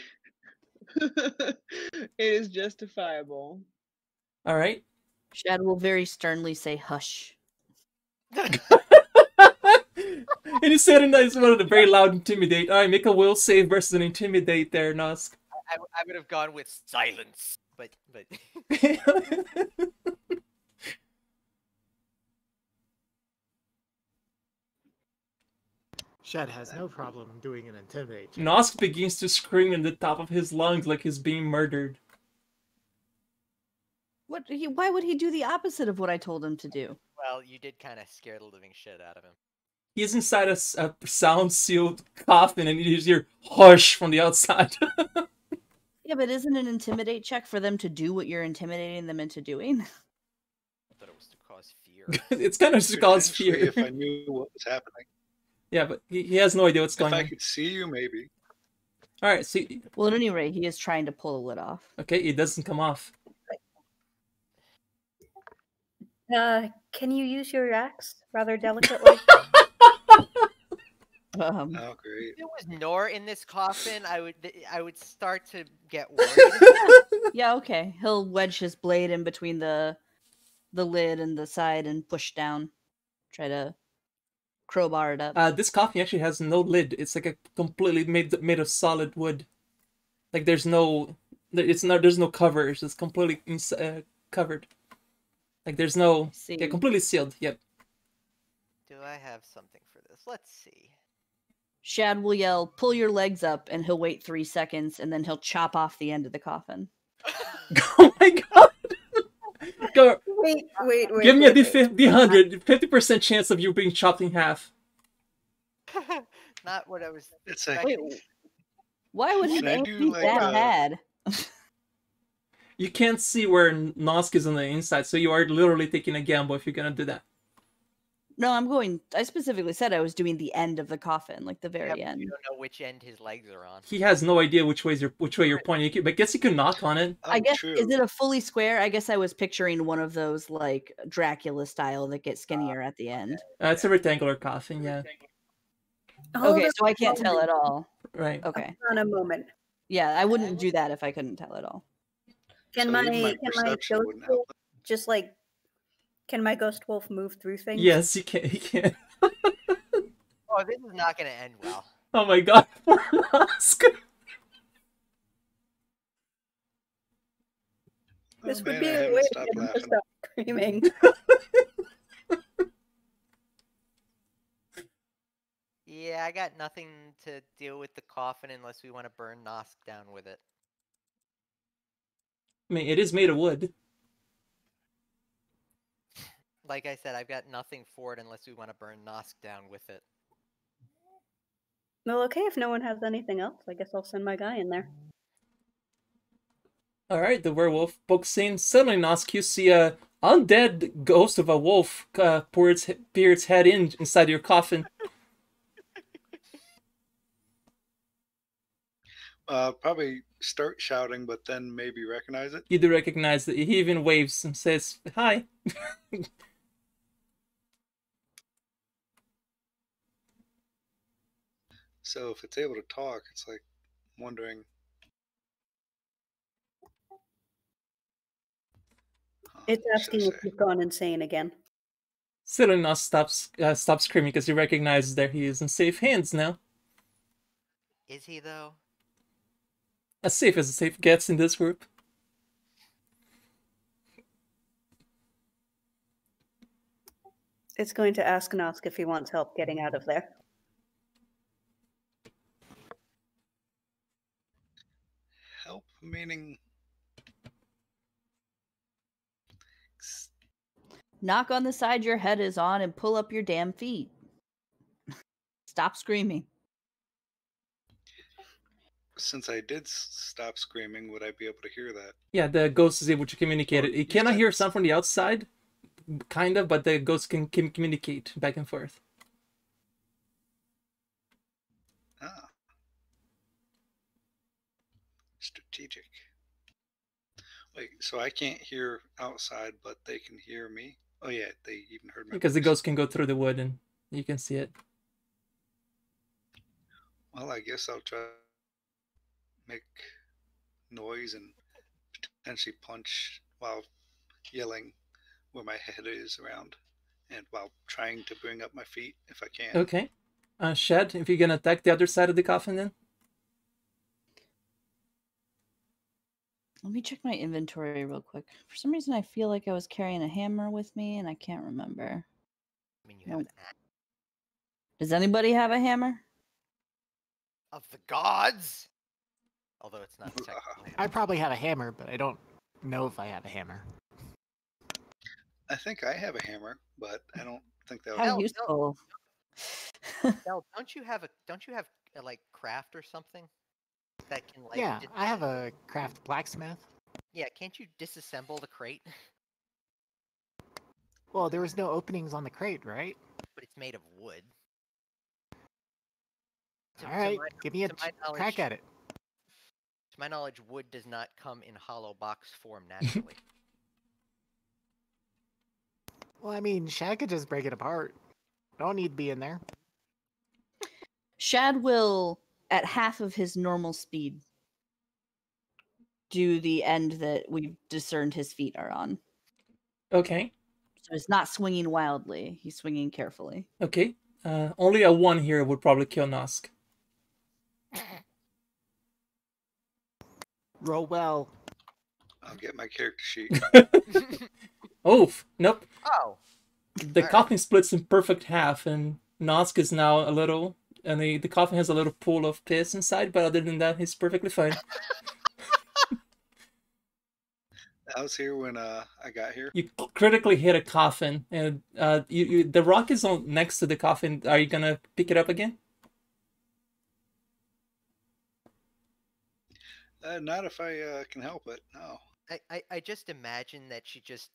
G: It is justifiable.
A: All right.
D: Shad will very sternly say, hush.
A: And he said in nice one of the very loud intimidate. All right, make a will save versus an intimidate there, Nosk.
F: I would have gone with silence, but
H: Shad has no problem doing an intimidate check.
A: Nosk begins to scream in the top of his lungs like he's being murdered.
D: Why would he do the opposite of what I told him to do?
F: well, you did kind of scare the living shit out of him.
A: He's inside a sound-sealed coffin, and you just hear hush from the outside.
D: Yeah, but isn't an intimidate check for them to do what you're intimidating them into doing?
F: I thought it was to cause fear.
A: It's kind of just cause fear.
C: Potentially, if I knew what was happening.
A: Yeah, but he has no idea what's going
C: If I
A: on.
C: could see you, maybe.
A: All right, so
D: Well, at any rate, he is trying to pull the lid off.
A: okay, it doesn't come off.
E: Can you use your axe rather delicately?
C: Oh, great.
F: If it was Nor in this coffin, I would start to get worried.
D: Yeah, okay. He'll wedge his blade in between the lid and the side and push down. Try to crowbar it up.
A: This coffin actually has no lid. It's like a completely made of solid wood. Like there's no cover. It's just completely covered. Like there's no
D: See.
A: completely sealed. Yep.
F: Do I have something for this? Let's see.
D: Shad will yell, "Pull your legs up," and he'll wait 3 seconds, and then he'll chop off the end of the coffin.
A: Oh my god! Go.
E: Wait.
A: Give me a
E: wait.
A: D100, 50% chance of you being chopped in half.
F: Not what I was.
C: It's like,
D: Wait, why would his
C: Can I
D: aim
C: do,
D: be
C: like,
D: that bad?
A: You can't see where Nosk is on the inside, so you are literally taking a gamble if you're gonna do that.
D: No, I specifically said I was doing the end of the coffin, like the very
F: Yeah,
D: end.
F: you don't know which end his legs are on.
A: He has no idea which way you're pointing. But I guess you can knock on it.
D: I guess,
C: true.
D: is it a fully square? I guess I was picturing one of those, like, Dracula style that gets skinnier at the end.
A: It's a rectangular coffin, yeah.
E: Hold
D: Okay,
E: on
D: so I can't
E: a
D: tell
E: moment.
D: at all.
A: Right.
D: Okay.
E: Hold on a moment.
D: Yeah, I wouldn't do that if I couldn't tell at all.
E: Can
C: So
E: my
C: even my
E: can my
C: perception
E: ghost
C: wouldn't
E: wolf
C: help.
E: just like can my ghost wolf move through things?
A: Yes, he can. He can.
F: Oh, this is not going to end well.
A: Oh my god, poor Nosk.
E: This
C: Oh,
E: would
C: man,
E: be
C: I
E: a
C: haven't
E: way to
C: stopped
E: get him to
C: laughing.
E: stop screaming.
F: Yeah, I got nothing to deal with the coffin unless we want to burn Nosk down with it.
A: I mean, it is made of wood.
F: Like I said, I've got nothing for it unless we want to burn Nosk down with it.
E: Well, okay, if no one has anything else, I guess I'll send my guy in there.
A: Alright, the werewolf books in. Suddenly, Nosk, you see a undead ghost of a wolf peer its head inside your coffin.
C: Probably start shouting, but then maybe recognize it.
A: You do recognize that he even waves and says, "Hi."
C: So if it's able to talk, it's like wondering.
E: It's
C: what should I
E: asking if
C: say?
E: you've gone insane again.
A: Suddenly, Nosk stops screaming because he recognizes that he is in safe hands now.
F: Is he, though?
A: As safe as a safe gets in this group.
E: It's going to ask Nosk if he wants help getting out of there.
C: Help, meaning.
D: Knock on the side your head is on and pull up your damn feet. Stop screaming.
C: Since I did stop screaming, would I be able to hear that?
A: Yeah, the ghost is able to communicate it.
C: Oh,
A: It cannot
C: yeah.
A: hear sound from the outside, kind of, but the ghost can communicate back and forth.
C: Ah. Strategic. Wait, so I can't hear outside, but they can hear me? Oh yeah, they even heard my
A: Because the
C: voice.
A: ghost can go through the wood and you can see it.
C: Well, I guess I'll try to make noise and potentially punch while yelling where my head is around, and while trying to bring up my feet if I can.
A: Okay. Shed, if you're gonna attack the other side of the coffin then?
D: Let me check my inventory real quick. For some reason, I feel like I was carrying a hammer with me, and I can't remember.
F: I mean, you have an axe
D: Does anybody have a hammer?
F: of the gods! Although it's not technically a
H: I
F: hammer.
H: probably have a hammer, but I don't know if I have a hammer.
C: I think I have a hammer, but I don't think that
D: How
F: Hell,
C: would.
D: useful.
F: Del, don't you have like craft or something that can like?
H: Yeah, I have a craft blacksmith.
F: Yeah, can't you disassemble the crate?
H: Well, there was no openings on the crate, right?
F: But it's made of wood.
H: All right, give me a
F: to my knowledge-
H: crack at it.
F: To my knowledge, wood does not come in hollow box form naturally.
H: Well, I mean, Shad could just break it apart. Don't need to be in there.
D: Shad will, at half of his normal speed, do the end that we've discerned his feet are on.
A: Okay.
D: So it's not swinging wildly. He's swinging carefully.
A: Okay. Only a 1 here would probably kill Nosk.
H: Roll well.
C: I'll get my character sheet.
A: Oh, nope.
F: Oh,
A: The
F: Alright.
A: coffin splits in perfect half, and Nosk is now a little, and the coffin has a little pool of piss inside, but other than that, he's perfectly fine.
C: I was here when I got here.
A: You critically hit a coffin, and the rock is on next to the coffin. Are you gonna pick it up again?
C: Not if I can help it. No.
F: I just imagine that he just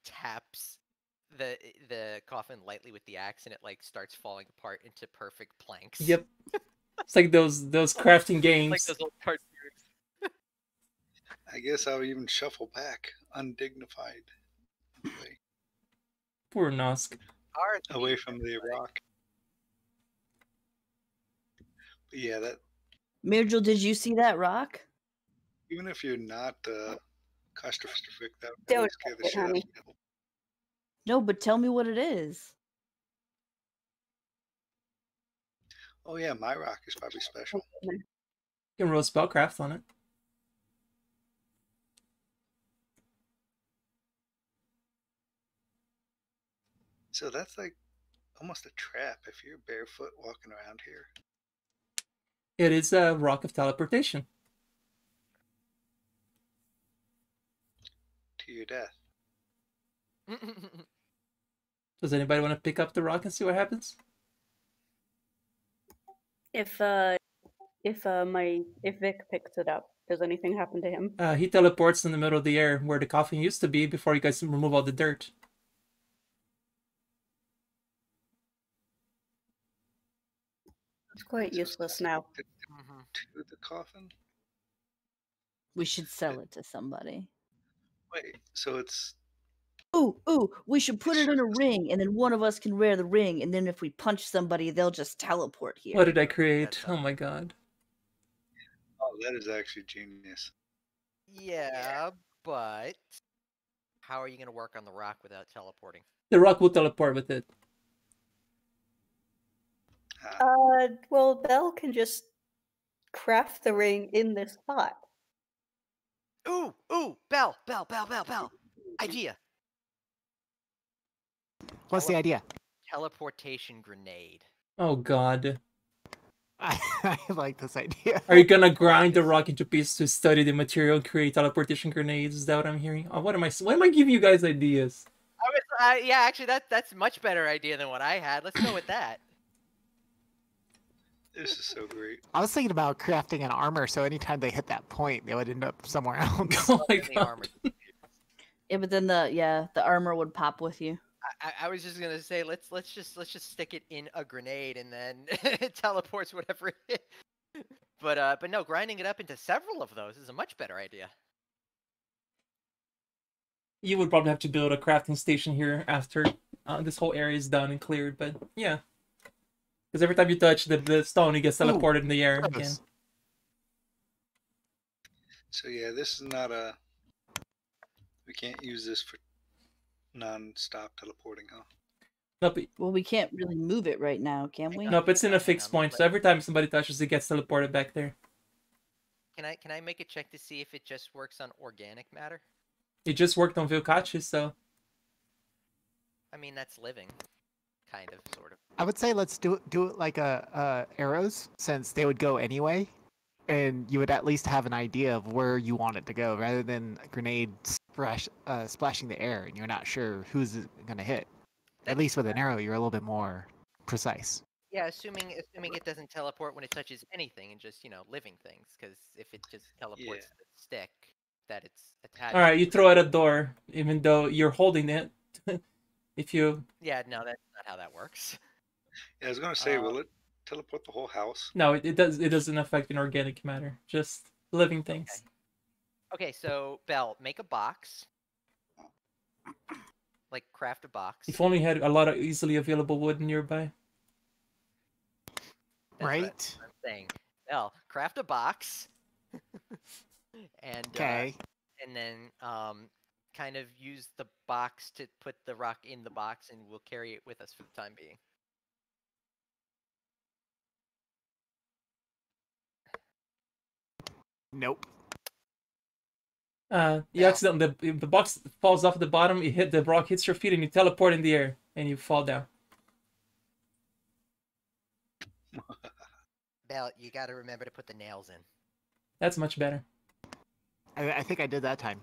F: taps the coffin lightly with the axe and it like starts falling apart into perfect planks.
A: Yep. It's like those crafting games.
F: Like those old cartoons.
C: I guess I would even shuffle back, undignified,
A: Poor Nosk.
C: away from the rock. But yeah, that
D: Mirgil, did you see that rock?
C: even if you're not claustrophobic, that would
E: Don't
C: really scare the
E: touch it,
C: shit out of
E: honey.
C: me.
D: No, but tell me what it is.
C: Oh yeah, my rock is probably special.
A: You can roll spellcraft on it.
C: So that's like almost a trap if you're barefoot walking around here.
A: It is a rock of teleportation.
C: To your death.
A: Does anybody want to pick up the rock and see what happens?
E: If Vic picks it up, does anything happen to him?
A: He teleports in the middle of the air where the coffin used to be before you guys remove all the dirt.
E: It's quite useless now.
C: To the coffin?
D: We should sell it to somebody.
C: Wait, so it's
D: Ooh, we should put it in a ring, and then one of us can wear the ring, and then if we punch somebody, they'll just teleport here.
A: What did I create? Oh my god.
C: oh, that is actually genius.
F: Yeah, but how are you going to work on the rock without teleporting?
A: The rock will teleport with it.
E: Well, Belle can just craft the ring in this spot.
F: Ooh, Bell. Idea.
H: What's the idea?
F: Teleportation grenade.
A: Oh god.
H: I like this idea.
A: Are you gonna grind the rock into pieces to study the material, create teleportation grenades? Is that what I'm hearing? Oh, what am I giving you guys ideas?
F: Yeah, actually, that's a much better idea than what I had. Let's go with that.
C: This is so great.
H: I was thinking about crafting an armor, so anytime they hit that point, they would end up somewhere else.
A: Oh my
F: The
A: god.
F: armor.
D: Yeah, but then the armor would pop with you.
F: I was just gonna say let's just stick it in a grenade and then it teleports whatever it is. But no, grinding it up into several of those is a much better idea.
A: You would probably have to build a crafting station here after this whole area is done and cleared, but yeah. Because every time you touch the stone, it gets teleported in the air again.
C: So yeah, this is not a. We can't use this for non-stop teleporting, huh?
A: Nope,
D: Well, we can't really move it right now, can we?
A: nope, it's in a fixed point, so every time somebody touches it, gets teleported back there.
F: Can I make a check to see if it just works on organic matter?
A: It just worked on Vilkachi, so...
F: I mean, that's living. Kind of, sort of.
H: I would say let's do it like arrows, since they would go anyway, and you would at least have an idea of where you want it to go, rather than a grenade splashing the air and you're not sure who's gonna hit. At least with an arrow, you're a little bit more precise.
F: Yeah, assuming it doesn't teleport when it touches anything and just living things, because if it just teleports the stick that it's attached.
A: All right, you throw it at a door, even though you're holding it. If you...
F: Yeah, no, that's not how that works.
C: Yeah, I was gonna say, will it teleport the whole house?
A: No, it does. It doesn't affect inorganic matter. Just living things.
F: Okay, so Belle, make a box. Like craft a box.
A: If only you had a lot of easily available wood nearby.
F: That's
H: right?
F: what I'm saying. Belle, craft a box. And and then kind of use the box to put the rock in the box, and we'll carry it with us for the time being.
H: Nope.
A: You
F: Now-
A: accidentally the box falls off the bottom. You hit the rock, hits your feet, and you teleport in the air, and you fall down.
F: Bell, you got to remember to put the nails in.
A: That's much better.
H: I think I did that time.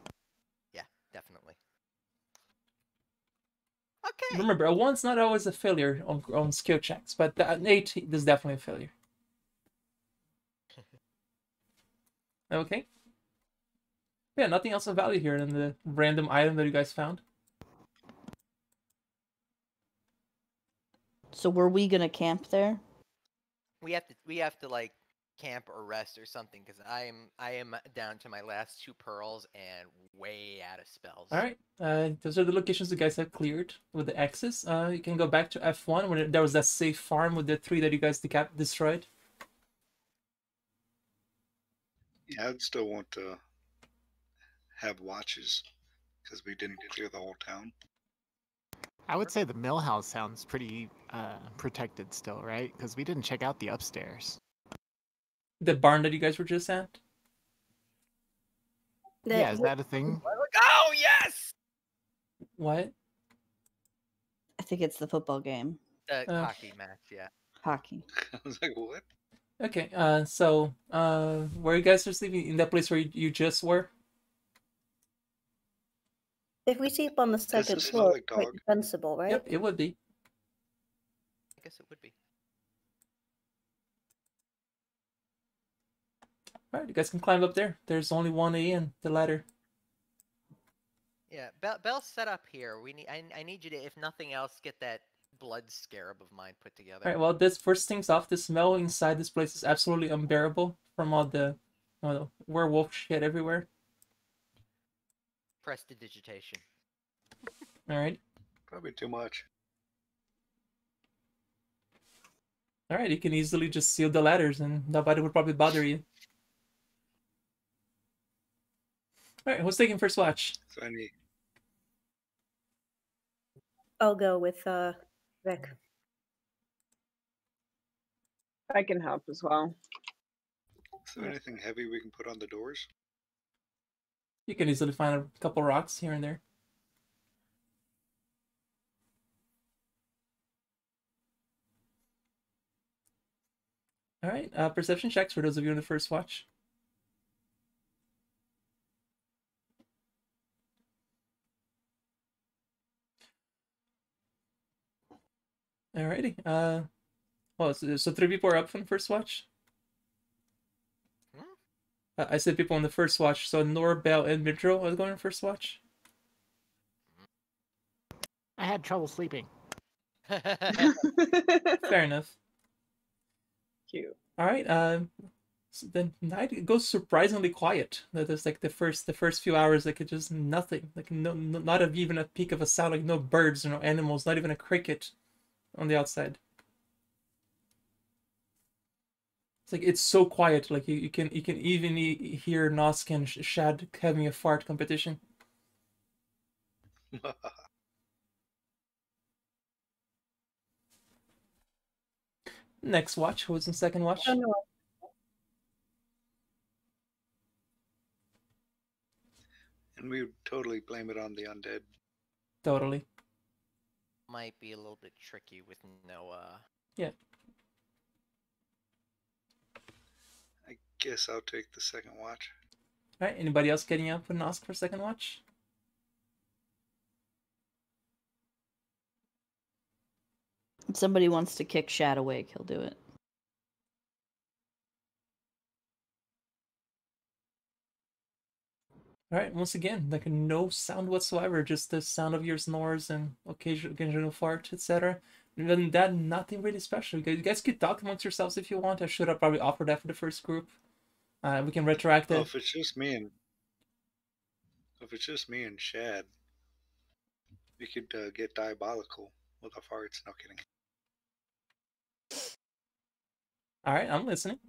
F: Yeah, definitely. Okay.
A: Remember, a 1's not always a failure on skill checks, but an 8 is definitely a failure. Okay. Yeah, nothing else of value here in the random item that you guys found.
D: So were we gonna camp there?
F: We have to like camp or rest or something because I am down to my last 2 pearls and way out of spells.
A: All right. Those are the locations you guys have cleared with the X's. You can go back to F1 when there was that safe farm with the 3 that you guys destroyed.
C: Yeah, I'd still want to have watches because we didn't clear the whole town.
H: I would say the mill house sounds pretty protected still, right? Because we didn't check out the upstairs.
A: The barn that you guys were just at.
H: Yeah, is that a thing?
F: Oh yes!
A: What?
D: I think it's the football game.
F: The hockey match, yeah.
D: Hockey.
C: I was like, what?
A: Okay. So where you guys are sleeping in that place where you just were?
E: If we sleep on the second
C: it
E: floor,
C: smell like
E: it's quite
C: dog?
E: defensible, right?
A: Yep, it would be.
F: I guess it would be.
A: All right, you guys can climb up there. There's only one A in the ladder.
F: Yeah, Bell's set up here. I need you to, if nothing else, get that blood scarab of mine put together.
A: All right. Well, this first things off. The smell inside this place is absolutely unbearable from all the werewolf shit everywhere.
F: Prestidigitation.
A: All right.
C: Probably too much.
A: All right. You can easily just seal the ladders, and nobody would probably bother you. All right. Who's taking first watch?
C: So I need.
E: I'll go with Rick.
G: I can help as well.
C: Is there anything heavy we can put on the doors?
A: You can easily find a couple rocks here and there. All right. Perception checks for those of you in the first watch. Alrighty. Well, so 3 people are up from the first watch. I said people on the first watch, so Nor, Bell, and Midro are going on first watch.
H: I had trouble sleeping.
A: Fair enough.
G: Cute.
A: All right. So the night goes surprisingly quiet. There's like the first few hours, like it's just nothing. Like not even a peak of a sound. Like no birds, no animals, not even a cricket on the outside. It's like it's so quiet. Like you can even hear Nosk and Shad having a fart competition. Next watch. Who's in second watch?
E: Oh, no.
C: And we would totally blame it on the undead.
A: Totally.
F: Might be a little bit tricky with no
A: Yeah.
C: I guess I'll take the second watch.
A: All right. Anybody else getting up and ask for second watch?
D: If somebody wants to kick Shad awake, he'll do it.
A: All right. Once again, like no sound whatsoever, just the sound of your snores and occasional fart, etc. Even that, nothing really special. You guys could talk amongst yourselves if you want. I should have probably offered that for the first group. We can retroact it.
C: Oh, if it's just me and Shad, we could get diabolical with our farts. No kidding.
A: All right, I'm listening.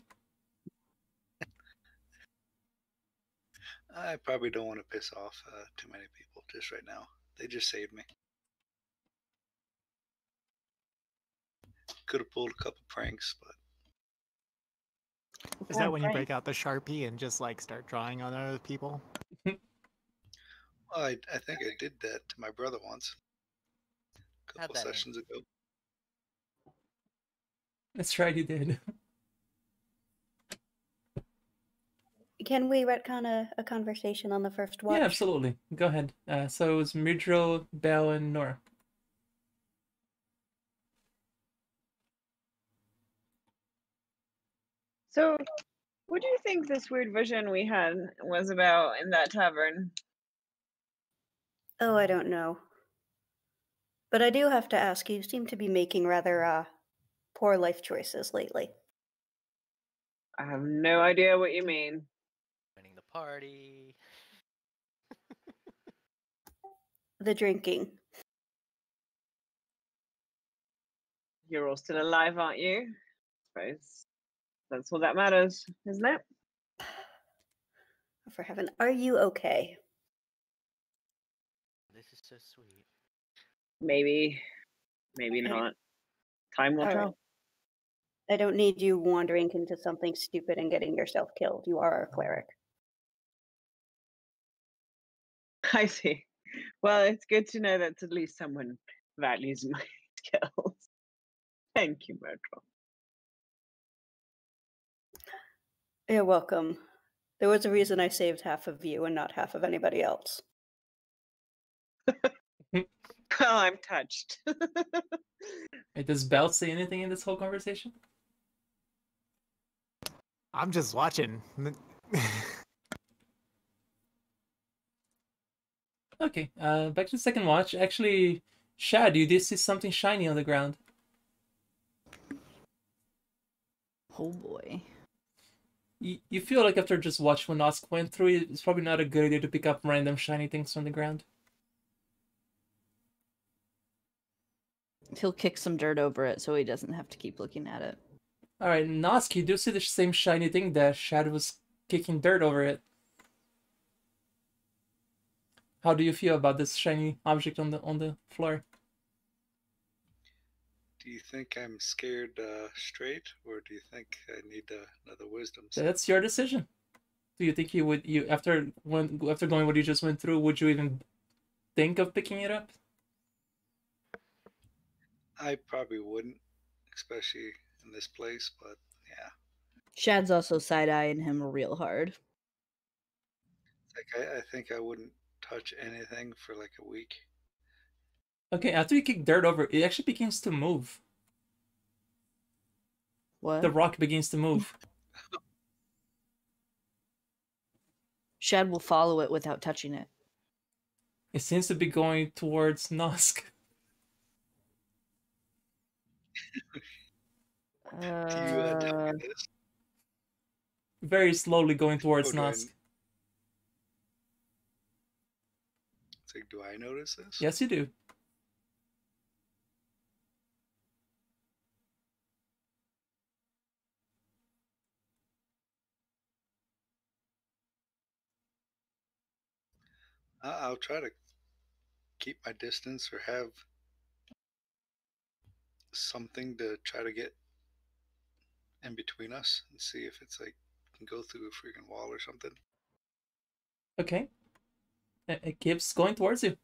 C: I probably don't want to piss off too many people just right now. They just saved me. Could have pulled a couple pranks, but
H: Is that when you break out the Sharpie and just like start drawing on other people?
C: I think I did that to my brother once, a
F: How'd
C: couple
F: that end?
C: sessions ago.
A: That's right, you did.
E: Can we retcon a conversation on the first watch?
A: Yeah, absolutely. Go ahead. So it was Midro, Bell, and Nora.
G: So, what do you think this weird vision we had was about in that tavern?
E: Oh, I don't know. But I do have to ask, you seem to be making rather poor life choices lately.
G: I have no idea what you mean.
F: Winning the party.
E: The drinking.
G: You're all still alive, aren't you? I suppose that's all that matters, isn't it?
E: For heaven, are you okay?
F: This is so sweet.
G: Maybe, maybe
E: I-
G: not. Time will
E: All right.
G: tell.
E: I don't need you wandering into something stupid and getting yourself killed. You are a cleric.
G: I see. Well, it's good to know that at least someone values my skills. Thank you, Bertram.
E: You're welcome. There was a reason I saved half of you and not half of anybody else.
G: Well, I'm touched.
A: Wait, does Bell say anything in this whole conversation?
H: I'm just watching.
A: Okay, back to the second watch. Actually, Shad, you did see something shiny on the ground.
D: Oh boy.
A: You feel like after just watching what Nosk went through, it's probably not a good idea to pick up random shiny things on the ground.
D: He'll kick some dirt over it so he doesn't have to keep looking at it.
A: Alright, Nosk, you do see the same shiny thing that Shad was kicking dirt over it. How do you feel about this shiny object on the floor?
C: Do you think I'm scared straight, or do you think I need another wisdom?
A: That's your decision. Do you think you after going what you just went through, would you even think of picking it up?
C: I probably wouldn't, especially in this place, but yeah.
D: Shad's also side-eyeing him real hard.
C: Like I think I wouldn't touch anything for like a week.
A: Okay, after you kick dirt over, it actually begins to move.
D: What?
A: The rock begins to move.
D: Shad will follow it without touching it.
A: It seems to be going towards Nosk.
C: Do you tell me this?
A: Very slowly going towards
C: Oh, do I-
A: Nosk.
C: It's like, do I notice this?
A: Yes, you do.
C: I'll try to keep my distance or have something to try to get in between us and see if it's like can go through a freaking wall or something.
A: Okay. It keeps going towards you.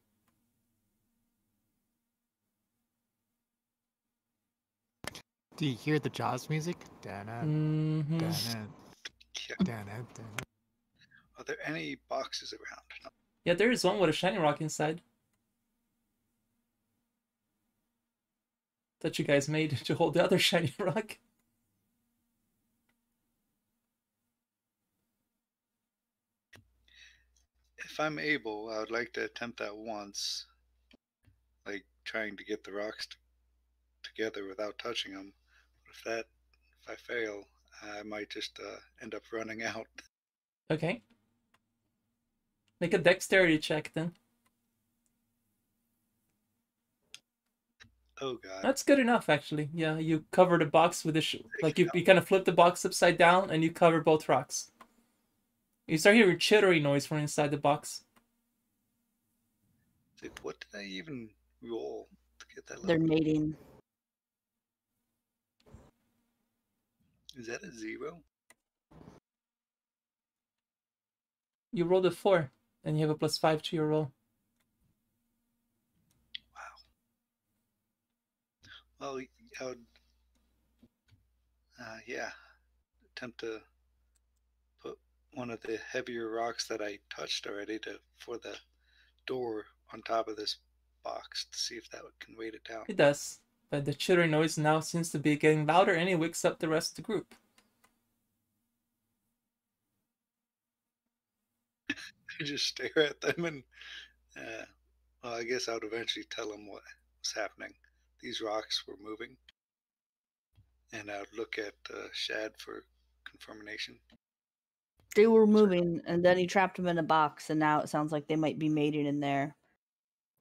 H: Do you hear the Jaws music? Da-na,
A: Mm-hmm.
H: da-na,
C: Yeah.
H: da-na, da-na.
C: Are there any boxes around? No.
A: Yeah, there is one with a shiny rock inside that you guys made to hold the other shiny rock.
C: If I'm able, I would like to attempt that once, like trying to get the rocks together without touching them. But if I fail, I might just end up running out.
A: Okay. Make a dexterity check then.
C: Oh god.
A: That's good enough, actually. Yeah, you cover the box with like you kind of flip the box upside down and you cover both rocks. You start hearing chittery noise from inside the box.
C: Dude, what did I even roll to get that
D: They're
C: level?
D: mating.
C: Is that a 0?
A: You rolled a 4, and you have a +5 to your roll.
C: Well, I would, yeah, attempt to put one of the heavier rocks that I touched already for the door on top of this box to see if that can weight it down.
A: It does, but the chittering noise now seems to be getting louder and it wakes up the rest of the group.
C: I just stare at them and, well, I guess I would eventually tell them what was happening. These rocks were moving, and I would look at Shad for confirmation.
D: They were moving, and then he trapped them in a box, and now it sounds like they might be mating in there.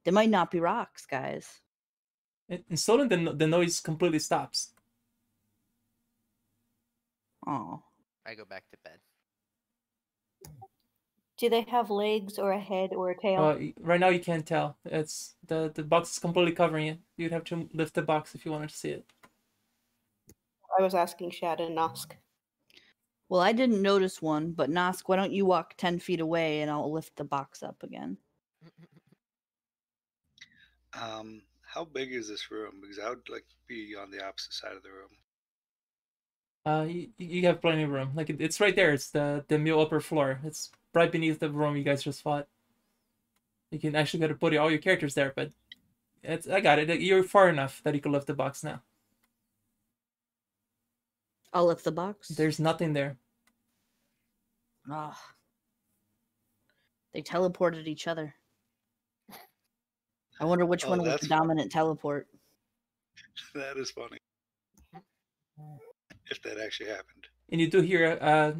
D: They might not be rocks, guys.
A: And suddenly the noise completely stops.
D: Oh.
F: I go back to bed.
E: Do they have legs or a head or a tail?
A: Right now you can't tell. It's the box is completely covering it. You'd have to lift the box if you wanted to see it.
E: I was asking Shad and Nosk.
D: Well, I didn't notice one, but Nosk, why don't you walk 10 feet away and I'll lift the box up again?
C: How big is this room? Because I would like to be on the opposite side of the room.
A: You have plenty of room. Like it's right there. It's the middle upper floor. It's right beneath the room you guys just fought. You can actually go to put all your characters there, but I got it. You're far enough that you can lift the box now.
D: I'll lift the box.
A: There's nothing there.
D: Ah. They teleported each other. I wonder which one was the dominant teleport.
C: That is funny. If that actually happened.
A: And you do hear,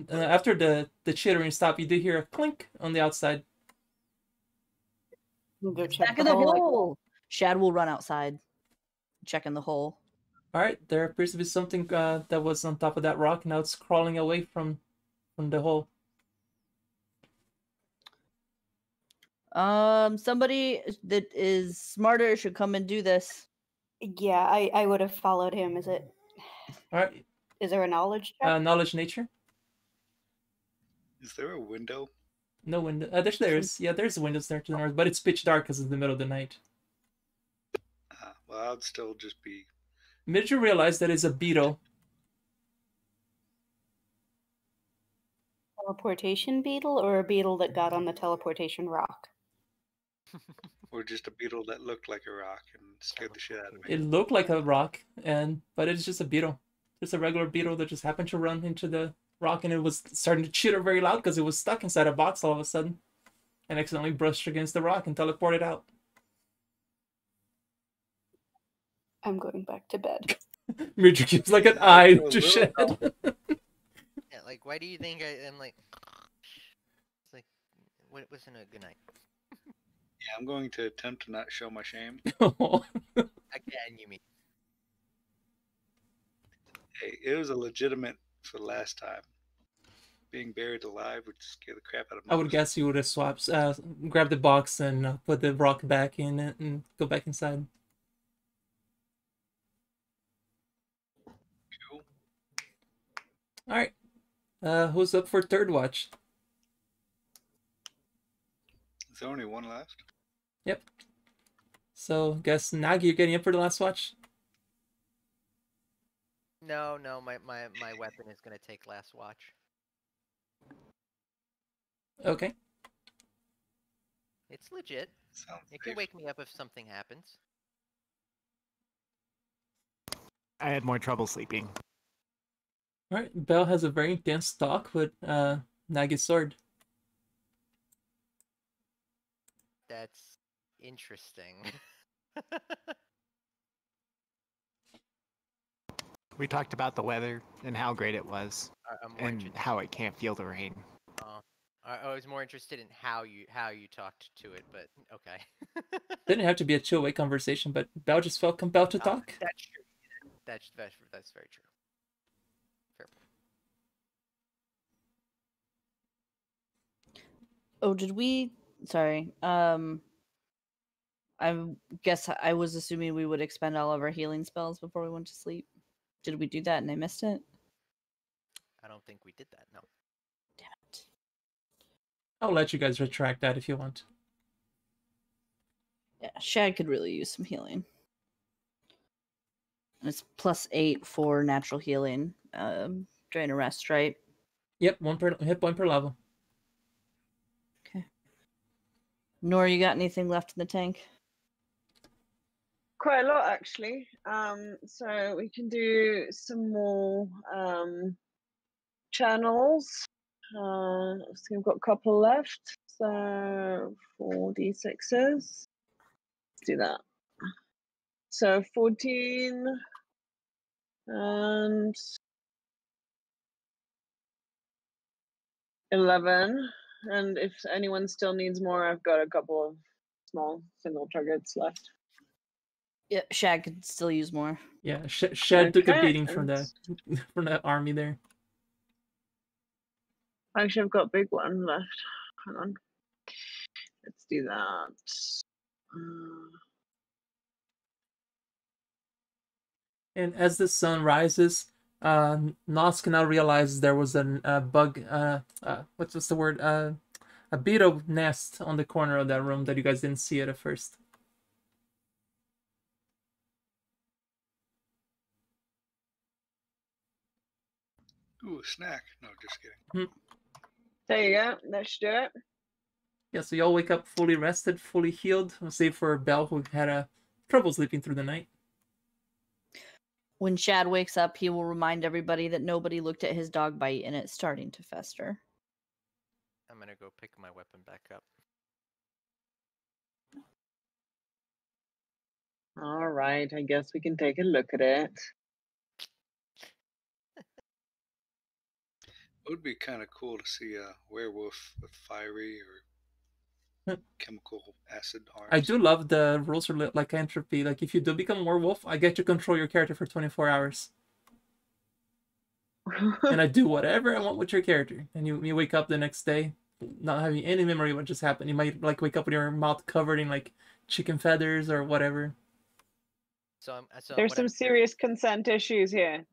A: after the chittering stop, you do hear a clink on the outside.
E: Go check
D: Back in the hole. Shad will run outside, check in the hole.
A: All right, there appears to be something that was on top of that rock. Now it's crawling away from the hole.
D: Somebody that is smarter should come and do this.
E: Yeah, I would have followed him. Is it?
A: All right.
E: Is there a knowledge check?
A: Knowledge nature.
C: Is there a window?
A: No window. There's yeah, there's windows there to the north, but it's pitch dark because it's the middle of the night.
C: Well, I'd still just be.
A: Did you realize that it's a beetle?
E: Teleportation beetle or a beetle that got on the teleportation rock?
C: Or just a beetle that looked like a rock and scared the shit out of me.
A: It looked like a rock, but it's just a beetle. Just a regular beetle that just happened to run into the rock, and it was starting to chitter very loud because it was stuck inside a box all of a sudden, and accidentally brushed against the rock and teleported out.
E: I'm going back to bed.
A: Midge gives like an eye to Shed.
F: Yeah, like why do you think I'm like? It's like, what wasn't a good night?
C: Yeah, I'm going to attempt to not show my shame.
F: Again, you mean?
C: Hey, it was a legitimate for the last time. Being buried alive would scare the crap out of me.
A: I would guess you would have swapped, grab the box and put the rock back in it and go back inside.
C: Cool.
A: All right. Who's up for third watch?
C: Is there only one left?
A: Yep. So, guess Nagi, you're getting up for the last watch?
F: No, my weapon is gonna take last watch.
A: Okay.
F: It's legit.
C: Sounds
F: It can
C: safe.
F: wake me up if something happens.
H: I had more trouble sleeping.
A: All right. Belle has a very intense talk with Nagi's sword.
F: That's interesting.
H: We talked about the weather and how great it was,
F: I'm more
H: and
F: interested.
H: how it can't feel the rain.
F: I was more interested in how you talked to it, but okay.
A: Didn't have to be a two-way conversation, but Belle just felt compelled to talk.
F: That's true. That's very true. Fair point.
D: Oh, did we? Sorry. I guess I was assuming we would expend all of our healing spells before we went to sleep. Did we do that and I missed it?
F: I don't think we did that. No.
D: Damn it.
A: I'll let you guys retract that if you want.
D: Yeah, Shad could really use some healing. It's +8 for natural healing. Drain a rest, right?
A: Yep, 1 per hit point per level.
D: Okay. Nora, you got anything left in the tank?
G: Quite a lot, actually. So we can do some more channels. So we've got a couple left. So 4d6s. Let's do that. So 14 and 11. And if anyone still needs more, I've got a couple of small single targets left.
D: Yeah, Shag could still use more.
A: Yeah, Shed took a
G: Okay,
A: beating from
G: and-
A: the from the army there.
G: Actually, I've got a big one left. Hang on. Let's do that.
A: And as the sun rises, Nosk now realizes there was a bug. What's the word? A beetle nest on the corner of that room that you guys didn't see it at first.
C: Ooh, a snack. No, just kidding.
G: There you go. That should do it.
A: Yeah, so y'all wake up fully rested, fully healed, save for Belle, who had trouble sleeping through the night.
D: When Shad wakes up, he will remind everybody that nobody looked at his dog bite and it's starting to fester.
F: I'm gonna go pick my weapon back up.
G: All right. I guess we can take a look at it.
C: It would be kind of cool to see a werewolf with fiery or chemical acid arms.
A: I do love the rules for lycanthropy. Like, if you do become a werewolf, I get to control your character for 24 hours. And I do whatever I want with your character. And you wake up the next day not having any memory of what just happened. You might like wake up with your mouth covered in like chicken feathers or whatever.
F: So
G: There's some serious consent issues here.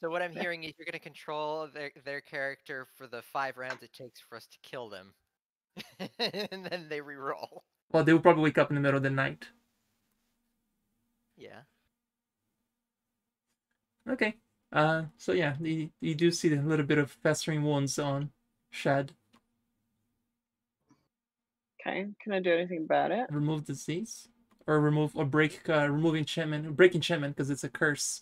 F: So what I'm hearing is you're gonna control their character for the 5 rounds it takes for us to kill them, and then they reroll.
A: Well, they will probably wake up in the middle of the night.
F: Yeah.
A: Okay. So yeah, you do see a little bit of festering wounds on Shad.
G: Okay. Can I do anything about it?
A: Remove disease, or break remove enchantment, break enchantment because it's a curse.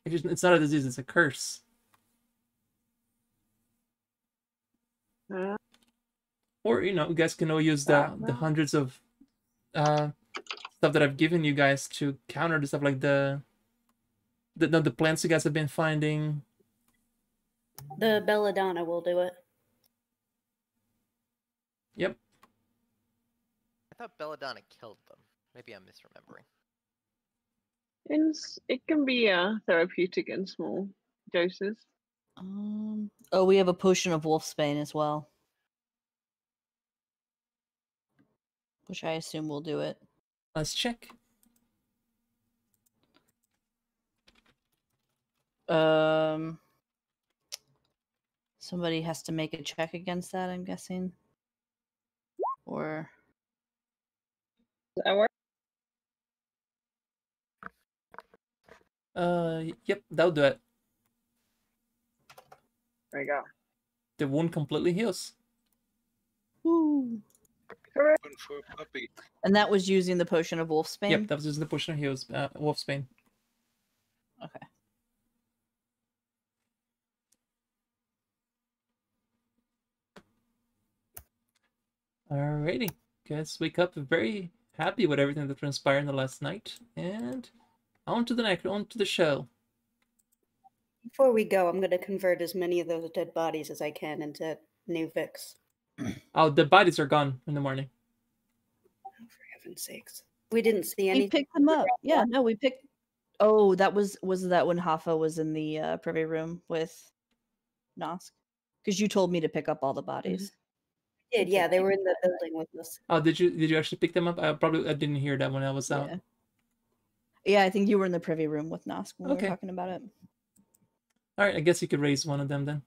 A: It's not a disease; it's a curse. Or you guys can all use the hundreds of stuff that I've given you guys to counter the stuff like the plants you guys have been finding.
E: The belladonna will do it.
A: Yep.
F: I thought Belladonna killed them. Maybe I'm misremembering.
G: It can be therapeutic in small doses.
D: Oh, we have a potion of wolfsbane as well, which I assume will do it.
A: Let's check.
D: Somebody has to make a check against that, I'm guessing. Or
G: Does that work?
A: Yep, that'll do it.
G: There you go.
A: The wound completely heals.
D: woo.
C: One for a puppy.
D: And that was using the potion of wolfsbane?
A: Yep, that was just the potion of heals, wolfsbane.
D: Okay.
A: Alrighty. Guys, wake up very happy with everything that transpired in the last night, and on to the show.
E: Before we go, I'm going to convert as many of those dead bodies as I can into new Vicks.
A: Oh, the bodies are gone in the morning.
E: For heaven's sakes. We didn't see
D: We
E: anything.
D: picked them up. Yeah, no, we picked. Oh, that was that when Hafa was in the privy room with Nosk? Because you told me to pick up all the bodies.
E: We did, yeah, they were in the building with us.
A: Oh, did you actually pick them up? I didn't hear that when I was out.
D: Yeah. Yeah, I think you were in the privy room with Nosk when we
A: Okay.
D: were talking about it.
A: All right, I guess you could raise one of them then.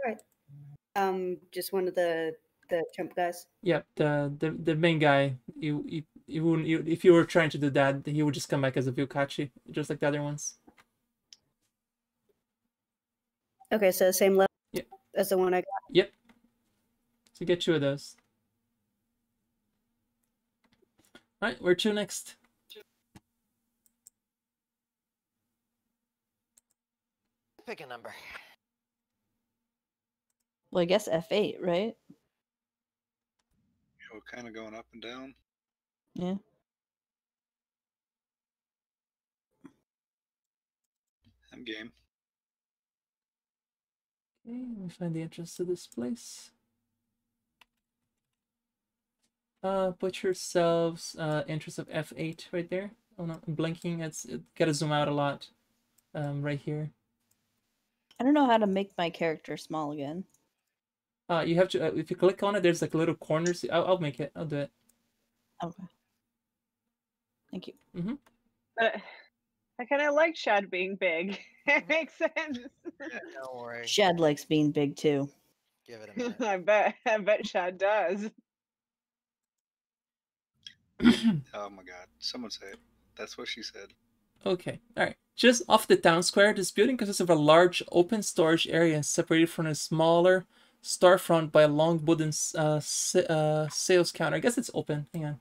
E: All right. Just one of the chump guys.
A: Yep, the main guy. You you wouldn't. If you were trying to do that, he would just come back as a Vyukachi, just like the other ones.
E: Okay, so same level
A: Yeah.
E: as the one I got.
A: Yep. So get 2 of those. All right, where to next?
F: Pick a number.
D: Well, I guess F8, right?
C: We're kind of going up and down.
D: Yeah.
C: I'm game.
A: Okay, let me find the entrance to this place. Put yourselves entrance of F8 right there. Oh no, I'm blinking. It gotta zoom out a lot. Right here.
D: I don't know how to make my character small again.
A: You have to if you click on it, there's like little corners. I'll make it. I'll do it.
D: Okay. Thank you.
G: But I kind of like Shad being big. It makes sense.
F: Don't worry.
D: Shad likes being big too.
F: Give it a minute.
G: I bet Shad does.
C: Oh my god. Someone say it. That's what she said.
A: Okay, alright. Just off the town square, this building consists of a large open storage area separated from a smaller storefront by a long wooden sales counter. I guess it's open. Hang on.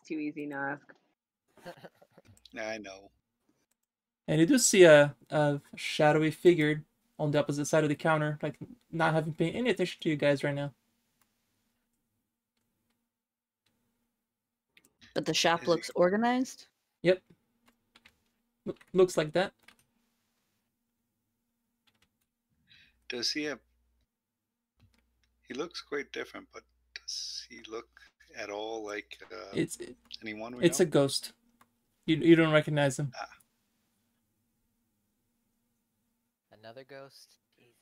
G: Too easy to ask.
C: I know.
A: And you do see a shadowy figure on the opposite side of the counter, like not having paid any attention to you guys right now.
D: But the shop
C: Is he-
D: looks organized.
A: Yep. Looks like that.
C: Does he have? He looks quite different, but does he look at all like
A: It's
C: anyone we
A: it's
C: know?
A: a ghost. You don't recognize him.
F: Another ghost. Jesus.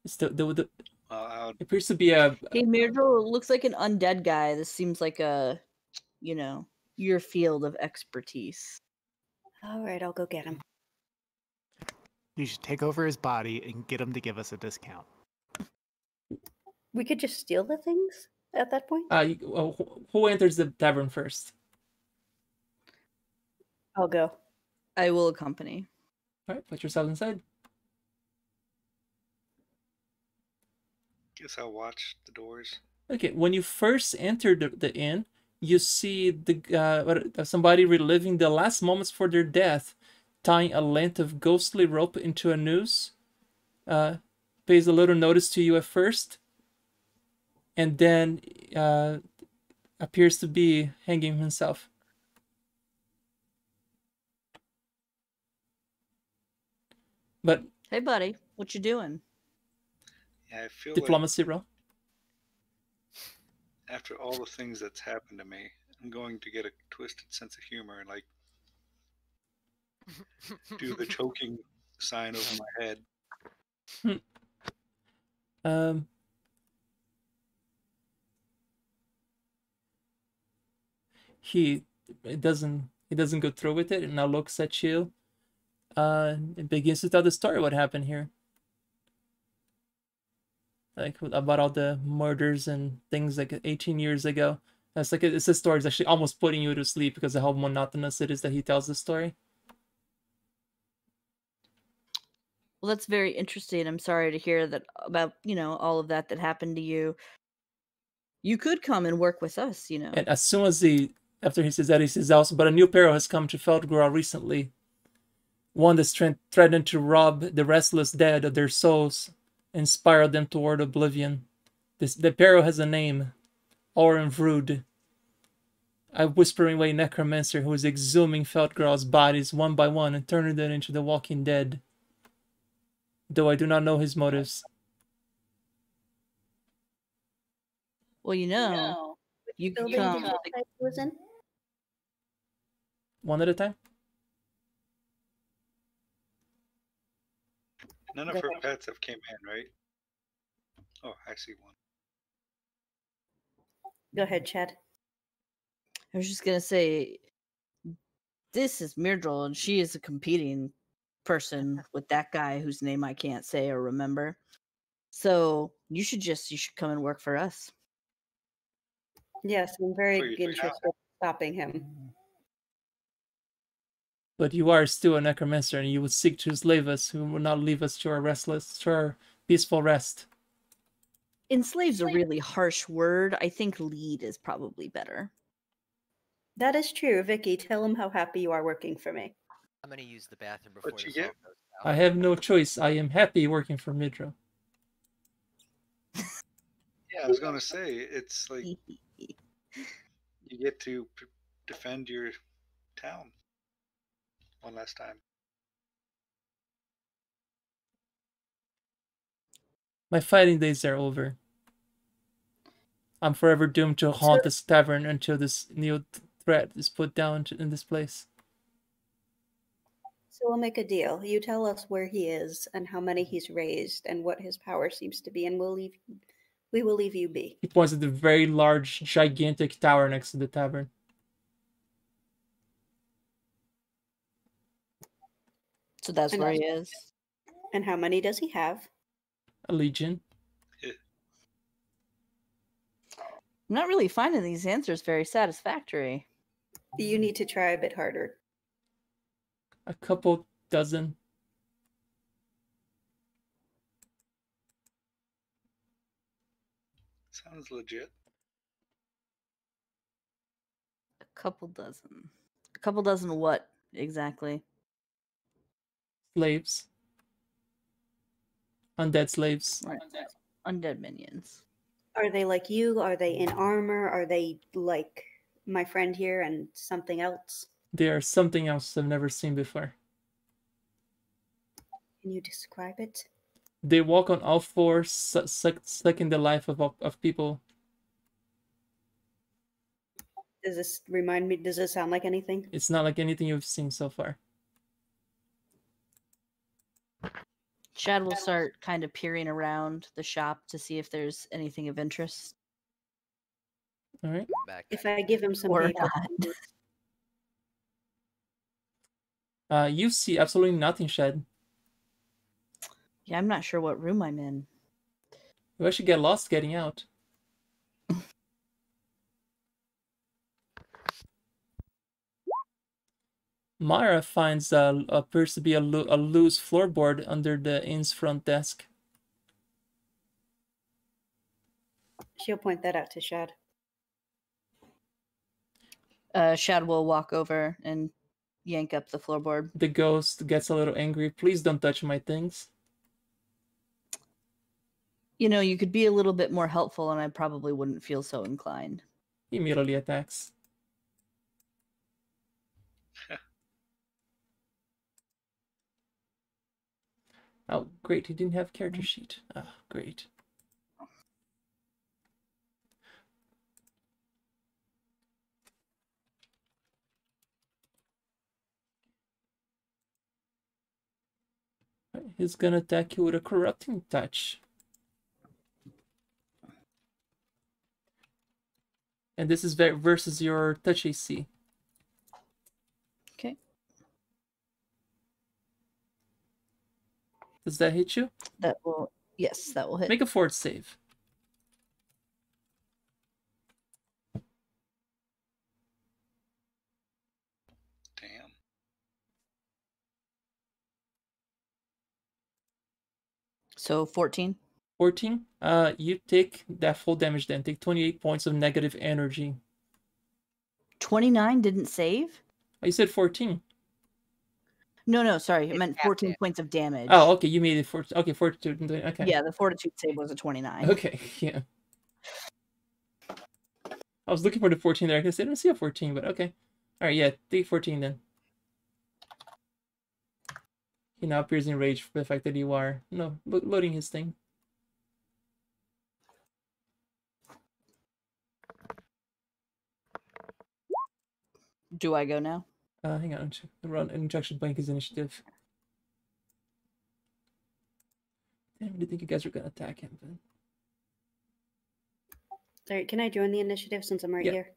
A: It's the
C: Well,
A: it appears to be a
D: Hey, Myrdal, it looks like an undead guy. This seems like a, your field of expertise.
E: All right, I'll go get him.
H: You should take over his body and get him to give us a discount.
E: We could just steal the things at that point.
A: who enters the tavern first?
E: I'll go.
D: I will accompany.
A: All right, put yourself inside.
C: guess I'll watch the doors.
A: Okay, when you first enter the inn, you see somebody reliving the last moments for their death, tying a length of ghostly rope into a noose. Pays a little notice to you at first, and then appears to be hanging himself. But
D: Hey, buddy, what you doing?
C: Yeah, I feel
A: diplomacy roll.
C: like after all the things that's happened to me, I'm going to get a twisted sense of humor and like do the choking sign over my head.
A: He doesn't go through with it and now looks at you. It begins to tell the story what happened here. Like about all the murders and things like 18 years ago. It's like it's a story that's actually almost putting you to sleep because of how monotonous it is that he tells the story.
D: Well, that's very interesting. I'm sorry to hear that about, all of that happened to you. You could come and work with us,
A: And as soon as after he says that, he says also, but a new peril has come to Feldgrau recently. One that's threatened to rob the restless dead of their souls and spiral them toward oblivion. The peril has a name, Orenvrud, a whispering away necromancer who is exhuming Feldgrau's bodies one by one and turning them into the walking dead. Though I do not know his motives.
D: Well, you can
E: Building
D: come.
E: did you say he was in?
A: One at a time?
C: None of her pets have came in, right? Oh, I see one.
E: Go ahead, Chad.
D: I was just gonna say, this is Myrdal, and she is a competing person with that guy whose name I can't say or remember. So you should come and work for us.
E: Yes, I'm
C: So
E: very
C: you have-
E: interested in stopping him.
A: But you are still a necromancer, and you would seek to enslave us, who will not leave us to our peaceful rest.
D: Enslave's a really harsh word. I think lead is probably better.
E: That is true, Vicky. Tell him how happy you are working for me.
F: I'm gonna use the bathroom before
C: But you
F: this all
C: get-
F: goes
A: I
F: down.
A: have no choice. I am happy working for Midro.
C: Yeah, I was gonna say it's like you get to defend your town one last time.
A: My fighting days are over. I'm forever doomed to haunt this tavern until this new threat is put down in this place.
E: So we'll make a deal. You tell us where he is and how many he's raised and what his power seems to be, and we will leave you be.
A: He points at the very large, gigantic tower next to the tavern.
D: So that's
E: And
D: where he
E: that's-
D: is.
E: And how many does he have?
A: A legion.
D: I'm not really finding these answers very satisfactory.
E: You need to try a bit harder.
A: A couple dozen.
C: Sounds legit.
D: A couple dozen. A couple dozen what exactly?
A: Slaves. Undead slaves.
D: Right. Undead minions.
E: Are they like you? Are they in armor? Are they like my friend here and something else?
A: They are something else I've never seen before.
E: Can you describe it?
A: They walk on all fours, sucking the life of people.
E: Does this remind me? Does this sound like anything?
A: It's not like anything you've seen so far.
D: Chad will start kind of peering around the shop to see if there's anything of interest.
A: All right.
F: Back.
E: If I give him some
D: Or
E: paper,
D: not.
A: You see absolutely nothing, Shed.
D: Yeah, I'm not sure what room I'm in.
A: You actually get lost getting out. Mara finds appears to be a loose floorboard under the inn's front desk.
E: she'll point that out to Shad.
D: Shad will walk over and yank up the floorboard.
A: The ghost gets a little angry. Please don't touch my things.
D: You know, you could be a little bit more helpful and I probably wouldn't feel so inclined.
A: He immediately attacks. Oh, great. He didn't have character sheet. Ah, great. He's gonna attack you with a corrupting touch. And this is versus your touch AC.
D: Okay.
A: Does that hit you?
D: That will, yes, that will hit.
A: Make a fort save.
C: Damn.
D: So 14.
A: 14. You take that full damage then. Take 28 points of negative energy.
D: 29 didn't save?
A: Oh, you said 14.
D: No, sorry. I
F: It's
D: meant
F: half
D: 14
F: damage.
D: points of damage.
A: Oh, okay. You made it 14. Okay, 42. Okay.
D: Yeah, the fortitude save was a 29.
A: Okay, yeah. I was looking for the 14 there. I didn't see a 14, but okay. Alright, yeah. Take 14 then. He now appears enraged for the fact that you are loading his thing.
D: Do I go now?
A: Hang on. Run an injection blank his initiative. Damn, I didn't think you guys were gonna attack him. But...
E: Sorry, can I join the initiative since I'm right
A: Yeah.
E: here?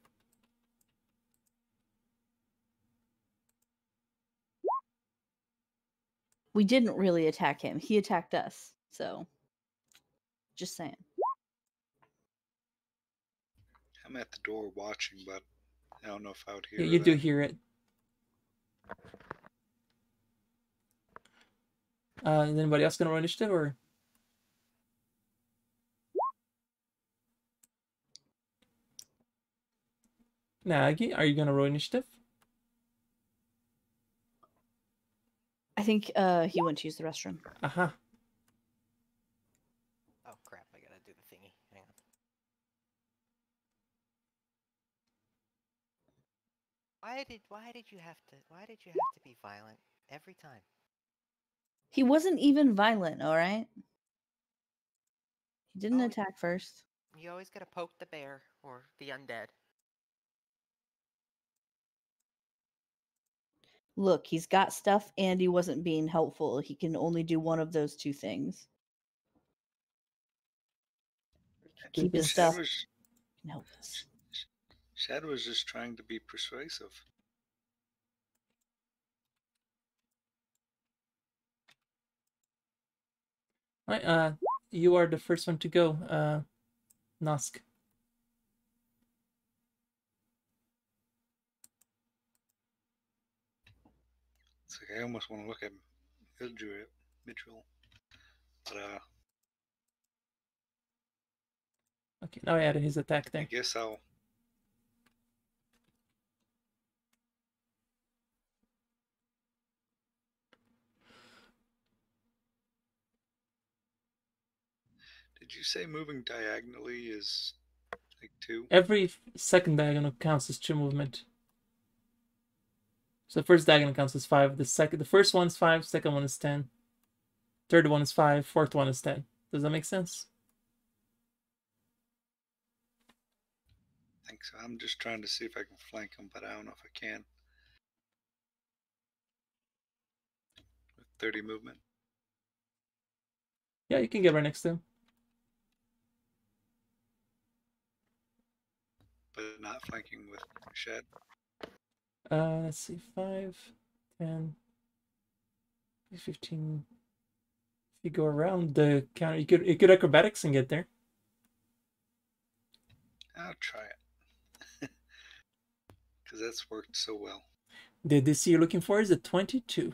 D: We didn't really attack him. He attacked us. So, just saying.
C: I'm at the door watching, but I don't know if I would hear
A: Yeah, you do
C: that.
A: hear it. Is anybody else gonna roll initiative or? Nagi, are you gonna roll initiative?
D: I think he went to use the restroom.
A: Aha.
F: Oh crap! I gotta do the thingy. Hang on. Why did you have to be violent every time?
D: He wasn't even violent, all right? He didn't
F: Oh,
D: attack first.
F: You always gotta poke the bear or the undead.
D: Look, he's got stuff and he wasn't being helpful. He can only do one of those two things. Keep his
C: Shad
D: stuff
C: was
D: and help us.
C: Shad was just trying to be persuasive.
A: Right, you are the first one to go, Nosk.
C: It's like I almost want to look at Midrill, but
A: Okay, now I added his attack
C: I
A: there.
C: guess I'll. Did you say moving diagonally is like 2?
A: Every second diagonal counts as 2 movement. So the first diagonal counts as 5. The first one is 5. Second one is 10. Third one is 5. Fourth one is 10. Does that make sense?
C: I think so. I'm just trying to see if I can flank him, but I don't know if I can. With 30 movement.
A: Yeah, you can get right next to him.
C: But not flanking with Shad.
A: Let's see, 5, 10, 15. If you go around the counter, you could acrobatics and get there.
C: I'll try it. Because that's worked so well.
A: The DC you're looking for is a 22.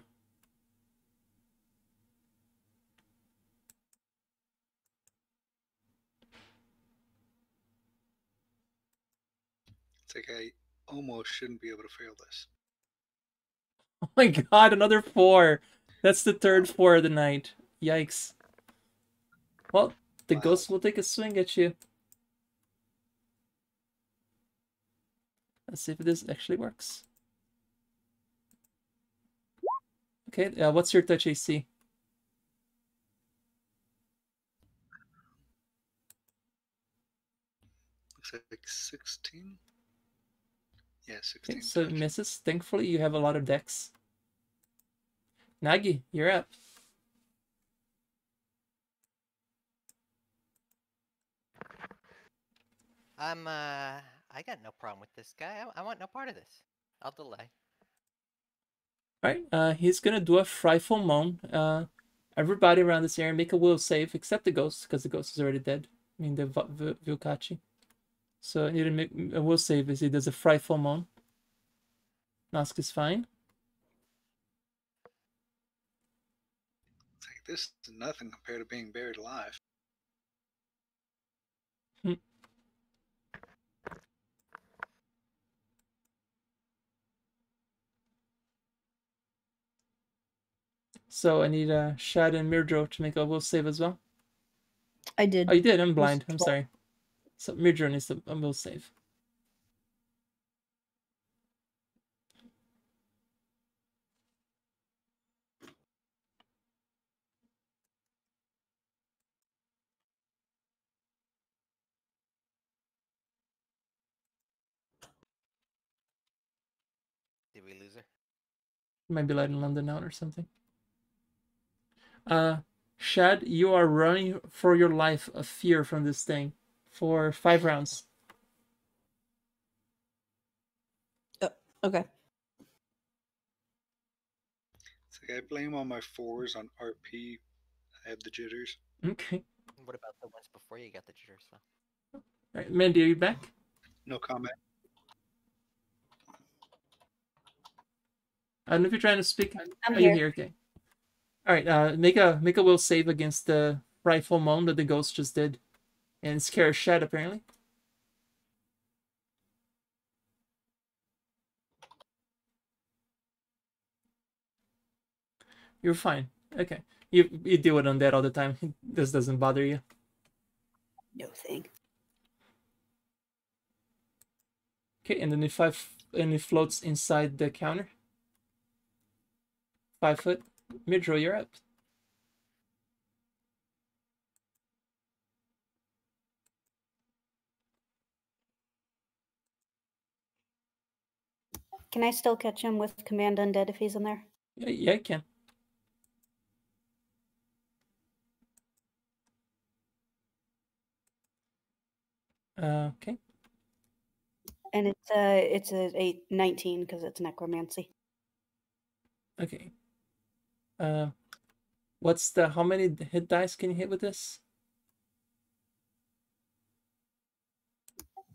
C: It's like I almost shouldn't be able to fail this.
A: Oh my god, another 4. That's the third 4 of the night. Yikes. Well, the
C: Wow.
A: ghost will take a swing at you. Let's see if this actually works. Okay, what's your touch AC?
C: Looks like 16. Yeah, 16.
A: Okay, so it
C: touch.
A: misses. Thankfully, you have a lot of decks. Nagi, you're up.
F: I got no problem with this guy. I want no part of this. I'll delay.
A: Alright, he's gonna do a frightful moan. Everybody around this area make a will save, except the ghost, because the ghost is already dead. I mean, the Vilkachi. So I need to make a will save as he does a frightful moan. Nosk is fine.
C: It's like this is nothing compared to being buried alive.
A: So I need Shad and Mirdro to make a will save as well.
D: I did.
A: Oh, you did? I'm
D: It was
A: blind. I'm
D: 12.
A: sorry. So Mirdro needs a will save.
F: Did we lose her?
A: Might be light in London now or something. Shad, you are running for your life of fear from this thing for 5 rounds.
D: Okay.
C: It's like I blame all my 4s on RP. I have the jitters.
A: Okay.
F: What about the ones before you got the jitters? Though?
A: All right, Mandy, are you back?
C: No comment.
A: I don't know if you're trying to speak.
E: I'm
A: Are you
E: here.
A: here? Okay. All right. Make a will save against the rifle moan that the ghost just did, and scare Shed apparently. You're fine. Okay. You deal with undead all the time. This doesn't bother you.
E: No thing.
A: Okay, and then it floats inside the counter. 5 foot. Midro, you're up.
E: Can I still catch him with Command Undead if he's in there?
A: Yeah, you can. Okay.
E: And it's a 19 because it's necromancy.
A: Okay. How many hit dice can you hit with this?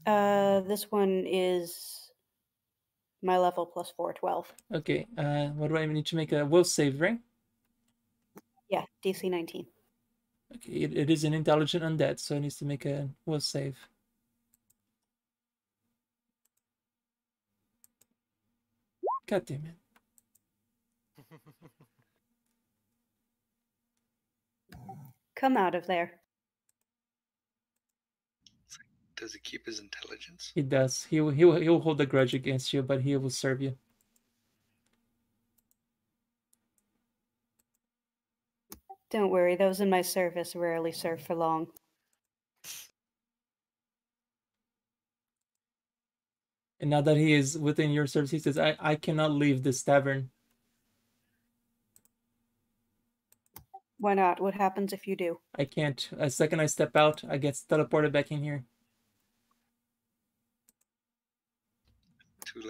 E: This one is my level plus 4, 12.
A: Okay. What do I need to make a will save, right?
E: Yeah, DC 19.
A: Okay, it is an intelligent undead, so it needs to make a will save. God damn it.
E: Come out of there.
C: Does he keep his intelligence?
A: He does. He'll hold a grudge against you, but he will serve you.
E: Don't worry, those in my service rarely serve for long.
A: And now that he is within your service, he says, I cannot leave this tavern.
E: Why not? What happens if you do?
A: I can't. The second I step out, I get teleported back in here.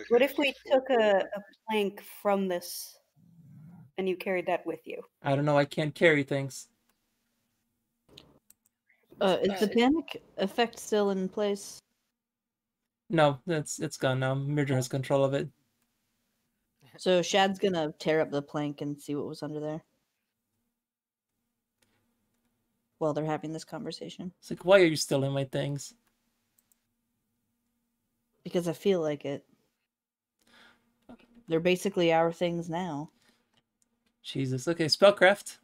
E: What if we took a plank from this and you carried that with you?
A: I don't know. I can't carry things.
D: Is the panic effect still in place?
A: No, it's gone now. Mirror has control of it.
D: So Shad's gonna tear up the plank and see what was under there while they're having this conversation.
A: It's like, why are you stealing my things?
D: Because I feel like it. They're basically our things now.
A: Jesus. Okay, spellcraft.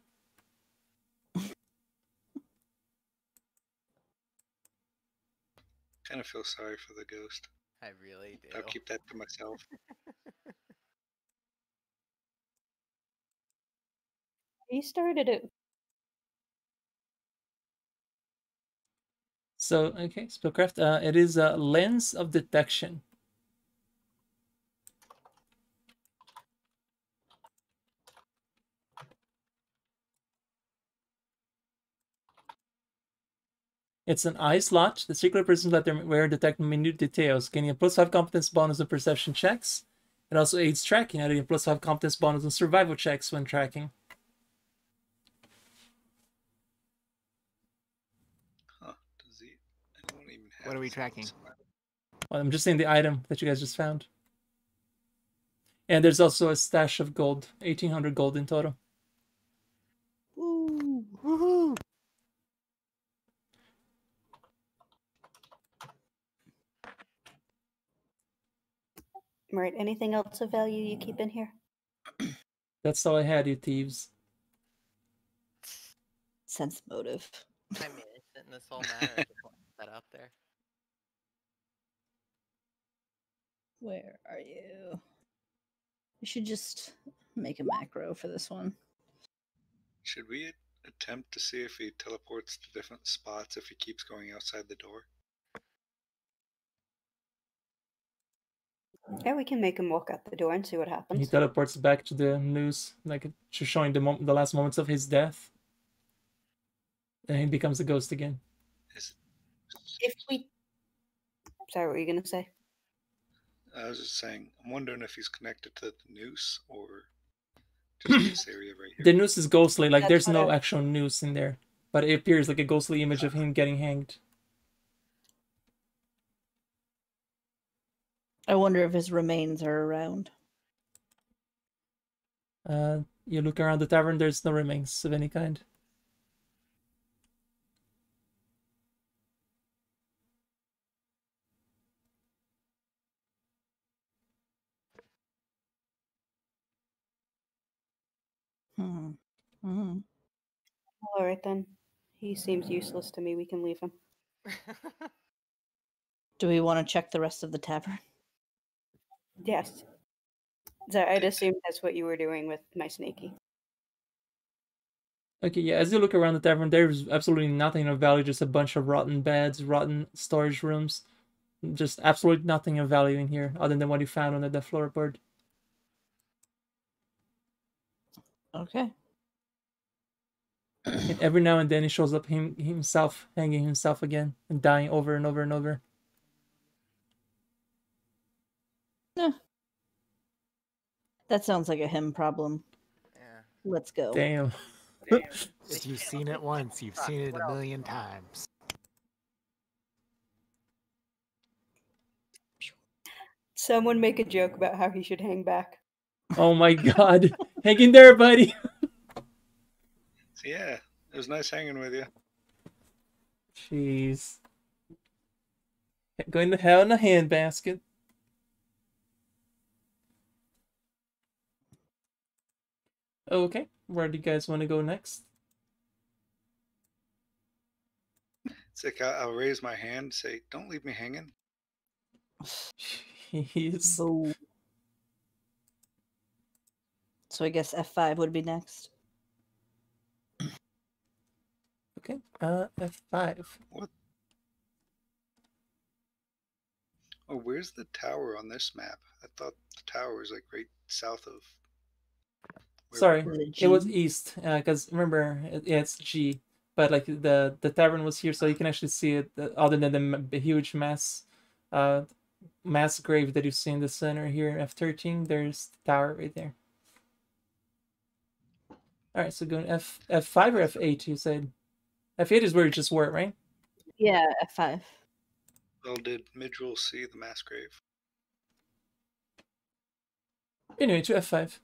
C: Kind of feel sorry for the ghost.
F: I really do.
C: I'll keep that to myself.
E: He started it.
A: So, okay, spellcraft. It is a lens of detection. It's an eye slot. The secret persons let their wearer detect minute details, gaining a +5 competence bonus on perception checks. It also aids tracking, adding a +5 competence bonus on survival checks when tracking.
C: Huh? Does he? I don't even have.
H: What are we
C: his
H: tracking?
C: survival.
A: Well, I'm just saying the item that you guys just found. And there's also a stash of gold, 1,800 gold in total.
D: Ooh.
H: Woohoo!
E: Right. Anything else of value you keep in here?
A: That's all I had, you thieves.
D: Sense motive.
F: I mean, isn't this whole matter just putting that out there?
D: Where are you? We should just make a macro for this one.
C: Should we attempt to see if he teleports to different spots if he keeps going outside the door?
E: Yeah, we can make him walk out the door and see what
A: He
E: happens.
A: teleports back to the news, like just showing the last moments of his death. Then he becomes a ghost again.
C: Is
E: If we... Sorry, what were you going to say?
C: I was just saying, I'm wondering if he's connected to the noose or just this area right here.
A: The noose is ghostly, like
E: That's
A: there's
E: what
A: no
E: I-
A: actual noose in there. But it appears like a ghostly image of him getting hanged.
D: I wonder if his remains are around.
A: You look around the tavern, there's no remains of any kind.
D: Hmm. Hmm.
E: All right then. He seems useless to me. We can leave him.
D: Do we want to check the rest of the tavern?
E: Yes. So I'd assume that's what you were doing with my snaky.
A: Okay, yeah, as you look around the tavern, there's absolutely nothing of value, just a bunch of rotten beds, rotten storage rooms. Just absolutely nothing of value in here, other than what you found under the floorboard.
D: Okay.
A: And every now and then he shows up himself, hanging himself again, and dying over and over and over.
D: That sounds like a him problem.
F: Yeah.
D: Let's go.
A: Damn.
H: If you've seen it once, you've seen it a million times.
E: Someone make a joke about how he should hang back.
A: Oh my god. Hang in there, buddy.
C: So yeah, it was nice hanging with you.
A: Jeez. Going to hell in a handbasket. Okay, where do you guys want to go next?
C: It's like I'll raise my hand, say, "Don't leave me hanging."
A: Jeez.
D: Boo. So I guess F5 would be next.
A: Okay, F5.
C: What? Oh, where's the tower on this map? I thought the tower was like right south of. where
A: Sorry,
C: we were.
D: Is it
A: it was
D: G?
A: east, because remember, yeah, it's G. But like the tavern was here, so you can actually see it. Other than the huge mass grave that you see in the center here, F13. There's the tower right there. All right, so going F5 or F8. You said F8 is where you just were, right?
D: Yeah, F5.
C: Well, did Midril see the mass grave?
A: Anyway, to F5.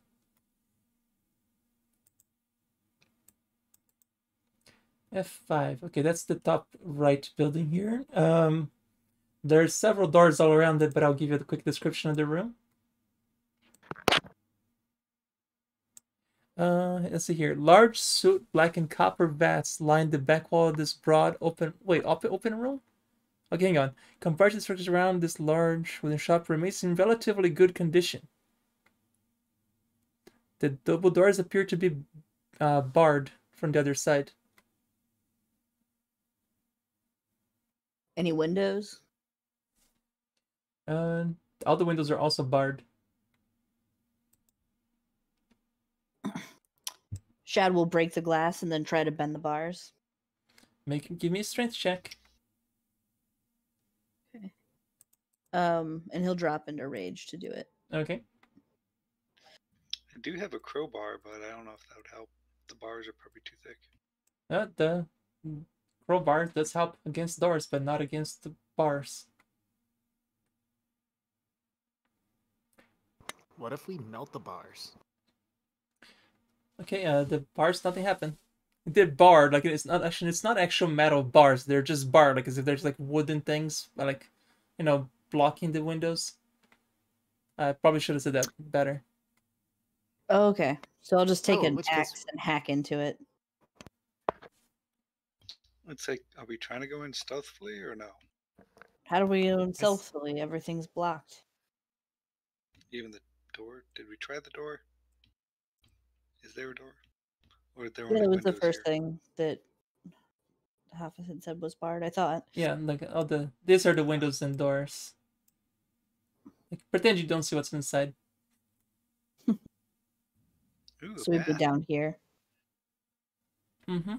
A: F5. Okay, that's the top right building here. There's several doors all around it, but I'll give you a quick description of the room. Let's see here. Large soot, black and copper vats line the back wall of this broad open room? Okay, hang on. Compartment structures around this large wooden shop remains in relatively good condition. The double doors appear to be barred from the other side.
D: Any windows?
A: All the windows are also barred.
D: Shad will break the glass and then try to bend the bars.
A: Give me a strength check.
D: And he'll drop into rage to do it.
A: Okay.
C: I do have a crowbar, but I don't know if that would help. The bars are probably too thick.
A: The crowbar does help against doors, but not against the bars.
H: What if we melt the bars?
A: Okay, the bars, nothing happened. They're barred, like it's not actual metal bars. They're just barred, like as if there's like wooden things, like blocking the windows. I probably should have said that better.
D: Oh, okay. So I'll just take
H: Oh,
D: an
H: which case-
D: axe and hack into it.
C: It's like, are we trying to go in stealthily or no?
D: How do we go in stealthily? Everything's blocked.
C: Even the door? Did we try the door? Is there a door? Or are there
D: Yeah,
C: only
D: that was the
C: windows
D: first
C: here?
D: thing that Hafiz had said was barred, I thought.
A: Yeah, like these are the windows and doors. Like, pretend you don't see what's inside.
C: Ooh,
D: So we'd be
C: map.
D: down here.
A: Mm-hmm.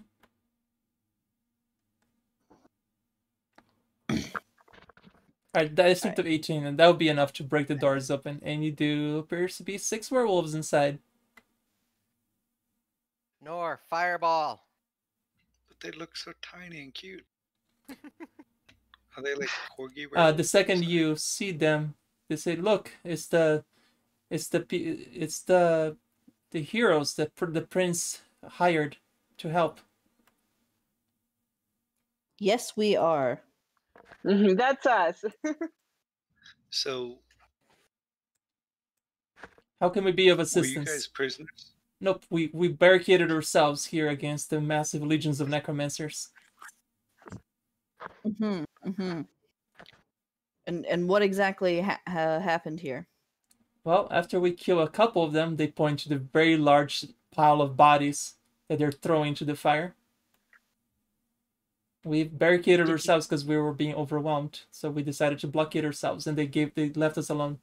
A: Alright, that is strength of 18, and that would be enough to break the doors open. And you do appears to be 6 werewolves inside.
F: Nor fireball.
C: But they look so tiny and cute. Are they like corgi
A: The
C: werewolves
A: second
C: inside?
A: you see them, They say, "Look, it's the heroes that the prince hired to help."
D: Yes, we are.
G: That's us.
C: So,
A: How can we be of
C: were you guys
A: assistance?
C: prisoners?
A: Nope, we barricaded ourselves here against the massive legions of necromancers.
D: And what exactly happened here?
A: Well, after we kill a couple of them, they point to the very large pile of bodies that they're throwing into the fire. We barricaded ourselves because we were being overwhelmed, so we decided to blockade ourselves, and they left us alone.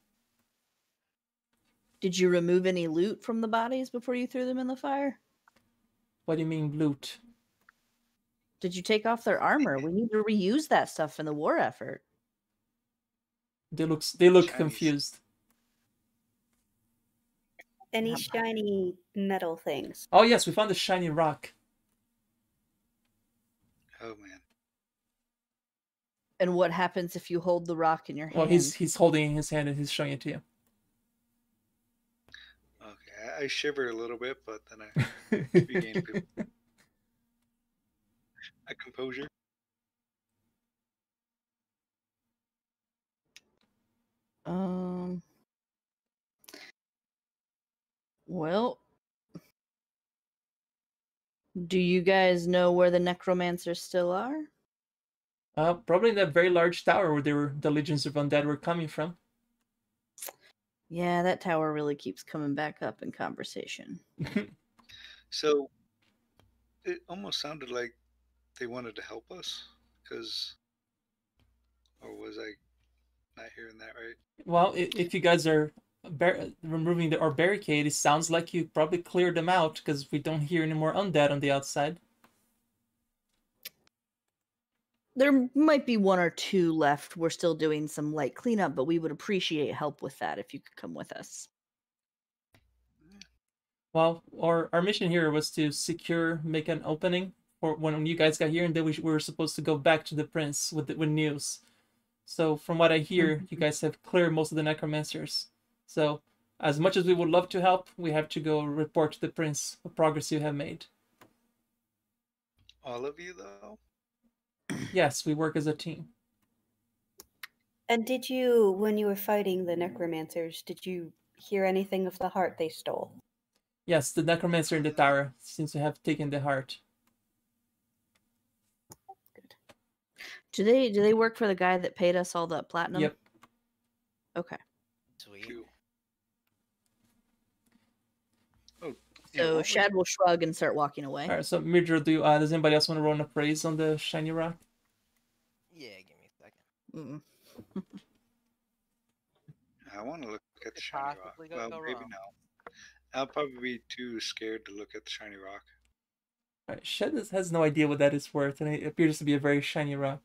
D: Did you remove any loot from the bodies before you threw them in the fire?
A: What do you mean loot?
D: Did you take off their armor? We need to reuse that stuff in the war effort.
A: They look
C: Chinese.
A: confused.
E: Any shiny metal things?
A: Oh yes, we found a shiny rock.
C: Oh man.
D: And what happens if you hold the rock in your hand?
A: Well, he's holding it in his hand and he's showing it to you.
C: Okay, I shiver a little bit, but then I regain a composure.
D: Well, do you guys know where the necromancers still are?
A: Probably in that very large tower where the legions of undead were coming from.
D: Yeah, that tower really keeps coming back up in conversation.
C: So, it almost sounded like they wanted to help us, or was I not hearing that right?
A: Well, if you guys are removing our barricade, it sounds like you probably cleared them out because we don't hear any more undead on the outside.
D: There might be one or two left. We're still doing some light cleanup, but we would appreciate help with that if you could come with us.
A: Well, our mission here was to make an opening for when you guys got here, and then we were supposed to go back to the prince with news. So from what I hear, you guys have cleared most of the necromancers. So as much as we would love to help, we have to go report to the prince the progress you have made.
C: All of you, though?
A: Yes, we work as a team.
E: And did you, when you were fighting the necromancers, did you hear anything of the heart they stole?
A: Yes, the necromancer in the tower seems to have taken the heart.
E: Good.
D: Do they work for the guy that paid us all that platinum?
A: Yep.
D: Okay.
F: Sweet.
C: Phew. Oh,
D: So Shad will shrug and start walking away.
A: All right. So Midra, does anybody else want to roll an appraise on the shiny rock?
F: Yeah, give me a second.
C: I want to look at the
F: Could
C: shiny rock.
F: possibly go
C: Well, maybe
F: wrong.
C: no. I'll probably be too scared to look at the shiny rock.
A: All right. Shed has no idea what that is worth, and it appears to be a very shiny rock.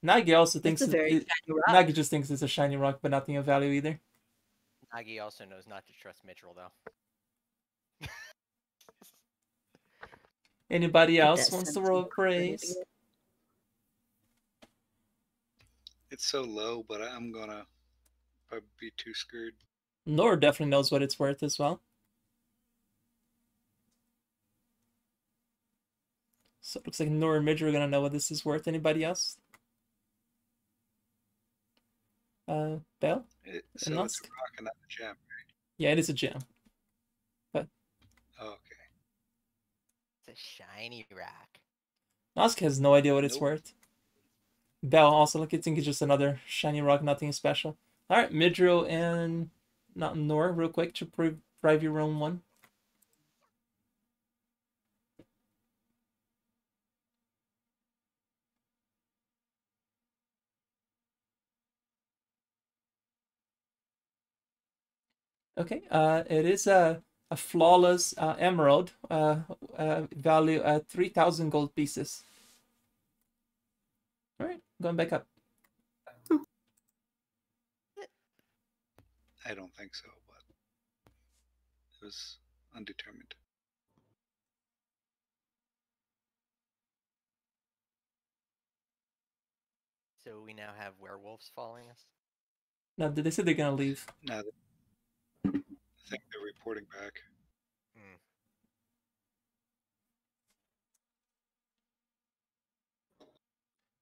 A: Nagi also thinks
D: It's a very shiny rock.
A: Nagi just thinks it's a shiny rock, but nothing of value either.
F: Nagi also knows not to trust Mitchell, though.
A: Anybody
D: Get
A: else
D: that
A: wants to
D: sense
A: roll
D: of
A: appraise?
C: It's so low, but I'm gonna probably be too scared.
A: Nor definitely knows what it's worth as well. So it looks like Nor and Midge are gonna know what this is worth. Anybody else? Bell?
C: So it's a
A: Nusk?
C: rock and not a gem, right?
A: Yeah, it is a gem. But
C: Oh, okay.
F: It's a shiny rock.
A: Nusk has no idea what it's
C: Nope.
A: worth. Bell also, I think it's just another shiny rock, nothing special. Alright, Midro and not Nor, real quick, to drive your own one. Okay, it is a flawless emerald, value 3,000 gold pieces. Alright, going back up.
C: I don't think so, but it was undetermined.
F: So we now have werewolves following us.
A: No, they said they're gonna leave.
C: No, I think they're reporting back.
F: Hmm.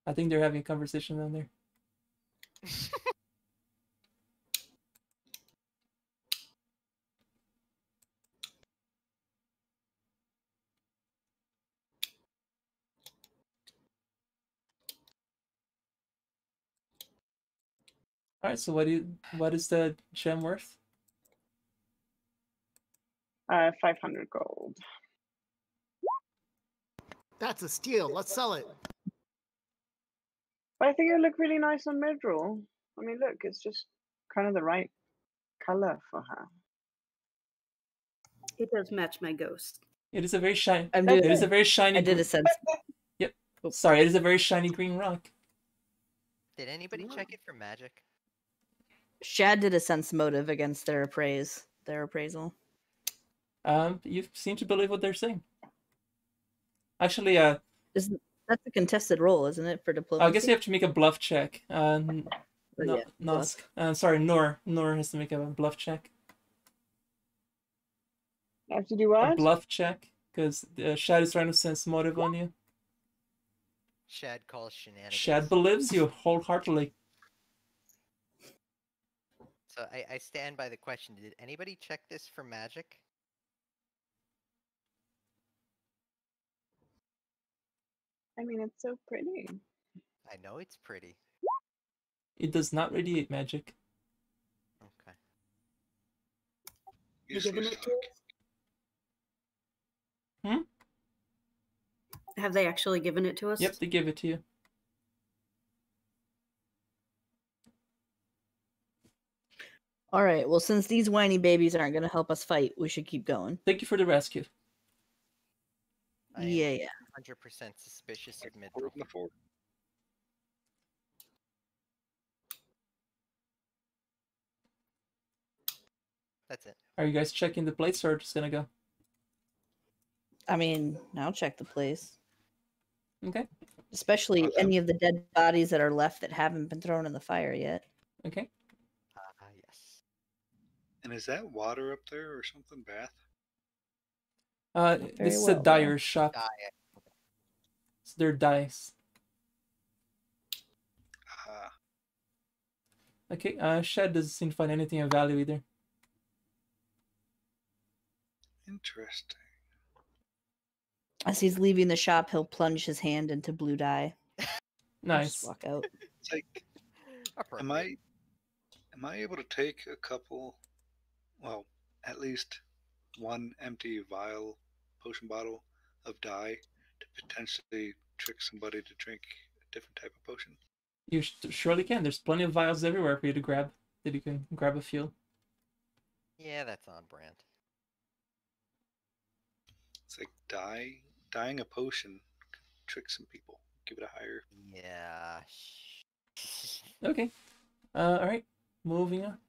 A: I think they're having a conversation down there. All right. So what is the gem worth?
G: 500 gold.
H: That's a steal. Let's sell it.
G: But I think it would look really nice on mid-roll. I mean, look, it's just kind of the right color for her.
E: It does match my ghost.
A: It is a very shiny.
D: I'm
A: It
D: doing.
A: is a very shiny.
D: I did a sense.
A: Yep.
D: Oh.
A: Sorry, it is a very shiny green rock.
F: Did anybody check it for magic?
D: Shad did a sense motive against their appraisal.
A: You seem to believe what they're saying. Actually,
D: That's a contested role, isn't it, for diplomacy?
A: I guess you have to make a bluff check.
D: Oh,
A: No,
D: yeah,
A: Nosk.
D: bluff.
A: Sorry, Nor. Nor has to make a bluff check.
G: I have to do
A: A
G: what?
A: bluff check, because Shad is trying to sense motive on you.
F: Shad calls shenanigans.
A: Shad believes you wholeheartedly.
F: So I stand by the question. Did anybody check this for magic?
G: I mean, it's so pretty.
F: I know it's pretty.
A: It does not radiate magic.
F: Okay.
E: You giving
C: Useless
E: it to
C: talk.
E: us? Have they actually given it to us?
A: Yep, they give it to you.
D: All right. Well, since these whiny babies aren't going to help us fight, we should keep going.
A: Thank you for the rescue.
F: I am
D: Yeah.
F: 100% suspicious of
C: Like
F: mid-roll.
C: the four.
F: That's it.
A: Are you guys checking the plates or just gonna go?
D: I mean, I'll check the place.
A: Okay.
D: Especially
C: Okay.
D: any of the dead bodies that are left that haven't been thrown in the fire yet.
A: Okay.
F: Yes.
C: And is that water up there or something? Bath?
D: Very
A: This is a
D: well, though.
A: dyer's shop.
F: Diet.
A: So they're dyes.
C: Ah,
A: Okay. Shad doesn't seem to find anything of value either.
C: interesting.
D: As he's leaving the shop, he'll plunge his hand into blue dye. and
A: Nice.
D: Just walk out.
C: It's like, am I able to take a couple? Well, at least one empty vial, potion bottle of dye to potentially trick somebody to drink a different type of potion.
A: You surely can. There's plenty of vials everywhere for you to grab. That you can grab a few.
F: Yeah, that's on brand.
C: It's like dyeing a potion could trick some people. Give it a higher.
F: Yeah.
A: Okay. All right. Moving on.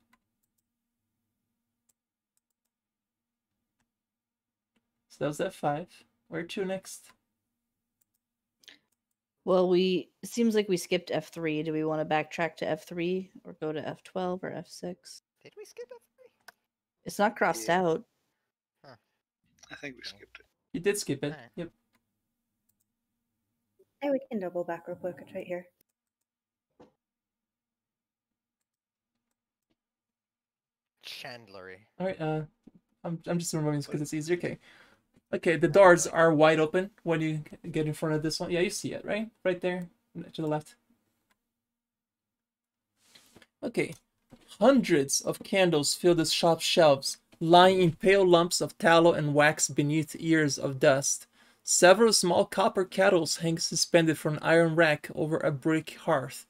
A: So that was F5. Where to next?
D: Well, it seems like we skipped F3. Do we want to backtrack to F3 or go to F12 or F6?
F: Did we skip F3?
D: It's not crossed
C: Yeah.
D: out.
C: I think we skipped it.
A: You did skip it.
F: Alright.
A: Yep.
E: Hey, we can double back real quick. It's right here.
F: Chandlery.
A: All right. I'm just removing this because it's easier. Okay. Okay. The doors are wide open when you get in front of this one. Yeah, you see it, right? Right there to the left. Okay. Hundreds of candles fill the shop's shelves, lying in pale lumps of tallow and wax beneath ears of dust. Several small copper kettles hang suspended from an iron rack over a brick hearth.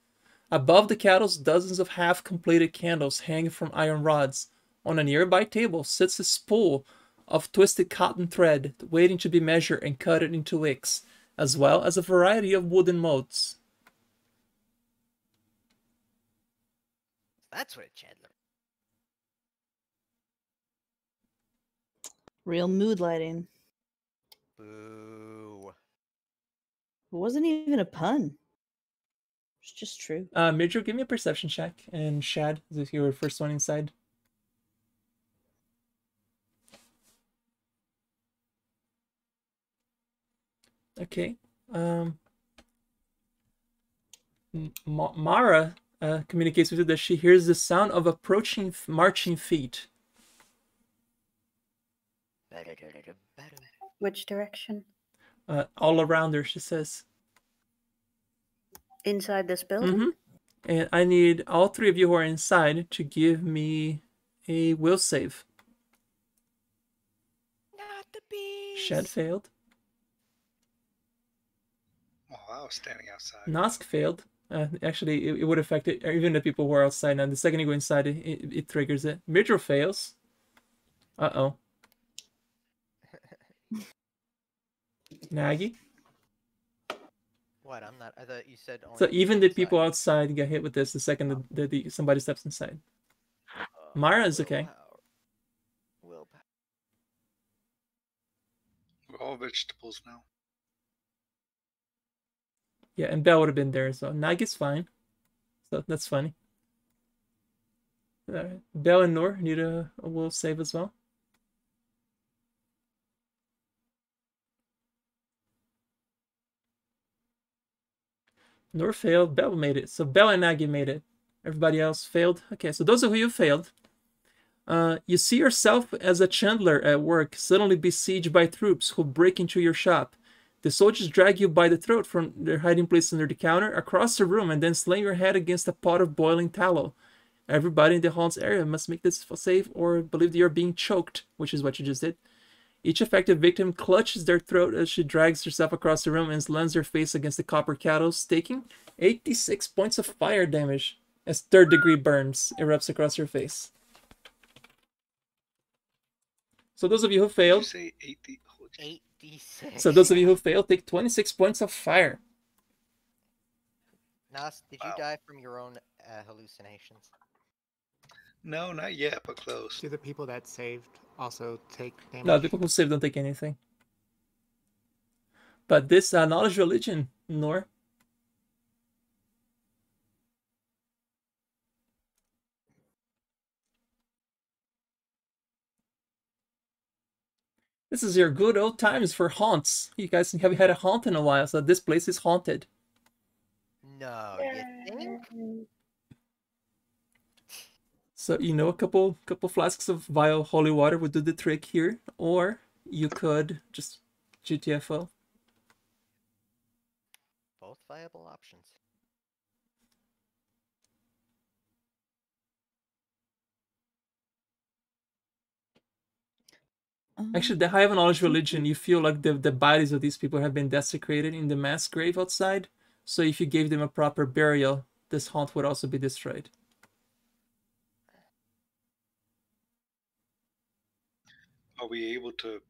A: Above the kettles, dozens of half-completed candles hang from iron rods. On a nearby table sits a spool of twisted cotton thread, waiting to be measured and cut into wicks, as well as a variety of wooden motes.
F: That's what a Chandler.
D: Real mood lighting.
F: Boo.
D: It wasn't even a pun. It's just true.
A: Major, give me a perception check, and Shad, as if you were the first one inside. Okay. Mara communicates with you that she hears the sound of approaching marching feet.
E: Which direction?
A: All around her, she says.
E: Inside this building?
A: Mm-hmm. And I need all three of you who are inside to give me a will save.
F: Not the bees.
A: Shad failed.
C: Oh, I was standing outside.
A: Nosk failed. Actually, it would affect it, even the people who are outside. Now, the second you go inside, it triggers it. Midro fails. Uh-oh. Nagy?
F: What? I'm not. I thought you said only.
A: So even the
F: inside.
A: people outside get hit with this the second somebody steps inside. Mara is okay.
F: Willpower.
C: We're all vegetables now.
A: Yeah, and Belle would have been there, so Nagi's fine. So that's funny. Belle and Noor need a will save as well. Noor failed, Belle made it. So Belle and Nagi made it. Everybody else failed. Okay, so those of you who failed, you see yourself as a chandler at work, suddenly besieged by troops who break into your shop. The soldiers drag you by the throat from their hiding place under the counter, across the room, and then slam your head against a pot of boiling tallow. Everybody in the haunt's area must make this save or believe they are being choked, which is what you just did. Each affected victim clutches their throat as she drags herself across the room and slams her face against the copper kettles, taking 86 points of fire damage as third-degree burns erupts across her face. So those of you who failed...
C: Did you say 80?
F: 86.
A: So those of you who failed, take 26 points of fire.
F: Nas, did you die from your own hallucinations?
C: No, not yet, but close.
H: Do the people that saved also take damage?
A: No, the people who save don't take anything. But this knowledge religion, Nor. This is your good old times for haunts. You guys haven't had a haunt in a while, so this place is haunted.
F: No, you think?
A: So you know, a couple flasks of vile holy water would do the trick here, or you could just GTFO.
F: Both viable options.
A: Actually, the High of Knowledge religion, you feel like the bodies of these people have been desecrated in the mass grave outside. So if you gave them a proper burial, this haunt would also be destroyed.
C: Are we able to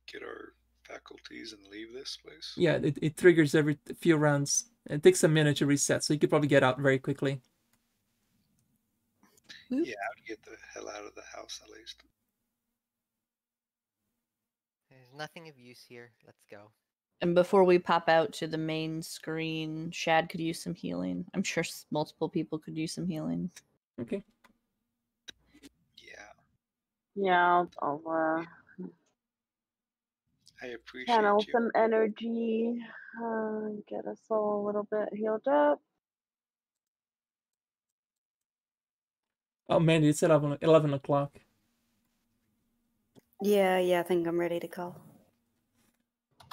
C: get our faculties and leave this place?
A: Yeah, it triggers every few rounds. It takes a minute to reset, so you could probably get out very quickly.
C: Yeah, I'd get the hell out of the house at least.
F: There's nothing of use here. Let's go.
D: And before we pop out to the main screen, Shad could use some healing. I'm sure multiple people could use some healing.
A: Okay.
C: Yeah,
G: Yeah,
C: I appreciate
G: channel
C: you.
G: some energy, get us all a little bit healed up.
A: Oh, Mandy, it's 11 o'clock.
E: Yeah, I think I'm ready to call.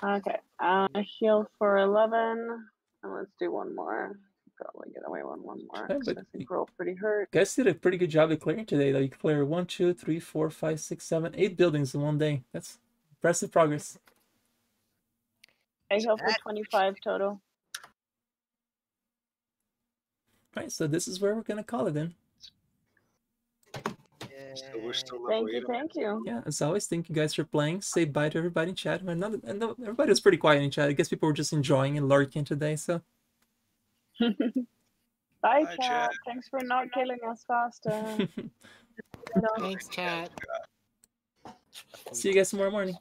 G: Okay, heal for 11, and let's do one more. Probably get away with one more.
A: Yeah,
G: 'Cause
A: but
G: I think we're all pretty hurt.
A: You guys did a pretty good job of clearing today, though. You cleared 1, 2, 3, 4, 5, 6, 7, 8 buildings in one day. That's impressive progress.
G: I heal for
F: That-
G: 25 total.
A: Right, so this is where we're gonna call it then.
C: So we're still level
G: Thank
C: 8
G: you,
C: on
G: thank you.
A: Yeah, as always, thank you guys for playing. Say bye to everybody in chat. Everybody was pretty quiet in chat. I guess people were just enjoying and lurking today, so.
G: Bye,
C: Bye,
G: chat.
C: chat.
G: Thanks for not killing us faster.
H: Thanks, chat.
A: See you guys tomorrow morning.